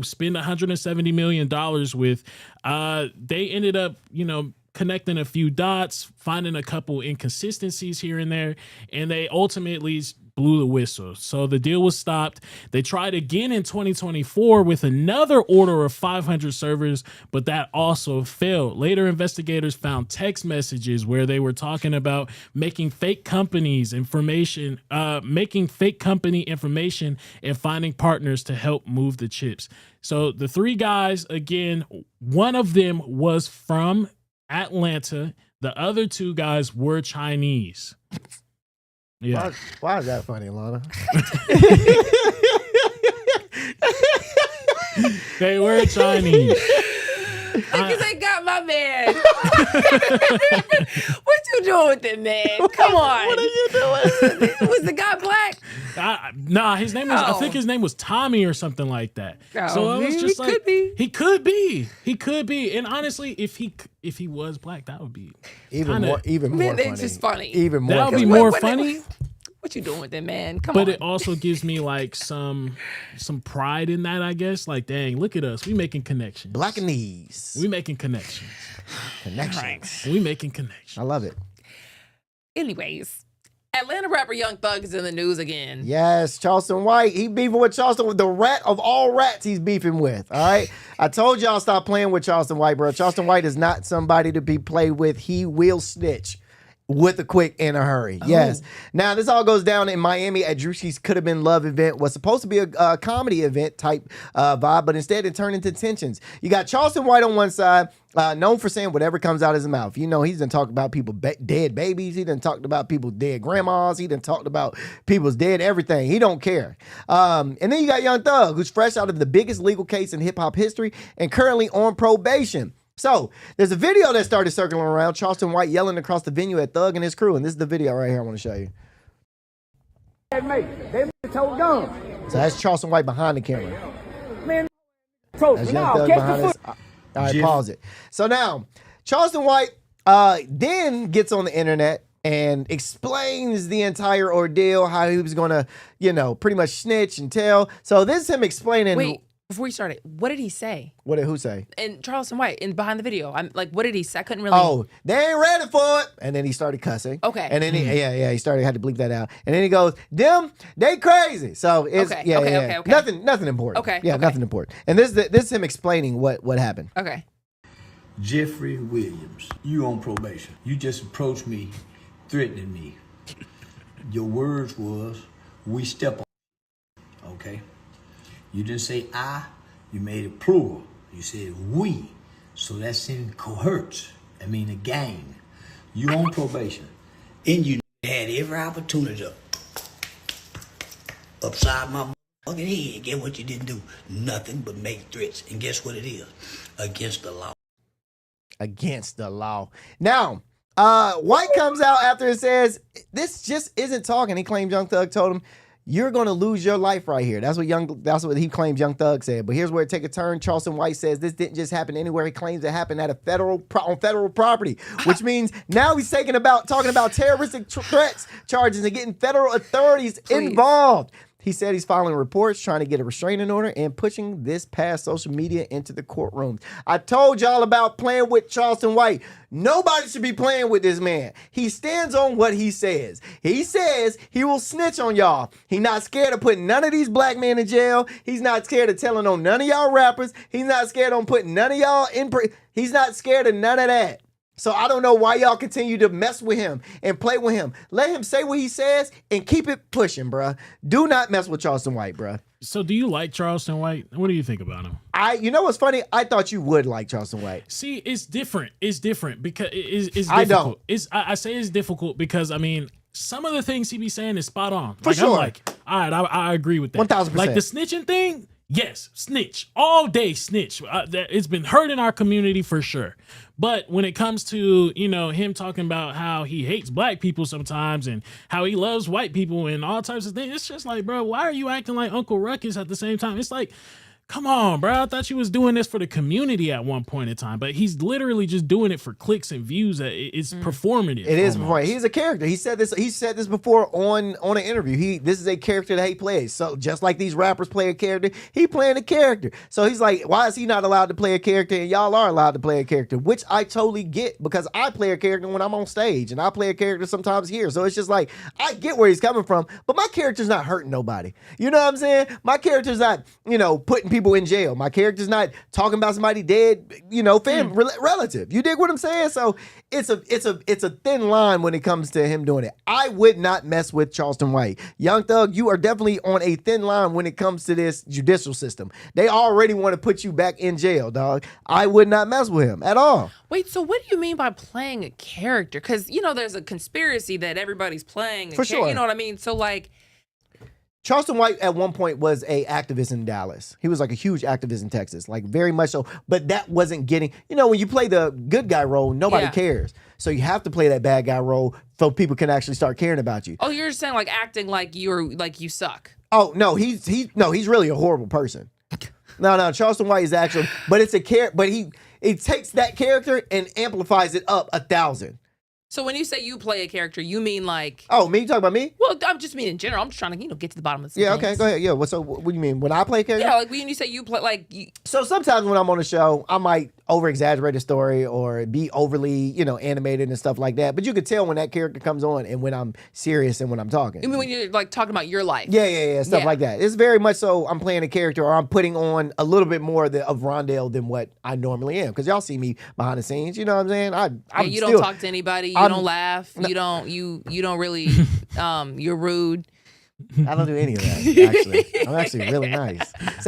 spend $170 million with, they ended up, connecting a few dots, finding a couple inconsistencies here and there, and they ultimately blew the whistle. So the deal was stopped. They tried again in 2024 with another order of 500 servers, but that also failed. Later, investigators found text messages where they were talking about making fake company information and finding partners to help move the chips. So the three guys, again, one of them was from Atlanta. The other two guys were Chinese. Yeah. Why is that funny, Lana? They were Chinese. Because they got my man. What you doing with them, man? Come on. What are you doing? Was the guy black? Nah, his name was. I think his name was Tommy or something like that. Oh, so it was just like could be. He could be. And honestly, if he was black, that would be even more Man, funny. it's just funny. Even more. That would be funny. more funny. What you doing with them, man? Come on. But it also gives me like some pride in that, I guess. Like, dang, look at us. We making connections. Blackanese. We making connections. Connections. We making connections. I love it. Anyways, Atlanta rapper Young Thug is in the news again. Yes, Charleston White. He beefing with Charleston, the rat of all rats he's beefing with. All right. I told y'all stop playing with Charleston White, bro. Charleston White is not somebody to be played with. He will snitch with a quick and a hurry. Yes. Now, this all goes down in Miami at Drewski's Could Have Been Love event. Was supposed to be a comedy event type vibe, but instead it turned into tensions. You got Charleston White on one side, known for saying whatever comes out of his mouth. He's done talked about people dead babies. He done talked about people dead grandmas. He done talked about people's dead everything. He don't care. And then you got Young Thug, who's fresh out of the biggest legal case in hip hop history and currently on probation. So there's a video that started circling around, Charleston White yelling across the venue at Thug and his crew. And this is the video right here I want to show you. They told gum. So that's Charleston White behind the camera. Man, that's Young Thug behind us. All right, pause it. So now, Charleston White then gets on the internet and explains the entire ordeal, how he was going to, pretty much snitch and tell. So this is him explaining. Wait. Before we started, what did he say? What did who say? And Charleston White, behind the video. I'm like, what did he say? I couldn't really. Oh, they ain't ready for it. And then he started cussing. Okay. And then he had to bleep that out. And then he goes, them, they crazy. So it's Okay. Nothing important. Okay. Yeah, nothing important. And this is him explaining what happened. Okay. Jeffrey Williams, you on probation. You just approached me, threatening me. Your words was, we step on. Okay. You didn't say I, you made it plural. You said we. So that's in cohorts. I mean a gang. You on probation. And you had every opportunity to upside my fucking head. Get what you didn't do? Nothing but make threats. And guess what it is? Against the law. Against the law. Now, White comes out after it says, this just isn't talking. He claimed Young Thug told him, you're going to lose your life right here. That's what he claims Young Thug said. But here's where it take a turn. Charleston White says this didn't just happen anywhere. He claims it happened at on federal property, which means now he's talking about terroristic threats charges and getting federal authorities involved. He said he's filing reports, trying to get a restraining order, and pushing this past social media into the courtroom. I told y'all about playing with Charleston White. Nobody should be playing with this man. He stands on what he says. He says he will snitch on y'all. He's not scared of putting none of these black men in jail. He's not scared of telling on none of y'all rappers. He's not scared on putting none of y'all in prison. He's not scared of none of that. So I don't know why y'all continue to mess with him and play with him. Let him say what he says and keep it pushing, bruh. Do not mess with Charleston White, bruh. So do you like Charleston White? What do you think about him? You know what's funny? I thought you would like Charleston White. See, it's different. It's different because it's difficult. I don't. I say it's difficult because, some of the things he be saying is spot on. For sure. I'm like, all right, I agree with that. 1,000%. Like the snitching thing, yes, snitch. All day snitch. It's been hurting our community for sure. But when it comes to, him talking about how he hates black people sometimes and how he loves white people and all types of things, it's just like, bro, why are you acting like Uncle Ruckus at the same time? It's like, Come on, bro. I thought you was doing this for the community at one point in time, but he's literally just doing it for clicks and views. It's performative. It is performative. He's a character. He said this before on an interview. This is a character that he plays. So just like these rappers play a character, he playing a character. So he's like, why is he not allowed to play a character and y'all are allowed to play a character? Which I totally get, because I play a character when I'm on stage and I play a character sometimes here. So it's just like, I get where he's coming from, but my character's not hurting nobody. You know what I'm saying? My character's not, putting people in jail. My character's not talking about somebody dead, relative. You dig what I'm saying? So it's a thin line when it comes to him doing it. I would not mess with Charleston White. Young Thug, you are definitely on a thin line when it comes to this judicial system. They already want to put you back in jail, dog. I would not mess with him at all. Wait, so what do you mean by playing a character? Because, there's a conspiracy that everybody's playing. For sure. You know what I mean? So, like... Charleston White at one point was a activist in Dallas. He was like a huge activist in Texas, like very much so. But that wasn't getting, when you play the good guy role, nobody cares. So you have to play that bad guy role so people can actually start caring about you. Oh, you're saying like acting like you suck. Oh no, he's really a horrible person. No, Charleston White is actually, but it's a character. But he takes that character and amplifies it up 1,000. So when you say you play a character, you mean like... Oh, me? You talking about me? Well, I'm just mean in general. I'm just trying to, get to the bottom of this. Yeah, okay, go ahead. Yeah, what do you mean? When I play a character? Yeah, like when you say you play, like... So sometimes when I'm on a show, I might over-exaggerate a story or be overly, animated and stuff like that. But you could tell when that character comes on and when I'm serious and when I'm talking. You mean when you're like talking about your life? Yeah, stuff like that. It's very much so I'm playing a character or I'm putting on a little bit more of Rondell than what I normally am. Because y'all see me behind the scenes, you know what I'm saying? You don't talk to anybody, you don't laugh. You don't really you're rude. I don't do any of that, actually. I'm actually really nice. It's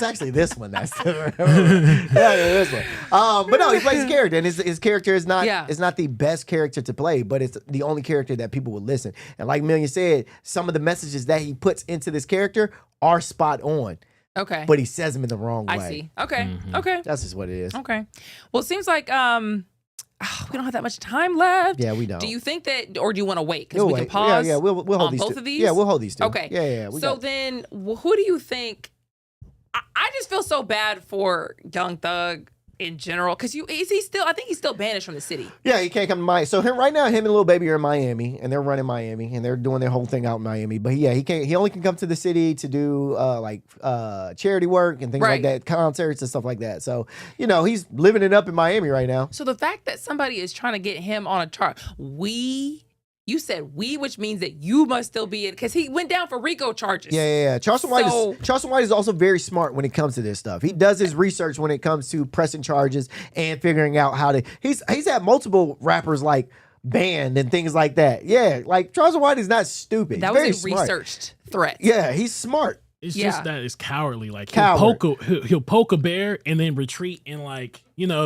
actually this one that's this one. But no, he plays a character, and his character is not the best character to play, but it's the only character that people would listen. And like Million said, some of the messages that he puts into this character are spot on. Okay. But he says them in the wrong way. I see. Okay. Okay. That's just what it is. Okay. Well, it seems like we don't have that much time left. Yeah, we don't. Do you think that, or do you want to wait? Because we can pause. Yeah, we'll hold these both of these. Yeah, we'll hold these two. Okay. Yeah. So then, who do you think? I just feel so bad for Young Thug in general, because I think he's still banished from the city. Yeah, he can't come to Miami. So right now, him and Lil Baby are in Miami, and they're running Miami, and they're doing their whole thing out in Miami. But yeah, he can't. He only can come to the city to do charity work and things like that, concerts and stuff like that. So he's living it up in Miami right now. So the fact that somebody is trying to get him on a chart, you said which means that you must still be in, because he went down for RICO charges. Yeah. Charleston White is also very smart when it comes to this stuff. He does his research when it comes to pressing charges and figuring out how to. He's had multiple rappers like banned and things like that. Yeah, like Charleston White is not stupid. That was a researched threat. Yeah, he's smart. It's just that it's cowardly. Like he'll poke a bear and then retreat and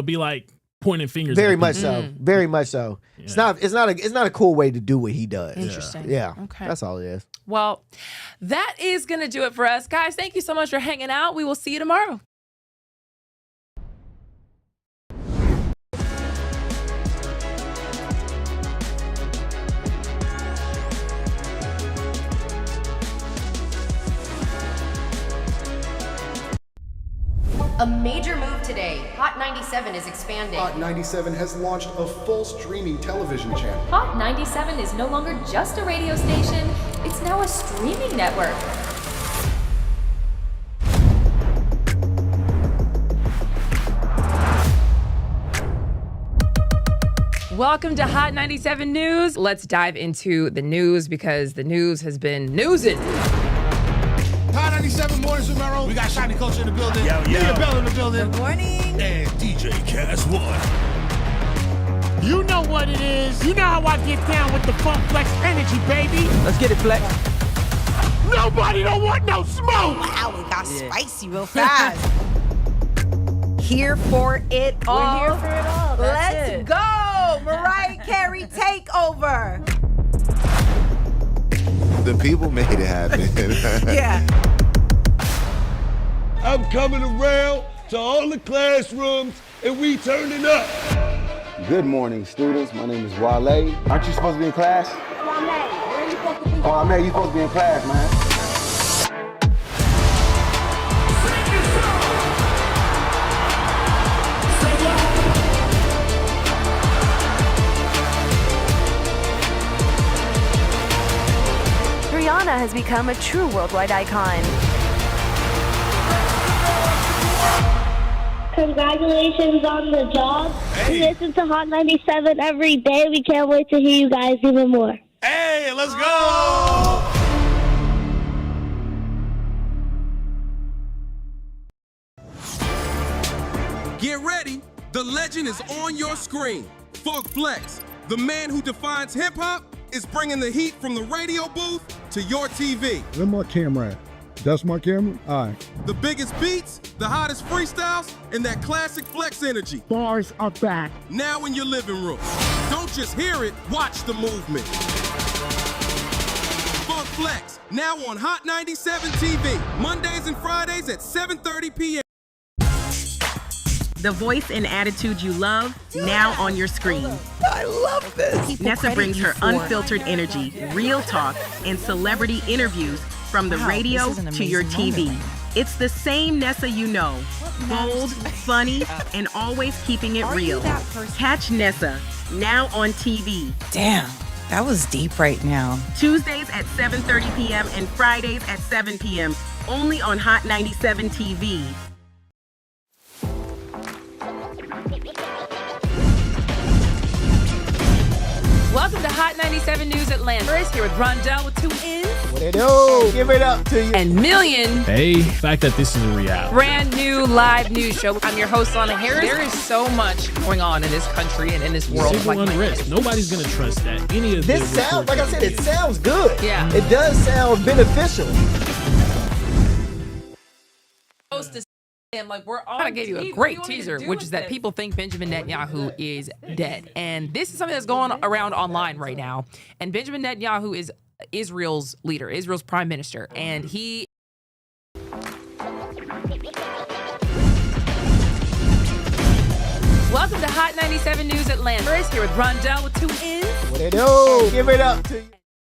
be like pointing fingers. Very much so. Very much so. Yeah. It's not a cool way to do what he does. Interesting. Yeah. Okay. That's all it is. Well, that is gonna do it for us, guys. Thank you so much for hanging out. We will see you tomorrow. A major move today. Hot 97 is expanding. Hot 97 has launched a full streaming television channel. Hot 97 is no longer just a radio station, it's now a streaming network. Welcome to Hot 97 News. Let's dive into the news because the news has been newsing. Hot 97 Mornings with Mero. We got Shiny Culture in the building. Leah Bell in the building. Good morning. And DJ Cass One. You know what it is. You know how I get down with the Funk Flex energy, baby. Let's get it, Flex. Nobody don't want no smoke. Wow, it got spicy real fast. Here for it all. We're here for it all. Let's go. Mariah Carey takeover. The people made it happen. Yeah. I'm coming around to all the classrooms and we turning up. Good morning, students. My name is Wale. Aren't you supposed to be in class? Wale, where are you supposed to be? Oh, man, you supposed to be in class, man. has become a true worldwide icon. Congratulations on the job. We listen to Hot 97 every day. We can't wait to hear you guys even more. Hey, let's go! Get ready, the legend is on your screen. Funk Flex, the man who defines hip-hop, is bringing the heat from the radio booth to your TV. Where's my camera at? That's my camera? All right. The biggest beats, the hottest freestyles, and that classic Flex energy. Bars are back. Now in your living room. Don't just hear it, watch the movement. Funk Flex, now on Hot 97 TV, Mondays and Fridays at 7:30 p.m. The voice and attitude you love, now on your screen. I love this. Nessa brings her unfiltered energy, real talk, and celebrity interviews from the radio to your TV. It's the same Nessa you know. Bold, funny, and always keeping it real. Catch Nessa, now on TV. Damn, that was deep right now. Tuesdays at 7:30 p.m. and Fridays at 7 p.m. Only on Hot 97 TV. Welcome to Hot 97 News Atlanta. Chris here with Rondell with 2 N's. What it do? Give it up to you. And Million. Hey, the fact that this is a reality. Brand new live news show. I'm your host, Lana Harris. There is so much going on in this country and in this world. Civil unrest. Nobody's going to trust that. Any of This sounds, like I said, it sounds good. Yeah. It does sound beneficial. And like we're on, I gave you a great teaser, which is that people think Benjamin Netanyahu is dead, and this is something that's going around online right now. And Benjamin Netanyahu is Israel's leader, Israel's prime minister, and he. Welcome to Hot 97 News Atlanta. Chris here with Rondell with 2 N's. What it do? Give it up to you.